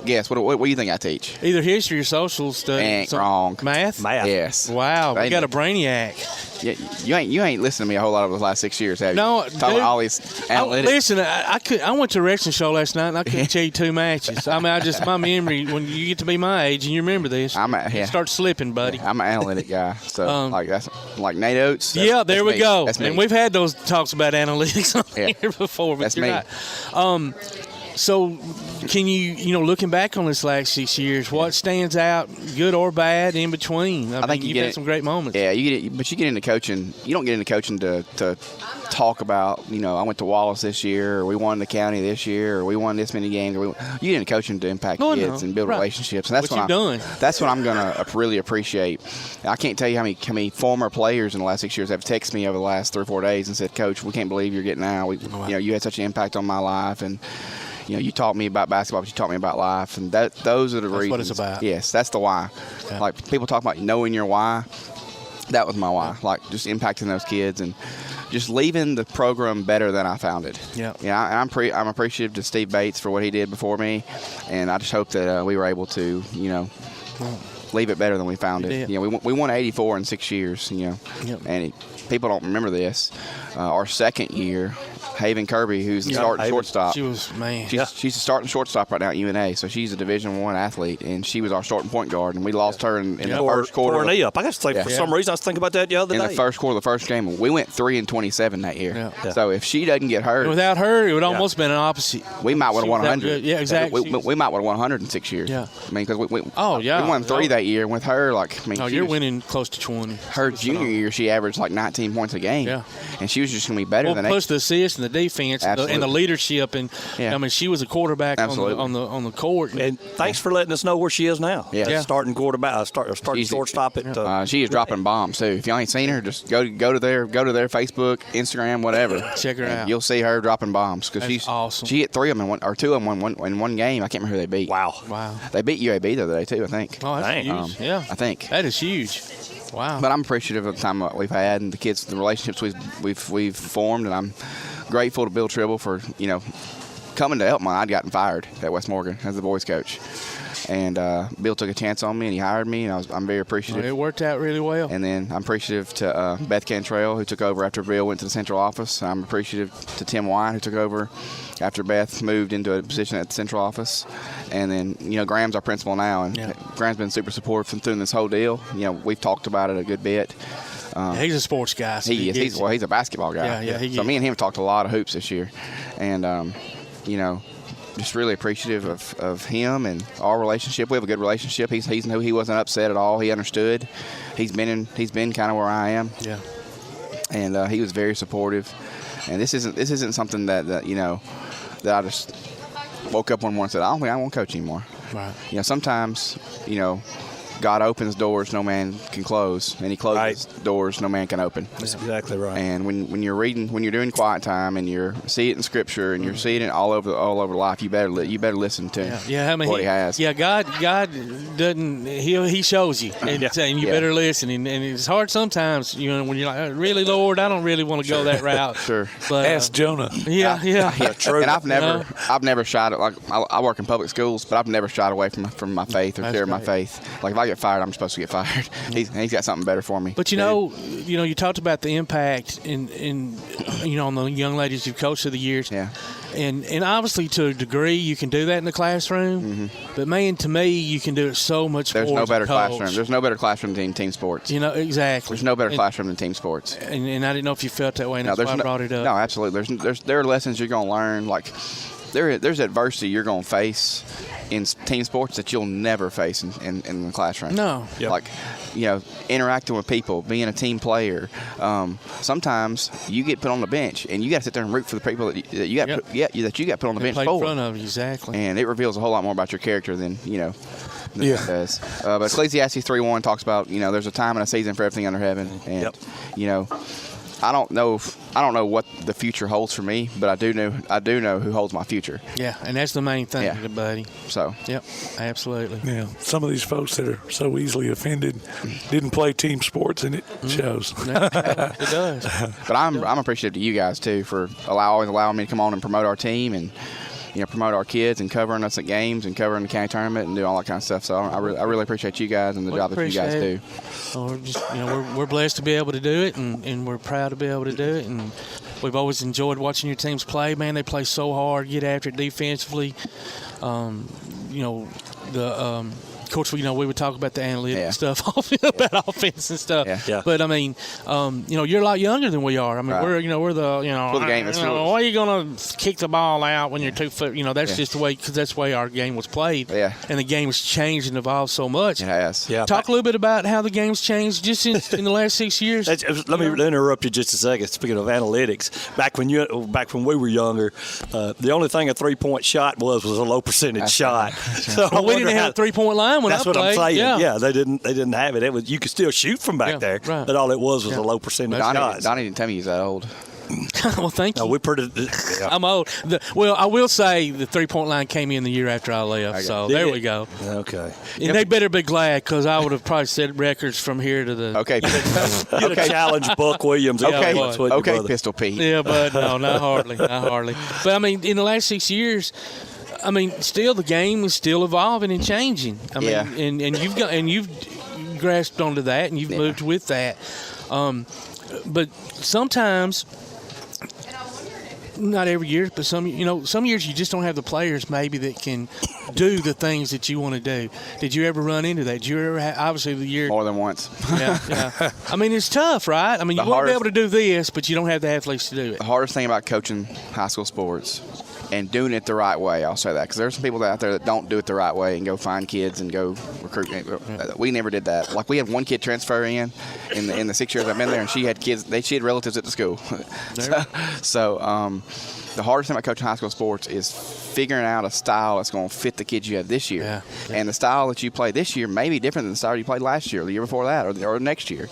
Speaker 1: Guess what do you think I teach?
Speaker 9: Either history or social studies.
Speaker 1: Wrong.
Speaker 9: Math.
Speaker 1: Yes.
Speaker 9: Wow. We got a brainiac.
Speaker 1: Yeah, you ain't listened to me a whole lot over the last 6 years, have you?
Speaker 9: No,
Speaker 1: talking
Speaker 9: dude,
Speaker 1: about all these analytics.
Speaker 9: Listen, I went to a wrestling show last night and I couldn't tell you 2 matches. I mean, my memory when you get to be my age and you remember this, it starts slipping, buddy.
Speaker 1: I'm an analytic guy, so that's like Nate Oates.
Speaker 9: There we go.
Speaker 1: That's me.
Speaker 9: And we've had those talks about analytics on here before, but
Speaker 1: that's
Speaker 9: you're
Speaker 1: me.
Speaker 9: Right. So, can you looking back on this last 6 years, what stands out, good or bad, in between? I think you've had some great moments.
Speaker 1: Yeah, but you get into coaching. You don't get into coaching to talk about, I went to Wallace this year, or we won the county this year, or we won this many games. You get into coaching to impact kids and build relationships, and that's what I'm gonna really appreciate. I can't tell you how many former players in the last 6 years have texted me over the last 3 or 4 days and said, "Coach, we can't believe you're getting out. You had such an impact on my life, and you taught me about basketball, but you taught me about life," and those are the reasons.
Speaker 9: That's what it's about.
Speaker 1: Yes, that's the why. Yeah. Like people talk about knowing your why. That was my why. Like just impacting those kids and just leaving the program better than I found it.
Speaker 9: Yeah.
Speaker 1: Yeah. And I'm appreciative to Steve Bates for what he did before me, and I just hope that we were able to leave it better than we found it. We won 84 in 6 years. And people don't remember this. Our second year, Haven Kirby, who's the starting shortstop.
Speaker 9: She was, man.
Speaker 1: She's the starting shortstop right now at UNA, so she's a Division I athlete, and she was our starting point guard, and we lost her in the first quarter.
Speaker 8: Tore her knee up. I got to say, for some reason, I was thinking about that the other day.
Speaker 1: In the first quarter of the first game, we went 3-27 that year. Yeah. So if she doesn't get hurt.
Speaker 9: Without her, it would almost been an opposite.
Speaker 1: We might would have won 100.
Speaker 9: Yeah, exactly.
Speaker 1: We might would have won 100 in 6 years.
Speaker 9: Yeah.
Speaker 1: I mean, because we
Speaker 9: won
Speaker 1: 3 that year. With her,
Speaker 9: you're winning close to 20.
Speaker 1: Her junior year, she averaged 19 points a game.
Speaker 9: Yeah.
Speaker 1: And she was just going to be better than
Speaker 9: plus the assists and the defense and the leadership. And I mean, she was a quarterback on the court.
Speaker 8: And thanks for letting us know where she is now.
Speaker 1: Yeah.
Speaker 8: Starting quarterback, starting shortstop at.
Speaker 1: She is dropping bombs too. If y'all ain't seen her, just go to their Facebook, Instagram, whatever.
Speaker 9: Check her out.
Speaker 1: You'll see her dropping bombs because she's
Speaker 9: awesome.
Speaker 1: She hit 3 of them or 2 of them in one game. I can't remember who they beat.
Speaker 8: Wow.
Speaker 1: They beat UAB the other day too, I think.
Speaker 9: Oh, that's huge. I
Speaker 1: think
Speaker 9: that is huge. Wow.
Speaker 1: But I'm appreciative of the time we've had and the relationships we've formed, and I'm grateful to Bill Tribble for coming to Elkmont. I'd gotten fired at West Morgan as the boys coach, and Bill took a chance on me and he hired me, and I'm very appreciative.
Speaker 9: It worked out really well.
Speaker 1: And then I'm appreciative to Beth Cantrell, who took over after Bill went to the central office. I'm appreciative to Tim Wine, who took over after Beth moved into a position at the central office. And then, Graham's our principal now, and Graham's been super supportive through this whole deal. We've talked about it a good bit.
Speaker 9: He's a sports guy. So
Speaker 1: he's a basketball guy. So me and him talked a lot of hoops this year. And, just really appreciative of him and our relationship. We have a good relationship. He wasn't upset at all. He understood. He's been kind of where I am.
Speaker 9: Yeah.
Speaker 1: And he was very supportive. And this isn't something that I just woke up one morning and said, I don't think I want to coach anymore.
Speaker 9: Right.
Speaker 1: Sometimes, God opens doors no man can close, and He closes doors no man can open.
Speaker 8: That's exactly right.
Speaker 1: And when you're reading, when you're doing quiet time, and you're see it in Scripture, and you're seeing it all over life, you better listen to Him.
Speaker 9: Yeah, I mean,
Speaker 1: what He has.
Speaker 9: Yeah, God doesn't. He shows you, and you better listen. And it's hard sometimes, when you're like, really, Lord, I don't really want to go that route.
Speaker 1: Sure.
Speaker 9: But
Speaker 10: ask Jonah.
Speaker 9: Yeah,
Speaker 1: true. And I've never shied it. Like I work in public schools, but I've never shied away from my faith or sharing my faith. Like if I get fired, I'm supposed to get fired. He's got something better for me.
Speaker 9: But you talked about the impact in on the young ladies you've coached through the years.
Speaker 1: Yeah.
Speaker 9: And obviously to a degree you can do that in the classroom. Mm-hmm. But man, to me, you can do it so much more.
Speaker 1: There's no better classroom. There's no better classroom than team sports.
Speaker 9: Exactly.
Speaker 1: There's no better classroom than team sports.
Speaker 9: And I didn't know if you felt that way, and that's why I brought it up.
Speaker 1: No, absolutely. There are lessons you're going to learn. Like there's adversity you're going to face in team sports that you'll never face in the classroom.
Speaker 9: No.
Speaker 1: Yep. Like, interacting with people, being a team player. Sometimes you get put on the bench, and you got to sit there and root for the people that you got put on the bench for.
Speaker 9: In front of you, exactly.
Speaker 1: And it reveals a whole lot more about your character than it does. But Ecclesiastes 3:1 talks about there's a time and a season for everything under heaven, and I don't know what the future holds for me, but I do know who holds my future.
Speaker 9: Yeah, and that's the main thing, buddy.
Speaker 1: So.
Speaker 9: Yep, absolutely.
Speaker 10: Yeah, some of these folks that are so easily offended didn't play team sports, and it shows.
Speaker 9: It does.
Speaker 1: But I'm appreciative to you guys too for always allowing me to come on and promote our team, and promote our kids and covering us at games and covering the county tournament and do all that kind of stuff. So I really appreciate you guys and the job that you guys do.
Speaker 9: We're just, we're blessed to be able to do it, and we're proud to be able to do it. And we've always enjoyed watching your teams play. Man, they play so hard, get after it defensively. Of course, we would talk about the analytics stuff about offense and stuff.
Speaker 1: Yeah.
Speaker 9: But I mean, you're a lot younger than we are. I mean, we're the
Speaker 1: game.
Speaker 9: Why are you gonna kick the ball out when you're 2 foot? That's just the way, because that's the way our game was played.
Speaker 1: Yeah.
Speaker 9: And the game has changed and evolved so much.
Speaker 1: It has.
Speaker 8: Yeah.
Speaker 9: Talk a little bit about how the game's changed just in the last 6 years.
Speaker 8: Let me interrupt you just a second. Speaking of analytics, back when we were younger, the only thing a 3-point shot was a low percentage shot. So
Speaker 9: we didn't have a 3-point line when
Speaker 8: that's
Speaker 9: I played.
Speaker 8: That's what I'm saying. Yeah, they didn't have it. It was, you could still shoot from back there,
Speaker 9: right.
Speaker 8: but all it was a low percentage shot.
Speaker 1: Donnie didn't tell me he's that old.
Speaker 9: Well, thank you.
Speaker 8: No, we're pretty.
Speaker 9: I'm old. I will say the 3-point line came in the year after I left. So there we go.
Speaker 8: Okay.
Speaker 9: And they better be glad, because I would have probably set records from here to the.
Speaker 1: Okay.
Speaker 8: You'd have challenged Buck Williams.
Speaker 1: Okay, Pistol Pete.
Speaker 9: Yeah, but no, not hardly. But I mean, in the last 6 years, I mean, still the game is still evolving and changing. I mean, and you've grasped onto that, and you've moved with that. But sometimes, not every year, but some years you just don't have the players maybe that can do the things that you want to do. Did you ever run into that? Did you ever have, obviously the year?
Speaker 1: More than once.
Speaker 9: Yeah. I mean, it's tough, right? I mean, you want to be able to do this, but you don't have the athletes to do it.
Speaker 1: The hardest thing about coaching high school sports and doing it the right way, I'll say that, because there's some people out there that don't do it the right way and go find kids and go recruit. We never did that. Like, we had one kid transfer in the 6 years I've been there, and she had kids. She had relatives at the school. So the hardest thing about coaching high school sports is figuring out a style that's going to fit the kids you have this year. Yeah. And the style that you play this year may be different than the style you played last year, or the year before that, or next year.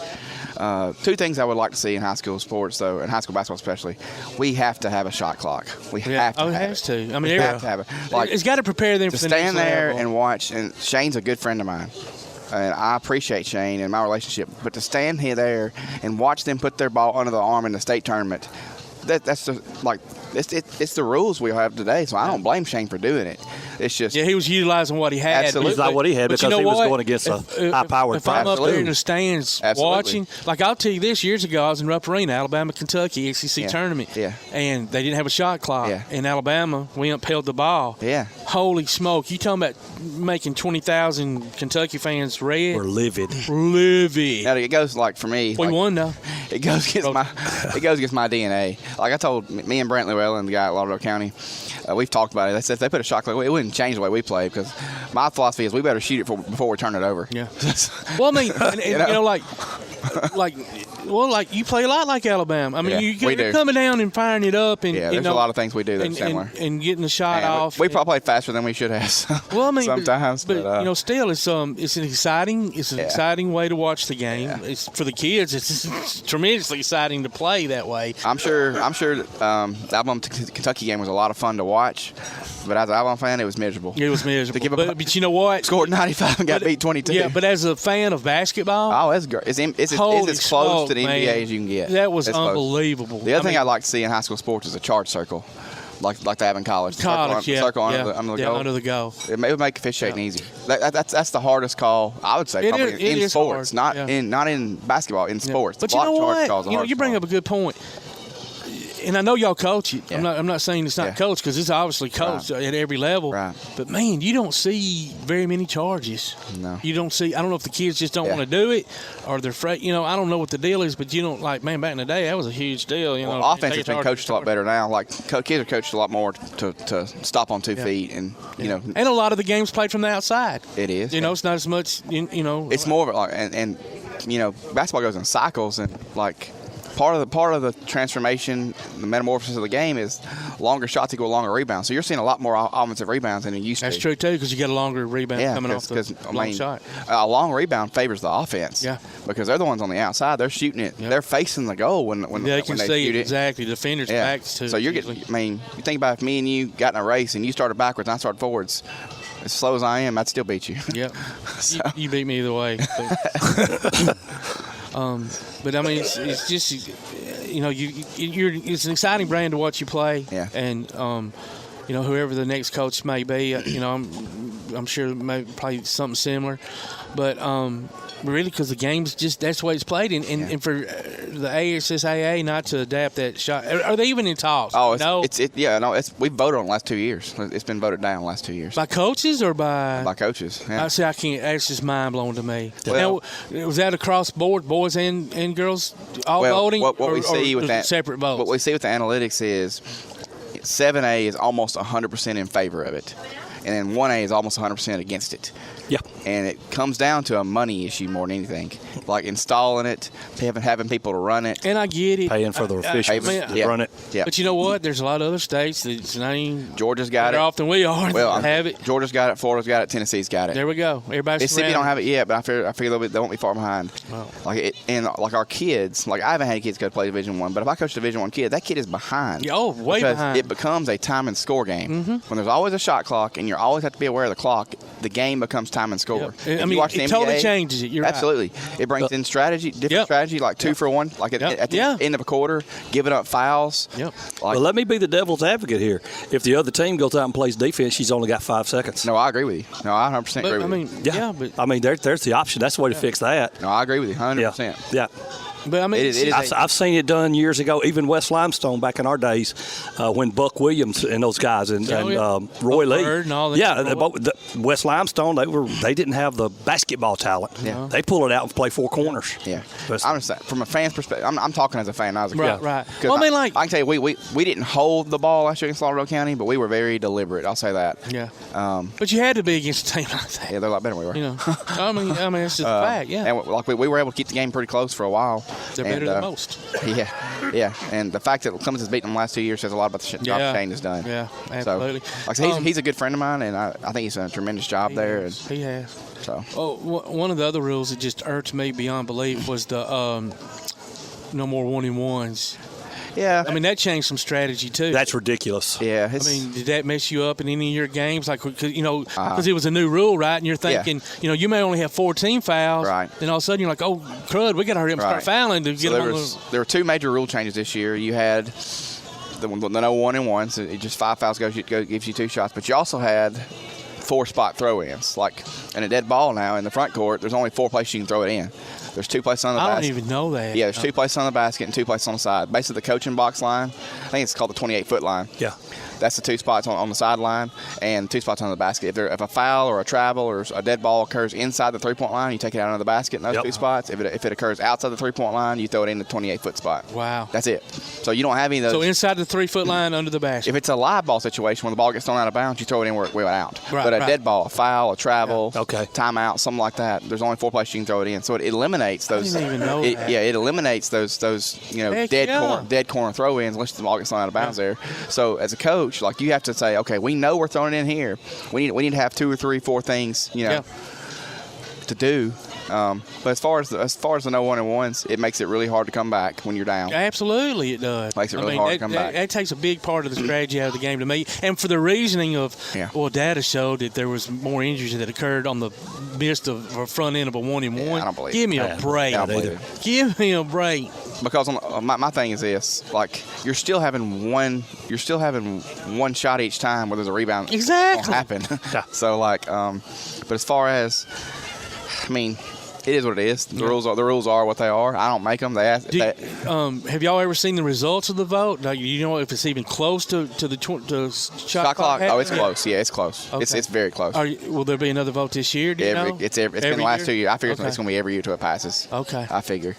Speaker 1: Two things I would like to see in high school sports, though, and high school basketball especially, we have to have a shot clock. We have to.
Speaker 9: Oh, it has to. I mean,
Speaker 1: have to have it. Like,
Speaker 9: it's got to prepare them
Speaker 1: to
Speaker 9: for the
Speaker 1: stand
Speaker 9: next
Speaker 1: there
Speaker 9: level.
Speaker 1: and watch. And Shane's a good friend of mine, and I appreciate Shane and my relationship. But to stand here there and watch them put their ball under the arm in the state tournament, that's it's the rules we have today. So I don't blame Shane for doing it. It's just
Speaker 9: he was utilizing what he had.
Speaker 1: Absolutely,
Speaker 8: he's like what he had, because he was going against a high-powered.
Speaker 9: If I'm up there in the stands watching, like I'll tell you this, years ago I was in Rupp Arena, Alabama, Kentucky, SEC tournament, and they didn't have a shot clock. In Alabama, we upheld the ball. Holy smoke! You talking about making 20,000 Kentucky fans red?
Speaker 8: We're livid.
Speaker 1: Now it goes like for me.
Speaker 9: We won though.
Speaker 1: It goes against my DNA. Like I told me and Brent Llewellyn, the guy at Lauderdale County, we've talked about it. They said if they put a shot clock, it wouldn't change the way we play, because my philosophy is we better shoot it before we turn it over.
Speaker 9: Yeah. Well, I mean, like you play a lot like Alabama. I mean, you're coming down and firing it up, and
Speaker 1: there's a lot of things we do that's similar,
Speaker 9: and getting the shot off.
Speaker 1: We probably played faster than we should have.
Speaker 9: Well, I mean,
Speaker 1: sometimes,
Speaker 9: but still, it's an exciting way to watch the game. It's for the kids. It's tremendously exciting to play that way.
Speaker 1: I'm sure the Alabama Kentucky game was a lot of fun to watch, but as an Alabama fan, it was miserable.
Speaker 9: It was miserable. But you know what?
Speaker 1: Scored 95 and got beat 22.
Speaker 9: Yeah, but as a fan of basketball,
Speaker 1: it's great. It's as close to the NBA as you can get.
Speaker 9: That was unbelievable.
Speaker 1: The other thing I'd like to see in high school sports is a charge circle, like they have in college. Circle under the goal. It would make officiating easy. That's the hardest call, I would say, probably in sports, not in basketball, in sports.
Speaker 9: But you know what? You bring up a good point. And I know y'all coach it. Yeah. I'm not saying it's not coached, because it's obviously coached at every level.
Speaker 1: Right.
Speaker 9: But, man, you don't see very many charges.
Speaker 1: No.
Speaker 9: You don't see – I don't know if the kids just don't want to do it, or they're afraid. I don't know what the deal is, but you don't – like, man, back in the day, that was a huge deal.
Speaker 1: Offense has been coached a lot better now. Like, kids are coached a lot more to stop on 2 feet. And, And
Speaker 9: a lot of the games played from the outside.
Speaker 1: It is.
Speaker 9: It's not as much,
Speaker 1: It's more of like – and basketball goes in cycles, and, like – Part of the transformation, the metamorphosis of the game is longer shots equal longer rebounds. So you're seeing a lot more offensive rebounds than you used to.
Speaker 9: That's true, too, because you get a longer rebound coming off the long shot.
Speaker 1: A long rebound favors the offense.
Speaker 9: Yeah.
Speaker 1: Because they're the ones on the outside. They're shooting it. Yeah. They're facing the goal when
Speaker 9: they can see
Speaker 1: shoot it.
Speaker 9: Exactly. The defender's backs, too.
Speaker 1: So you're getting, you think about if me and you got in a race and you started backwards and I started forwards, as slow as I am, I'd still beat you.
Speaker 9: Yep. You beat me either way. But I mean, it's just it's an exciting brand to watch you play.
Speaker 1: Yeah.
Speaker 9: And whoever the next coach may be, I'm sure probably something similar, but really because the game's just that's the way it's played, and for the ASSAA not to adapt that shot. Are they even in talks?
Speaker 1: Oh,
Speaker 9: no.
Speaker 1: We've voted on it the last 2 years. It's been voted down the last 2 years
Speaker 9: By coaches or by
Speaker 1: coaches. Yeah.
Speaker 9: I see. I can't. That's just mind blowing to me.
Speaker 1: Well,
Speaker 9: now, was that across board, boys and girls, all voting?
Speaker 1: What we see with that
Speaker 9: separate votes.
Speaker 1: What we see with the analytics is 7A is almost 100% in favor of it, and then 1A is almost 100% against it.
Speaker 8: Yeah.
Speaker 1: And it comes down to a money issue more than anything. Like installing it, having people to run it.
Speaker 9: And I get it.
Speaker 8: Paying for the officials to run it.
Speaker 1: Yeah.
Speaker 9: But you know what? There's a lot of other states that's not even
Speaker 1: Georgia's got it.
Speaker 9: Better off than we are.
Speaker 1: Well,
Speaker 9: have it.
Speaker 1: Georgia's got it. Florida's got it. Tennessee's got it.
Speaker 9: There we go. Everybody's
Speaker 1: Mississippi don't have it yet, but I feel they won't be far behind.
Speaker 9: Wow.
Speaker 1: Like our kids, like I haven't had kids go play Division I, but if I coach a Division I kid, that kid is behind.
Speaker 9: Oh, way
Speaker 1: because
Speaker 9: behind.
Speaker 1: It becomes a time and score game.
Speaker 9: Mm-hmm.
Speaker 1: When there's always a shot clock and you always have to be aware of the clock, the game becomes time and score.
Speaker 9: Yep. I mean, it totally changes it. You're
Speaker 1: absolutely.
Speaker 9: Right.
Speaker 1: It brings in different strategy, like 2 for 1, like at the end of a quarter, giving up fouls.
Speaker 9: Yep.
Speaker 8: Well, let me be the devil's advocate here. If the other team goes out and plays defense, she's only got 5 seconds.
Speaker 1: No, I agree with you. No, I 100% agree with you.
Speaker 9: But
Speaker 8: I mean, there's the option. That's the way to fix that.
Speaker 1: No, I agree with you 100%.
Speaker 8: Yeah.
Speaker 9: But I mean,
Speaker 8: I've seen it done years ago, even West Limestone back in our days, when Buck Williams and those guys and Roy Lee.
Speaker 9: And all that.
Speaker 8: Yeah, West Limestone, they didn't have the basketball talent.
Speaker 1: Yeah.
Speaker 8: They pull it out and play 4 corners.
Speaker 1: Yeah. I'm just saying, from a fan's perspective, I'm talking as a fan. I was a kid.
Speaker 9: Right.
Speaker 1: Well, I can tell you, we didn't hold the ball last year against Lauderdale County, but we were very deliberate. I'll say that.
Speaker 9: Yeah. But you had to be against a team like that.
Speaker 1: Yeah, they're a lot better than we were.
Speaker 9: I mean, it's just a fact. Yeah.
Speaker 1: And we were able to keep the game pretty close for a while.
Speaker 9: They're better than most.
Speaker 1: Yeah. And the fact that Clemens has beaten them the last 2 years says a lot about the job Shane has done.
Speaker 9: Yeah, absolutely.
Speaker 1: So, like I said, he's a good friend of mine, and I think he's done a tremendous job there.
Speaker 9: He has.
Speaker 1: So.
Speaker 9: One of the other rules that just irked me beyond belief was the no more 1-and-1s.
Speaker 1: Yeah.
Speaker 9: I mean, that changed some strategy, too.
Speaker 8: That's ridiculous.
Speaker 1: Yeah.
Speaker 9: I mean, did that mess you up in any of your games? Like, because it was a new rule, right? And you're thinking, you may only have 14 fouls.
Speaker 1: Right.
Speaker 9: Then all of a sudden you're like, oh, crud, we got to hurry up and start fouling to get them on
Speaker 1: there were 2 major rule changes this year. You had the no 1-and-1, so it just 5 fouls gives you 2 shots. But you also had 4 spot throw-ins. Like, in a dead ball now in the front court, there's only 4 places you can throw it in. There's 2 places on the basket.
Speaker 9: I don't even know that.
Speaker 1: Yeah, there's 2 places on the basket and 2 places on the side. Basically, the coaching box line, I think it's called the 28-foot line.
Speaker 8: Yeah.
Speaker 1: That's the 2 spots on the sideline and 2 spots on the basket. If a foul or a travel or a dead ball occurs inside the 3-point line, you take it out of the basket in those 2 spots. If it occurs outside the 3-point line, you throw it in the 28-foot spot.
Speaker 9: Wow.
Speaker 1: That's it. So you don't have any of those.
Speaker 9: So inside the 3-foot line, under the basket.
Speaker 1: If it's a live ball situation, when the ball gets thrown out of bounds, you throw it in where it went out.
Speaker 9: Right,
Speaker 1: but a dead ball, a foul, a travel,
Speaker 8: timeout,
Speaker 1: something like that, there's only 4 places you can throw it in. So it eliminates those.
Speaker 9: I didn't even know that.
Speaker 1: Yeah, it eliminates those dead corner throw-ins unless the ball gets thrown out of bounds there. So as a coach, like, you have to say, okay, we know we're throwing it in here. We need to have 2 or 3, 4 things, to do. But as far as the no 1-and-1s, it makes it really hard to come back when you're down.
Speaker 9: Absolutely, it does.
Speaker 1: Makes it really hard to come back.
Speaker 9: That takes a big part of the strategy out of the game to me. And for the reasoning of, data showed that there was more injuries that occurred on the midst of or front end of a 1-and-1.
Speaker 1: I don't believe
Speaker 9: Give me a break. Give me a break.
Speaker 1: Because my thing is this: like, you're still having one shot each time where there's a rebound.
Speaker 9: Exactly.
Speaker 1: Happen. So but as far as, I mean, it is what it is. The rules are what they are. I don't make them. They ask.
Speaker 9: Have y'all ever seen the results of the vote? Like, you know if it's even close to the shot clock?
Speaker 1: Oh, it's close. Yeah, it's close. Okay. It's very close.
Speaker 9: Will there be another vote this year? Do you know?
Speaker 1: It's been the last 2 years. I figure it's going to be every year till it passes.
Speaker 9: Okay.
Speaker 1: I figure.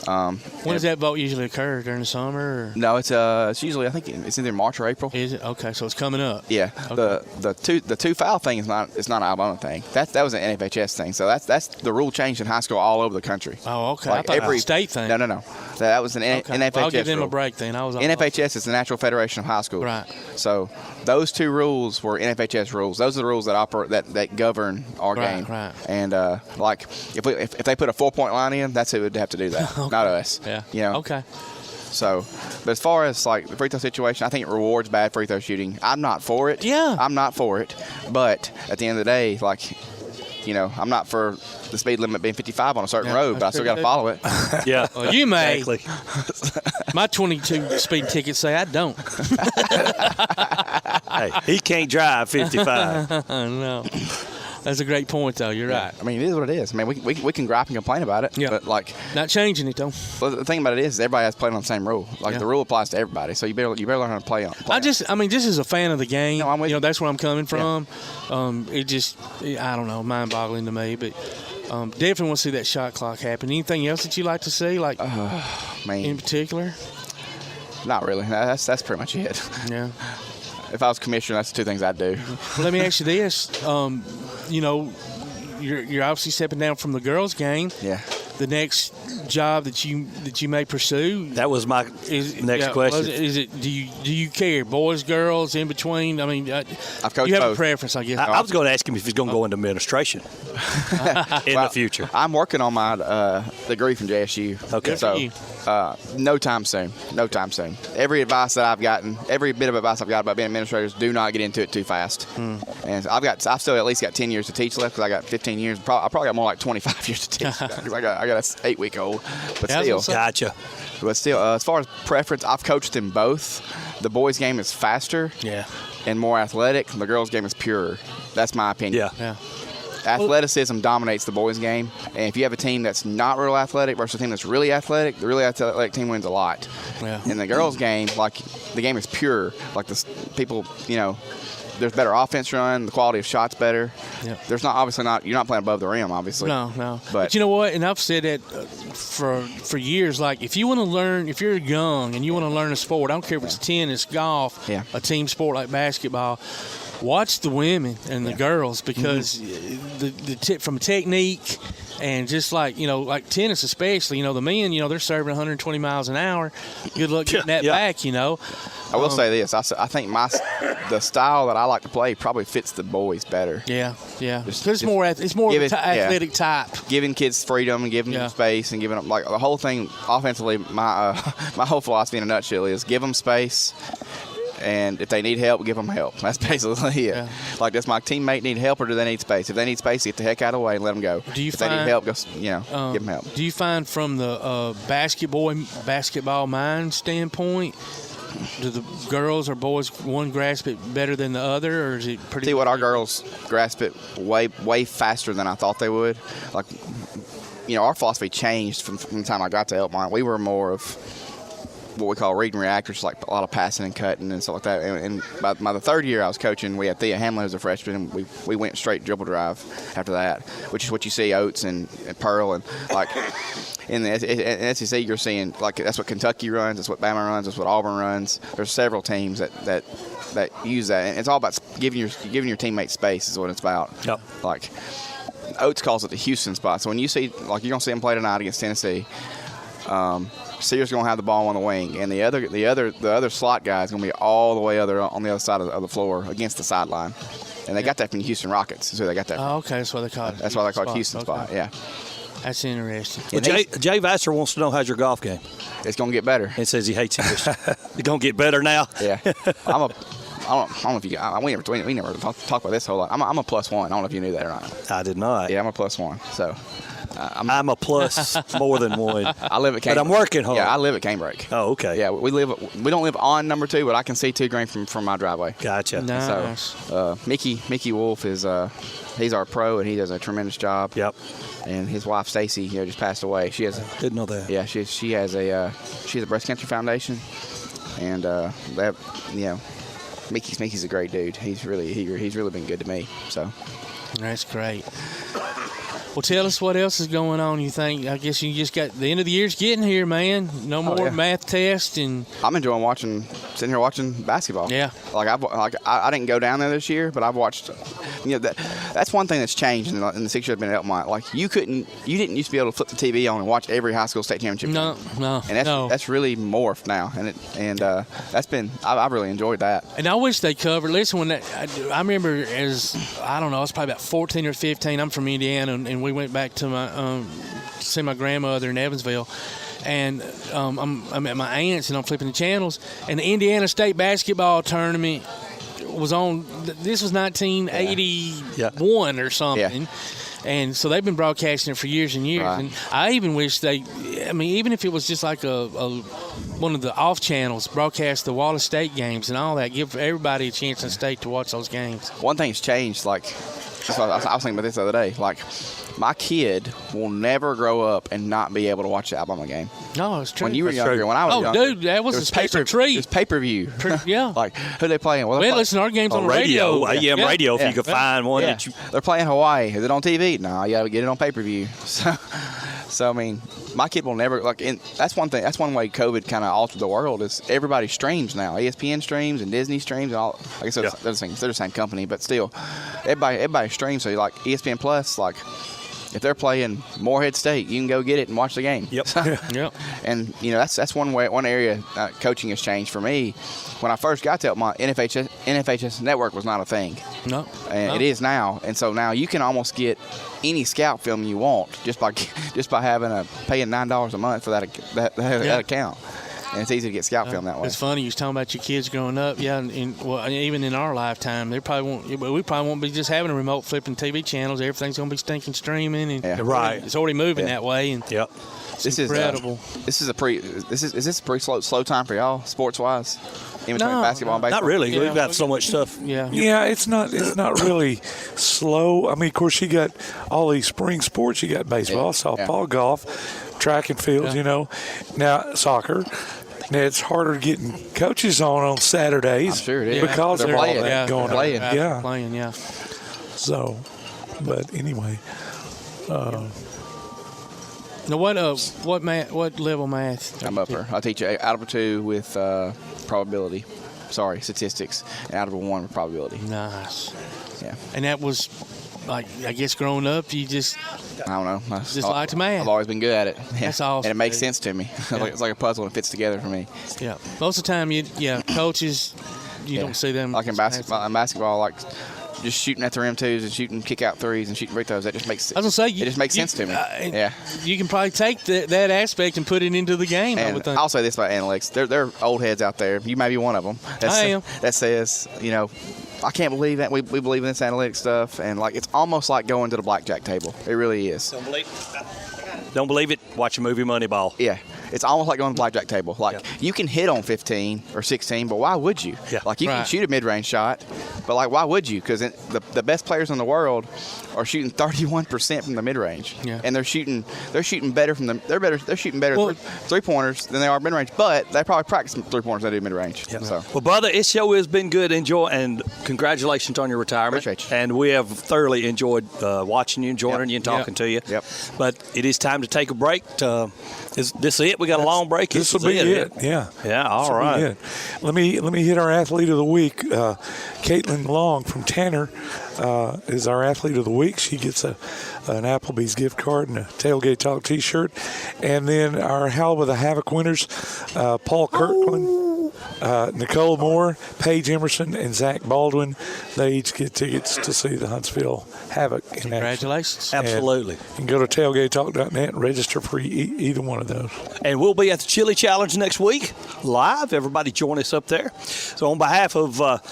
Speaker 9: When does that vote usually occur? During the summer? Or?
Speaker 1: No, it's usually, I think it's either March or April.
Speaker 9: Is it? Okay, so it's coming up.
Speaker 1: Yeah. Okay. The two foul thing is not an Alabama thing. That was an NFHS thing. So that's the rule changed in high school all over the country.
Speaker 9: Oh, okay.
Speaker 1: Like
Speaker 9: I thought it was a state thing.
Speaker 1: No. That was an NFHS.
Speaker 9: Well, I'll give them
Speaker 1: rule.
Speaker 9: a break then.
Speaker 1: NFHS is the National Federation of High Schools.
Speaker 9: Right.
Speaker 1: So those 2 rules were NFHS rules. Those are the rules that govern our game.
Speaker 9: Right.
Speaker 1: And if they put a 4-point line in, that's who would have to do that, not us.
Speaker 9: Yeah.
Speaker 1: Okay. So, but as far as like the free throw situation, I think it rewards bad free throw shooting. I'm not for it.
Speaker 9: Yeah.
Speaker 1: I'm not for it. But at the end of the day, like, I'm not for the speed limit being 55 on a certain road, but I still got to follow it.
Speaker 8: Yeah.
Speaker 9: Well, you may.
Speaker 8: Exactly.
Speaker 9: My 22 speed tickets say I don't.
Speaker 8: Hey, he can't drive 55.
Speaker 9: No. That's a great point, though. You're right.
Speaker 1: I mean, it is what it is. I mean, we can gripe and complain about it, but
Speaker 9: not changing it though.
Speaker 1: Well, the thing about it is everybody has played on the same rule. Like the rule applies to everybody, so you better learn how to play on.
Speaker 9: Just as a fan of the game, that's where I'm coming from. It just, I don't know, mind-boggling to me, but definitely want to see that shot clock happen. Anything else that you like to see, in particular?
Speaker 1: Not really. That's pretty much it.
Speaker 9: Yeah.
Speaker 1: If I was commissioner, that's the two things I'd do.
Speaker 9: Well, let me ask you this. You're obviously stepping down from the girls' game.
Speaker 1: Yeah.
Speaker 9: The next job that you may pursue.
Speaker 8: That was my next question.
Speaker 9: Is it? Do you care? Boys, girls, in between? I mean,
Speaker 1: I've coached
Speaker 9: you have
Speaker 1: both.
Speaker 9: a preference, I guess.
Speaker 8: I was going to ask him if he's going to go into administration in the future.
Speaker 1: I'm working on my degree from JSU.
Speaker 8: Okay.
Speaker 1: So no time soon. No time soon. Every bit of advice I've got about being administrators, do not get into it too fast. And I've still at least got 10 years to teach left because I got 15 years. I probably got more like 25 years to teach because I got an 8-week-old. But still.
Speaker 8: Gotcha.
Speaker 1: But still, as far as preference, I've coached them both. The boys' game is faster and more athletic. The girls' game is purer. That's my opinion.
Speaker 9: Yeah.
Speaker 1: Athleticism dominates the boys' game. And if you have a team that's not real athletic versus a team that's really athletic, the really athletic team wins a lot.
Speaker 9: Yeah.
Speaker 1: In the girls' game, the game is pure. Like people, there's better offense run. The quality of shots better.
Speaker 9: Yeah.
Speaker 1: There's you're not playing above the rim, obviously.
Speaker 9: No. But you know what? And I've said that for years. Like, if you want to learn, if you're young and you want to learn a sport, I don't care if it's tennis, golf, a team sport like basketball. Watch the women and the girls because the tip from technique and just like tennis especially, the men, they're serving 120 miles an hour. Good luck getting that back,
Speaker 1: I will say this. I think the style that I like to play probably fits the boys better.
Speaker 9: Yeah. It's more athletic type.
Speaker 1: Giving kids freedom and giving them space and giving them, like, the whole thing offensively, my whole philosophy in a nutshell is give them space. And if they need help, give them help. That's basically it. Yeah. Like, does my teammate need help or do they need space? If they need space, get the heck out of the way and let them go. If they need help, give them help.
Speaker 9: Do you find from the basketball mind standpoint, do the girls or boys one grasp it better than the other, or is it pretty?
Speaker 1: See what, our girls grasp it way faster than I thought they would. Like, our philosophy changed from the time I got to Elkmont. We were more of what we call read and react, which is like a lot of passing and cutting and stuff like that. And by the third year I was coaching, we had Thea Hamlin as a freshman, and we went straight dribble drive after that, which is what you see Oates and Pearl and like in the SEC you're seeing, like, that's what Kentucky runs, that's what Bama runs, that's what Auburn runs. There's several teams that use that, and it's all about giving your teammates space is what it's about.
Speaker 8: Yep.
Speaker 1: Like, Oates calls it the Houston spot. So when you see, like, you're gonna see him play tonight against Tennessee. Sears going to have the ball on the wing, and the other slot guy is going to be all the way on the other side of the floor against the sideline. And they got that from the Houston Rockets. So they got that.
Speaker 9: Oh, okay, that's why they call it.
Speaker 1: That's why they call it Houston spot. Yeah.
Speaker 9: That's interesting.
Speaker 8: Well, Jay Vassar wants to know, how's your golf game?
Speaker 1: It's going to get better.
Speaker 8: He says he hates English. It's going to get better now.
Speaker 1: Yeah. I don't know if you guys, we never talked about this whole lot. I'm a +1. I don't know if you knew that or not.
Speaker 8: I did not.
Speaker 1: Yeah, I'm a +1. So.
Speaker 8: I'm a plus more than one.
Speaker 1: I live at Canebrake.
Speaker 8: But I'm working hard.
Speaker 1: Yeah, I live at Canebrake.
Speaker 8: Oh, okay.
Speaker 1: Yeah, we don't live on number 2, but I can see 2 green from my driveway.
Speaker 8: Gotcha.
Speaker 9: Nice.
Speaker 1: So, Mickey Wolf is he's our pro, and he does a tremendous job.
Speaker 8: Yep.
Speaker 1: And his wife Stacy, just passed away. She has.
Speaker 8: Didn't know that.
Speaker 1: Yeah, she has a breast cancer foundation, and Mickey's a great dude. He's really been good to me. So.
Speaker 9: That's great. Well, tell us what else is going on. You think? I guess you just got the end of the year's getting here, man. No more math tests, and
Speaker 1: I'm enjoying sitting here watching basketball.
Speaker 9: Yeah.
Speaker 1: I didn't go down there this year, but I've watched. That's one thing that's changed in the 6 years I've been at Elkmont. Like, you didn't used to be able to flip the TV on and watch every high school state championship.
Speaker 9: No.
Speaker 1: And that's really morphed now, and that's been I've really enjoyed that.
Speaker 9: And I wish they covered. Listen, when I remember it's probably about 14 or 15. I'm from Indiana, and we went back to see my grandmother in Evansville. And I'm at my aunt's, and I'm flipping the channels, and the Indiana State basketball tournament was on. This was 1981 or something.
Speaker 1: Yeah.
Speaker 9: And so they've been broadcasting it for years and years. Right. And I even wish even if it was just like a one of the off channels, broadcast the Wallace State games and all that, give everybody a chance in state to watch those games.
Speaker 1: One thing's changed, I was thinking about this the other day, my kid will never grow up and not be able to watch the Alabama game.
Speaker 9: No, it's true.
Speaker 1: When you were younger, when I was younger.
Speaker 9: Dude, that was a special treat.
Speaker 1: It was pay-per-view.
Speaker 9: Yeah.
Speaker 1: Who they playing? Well,
Speaker 9: listen to our games on radio.
Speaker 8: AM radio, if you could find one.
Speaker 1: Yeah. They're playing Hawaii. Is it on TV? No, you got to get it on pay-per-view. So, I mean, my kid will never, that's one thing. That's one way COVID kind of altered the world is everybody streams now. ESPN streams and Disney streams and all. I guess they're the same company, but still, everybody streams. So, ESPN Plus, if they're playing Morehead State, you can go get it and watch the game.
Speaker 8: Yep.
Speaker 9: Yep.
Speaker 1: And that's one area coaching has changed for me. When I first got to Elkmont, NFHS Network was not a thing.
Speaker 9: No.
Speaker 1: And it is now. And so now you can almost get any scout film you want just by paying $9 a month for that account. And it's easy to get scout film that way.
Speaker 9: It's funny. You was talking about your kids growing up. Yeah, and even in our lifetime, we probably won't be just having a remote flipping TV channels. Everything's going to be stinking streaming. And
Speaker 8: Right.
Speaker 9: It's already moving that way. And
Speaker 1: This
Speaker 9: incredible.
Speaker 1: Is this a pretty slow time for y'all sports wise? In between basketball and baseball?
Speaker 8: Not really. We've got so much stuff.
Speaker 10: Yeah, it's not really slow. I mean, of course, you got all these spring sports. You got baseball, softball, golf, track and field, Now, soccer. Now, it's harder getting coaches on Saturdays.
Speaker 1: I'm sure it is.
Speaker 10: Because
Speaker 1: they're
Speaker 10: all that going on.
Speaker 1: Playing.
Speaker 10: So, but anyway.
Speaker 9: Now, what level math?
Speaker 1: I'm upper. I teach Algebra 2 with statistics, and Algebra 1 with probability.
Speaker 9: Nice.
Speaker 1: Yeah.
Speaker 9: And that was, I guess, growing up, you just...
Speaker 1: I don't know.
Speaker 9: Just like math.
Speaker 1: I've always been good at it. Yeah.
Speaker 9: That's awesome.
Speaker 1: And it makes sense to me. It's like a puzzle and it fits together for me.
Speaker 9: Yeah. Most of the time, coaches, you don't see them.
Speaker 1: Like in basketball, just shooting at the rim twos and shooting kick out threes and shooting free throws. That just makes sense.
Speaker 9: I was gonna say,
Speaker 1: it just makes sense to me.
Speaker 9: You can probably take that aspect and put it into the game.
Speaker 1: And I'll say this about analytics: there are old heads out there. You may be one of them.
Speaker 9: I am.
Speaker 1: That says, I can't believe that we believe in this analytics stuff, and it's almost like going to the blackjack table. It really is.
Speaker 8: Don't believe it? Watch a movie Moneyball.
Speaker 1: Yeah. It's almost like going to the blackjack table. You can hit on 15 or 16, but why would you?
Speaker 8: Yeah.
Speaker 1: You can shoot a mid-range shot, but why would you? Because the best players in the world are shooting 31% from the mid-range.
Speaker 9: Yeah.
Speaker 1: And they're shooting better they're shooting better three-pointers than they are mid-range, but they probably practice three-pointers than they do mid-range.
Speaker 8: Yeah.
Speaker 1: So.
Speaker 8: Well, brother, this show has been good. Enjoy, and congratulations on your retirement.
Speaker 1: Appreciate you.
Speaker 8: And we have thoroughly enjoyed watching you and joining you and talking to you.
Speaker 1: Yep.
Speaker 8: But it is time to take a break. Is this it? We got a long break.
Speaker 10: This will be it. Yeah.
Speaker 8: Yeah. All right.
Speaker 10: Let me hit our athlete of the week. Caitlin Long from Tanner is our athlete of the week. She gets an Applebee's gift card and a Tailgate Talk T-shirt. And then our Huntsville Havoc winners, Paul Kirkland, Nicole Moore, Paige Emerson, and Zach Baldwin. They each get tickets to see the Huntsville Havoc in
Speaker 9: Congratulations.
Speaker 10: action.
Speaker 8: Absolutely.
Speaker 10: You can go to tailgatetalk.net and register for either one of those.
Speaker 8: And we'll be at the Chili Challenge next week, live. Everybody join us up there. So on behalf of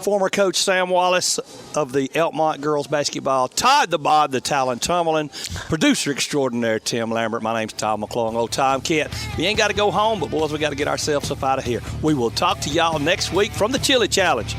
Speaker 8: former coach Sam Wallace of the Elkmont girls basketball, Todd the Bod, the Talon Tummelin, producer extraordinaire Tim Lambert. My name's Tom McClung. Old Tom Kent. We ain't got to go home, but boys, we got to get ourselves up out of here. We will talk to y'all next week from the Chili Challenge.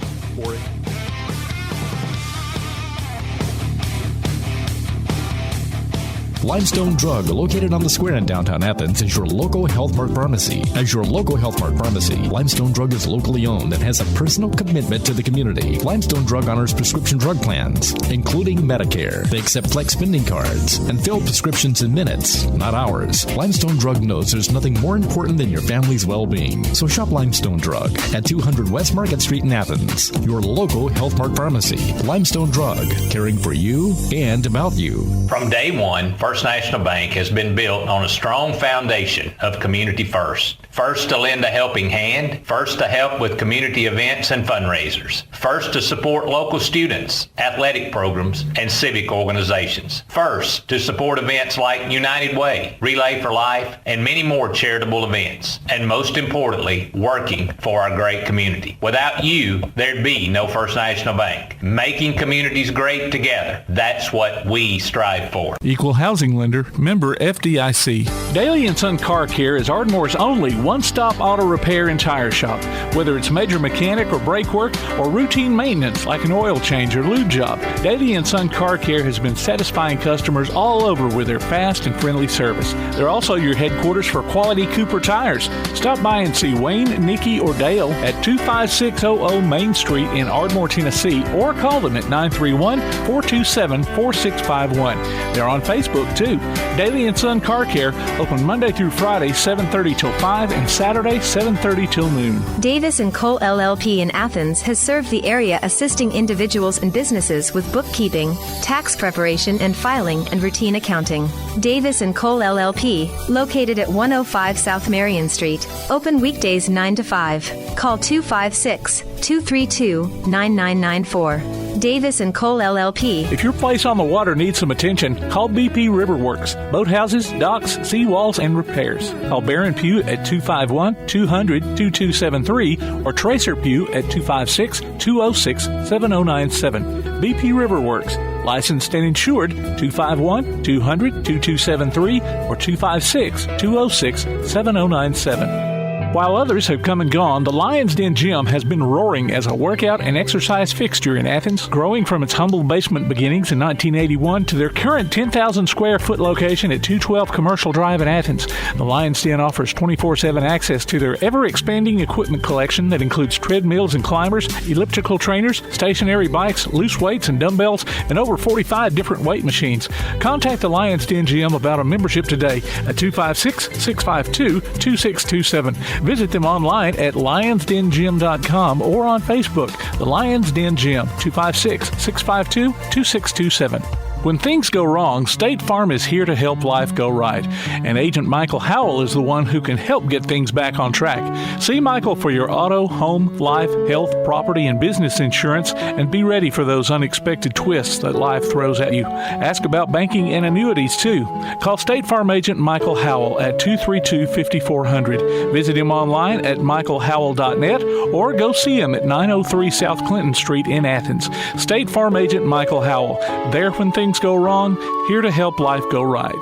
Speaker 17: Limestone Drug, located on the square in downtown Athens, is your local Health Mart pharmacy. As your local Health Mart pharmacy, Limestone Drug is locally owned and has a personal commitment to the community. Limestone Drug honors prescription drug plans, including Medicare. They accept flex spending cards and fill prescriptions in minutes, not hours. Limestone Drug knows there's nothing more important than your family's well-being. So shop Limestone Drug at 200 West Market Street in Athens, your local Health Mart pharmacy. Limestone Drug, caring for you and about you.
Speaker 6: From day one, First First National Bank has been built on a strong foundation of community first. First to lend a helping hand, first to help with community events and fundraisers, first to support local students, athletic programs, and civic organizations, first to support events like United Way, Relay for Life, and many more charitable events, and most importantly, working for our great community. Without you, there'd be no First National Bank. Making communities great together, that's what we strive for.
Speaker 5: Equal housing lender, member FDIC. Daly & Son Car Care is Ardmore's only one-stop auto repair and tire shop. Whether it's major mechanic or brake work or routine maintenance like an oil change or lube job, Daly & Son Car Care has been satisfying customers all over with their fast and friendly service. They're also your headquarters for quality Cooper tires. Stop by and see Wayne, Nikki, or Dale at 25600 Main Street in Ardmore, Tennessee, or call them at 931-427-4651. They're on Facebook too. Daly & Son Car Care, open Monday through Friday, 7:30 till 5, and Saturday, 7:30 till noon.
Speaker 12: Davis & Cole LLP in Athens has served the area assisting individuals and businesses with bookkeeping, tax preparation and filing, and routine accounting. Davis & Cole LLP, located at 105 South Marion Street, open weekdays 9 to 5. Call 256-232-9994. Davis & Cole LLP.
Speaker 5: If your place on the water needs some attention, call BP Riverworks. Boathouses, docks, seawalls, and repairs. Call Baron Pugh at 251-200-2273 or Tracer Pugh at 256-206-7097. BP Riverworks. Licensed and insured, 251-200-2273 or 256-206-7097. While others have come and gone, the Lion's Den Gym has been roaring as a workout and exercise fixture in Athens, growing from its humble basement beginnings in 1981 to their current 10,000 square foot location at 212 Commercial Drive in Athens. The Lion's Den offers 24/7 access to their ever-expanding equipment collection that includes treadmills and climbers, elliptical trainers, stationary bikes, loose weights and dumbbells, and over 45 different weight machines. Contact the Lion's Den Gym about a membership today at 256-652-2627. Visit them online at lionsdengym.com or on Facebook. The Lions Den Gym, 256-652-2627. When things go wrong, State Farm is here to help life go right. And Agent Michael Howell is the one who can help get things back on track. See Michael for your auto, home, life, health, property, and business insurance, and be ready for those unexpected twists that life throws at you. Ask about banking and annuities, too. Call State Farm Agent Michael Howell at 232-5400. Visit him online at michaelhowell.net or go see him at 903 South Clinton Street in Athens. State Farm Agent Michael Howell. There when things go wrong, here to help life go right.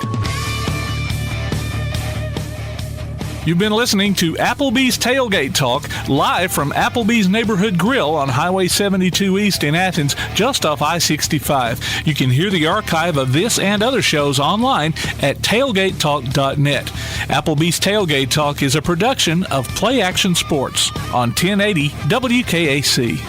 Speaker 5: You've been listening to Applebee's Tailgate Talk, live from Applebee's Neighborhood Grill on Highway 72 East in Athens, just off I-65. You can hear the archive of this and other shows online at tailgatetalk.net. Applebee's Tailgate Talk is a production of Play Action Sports on 1080 WKAC.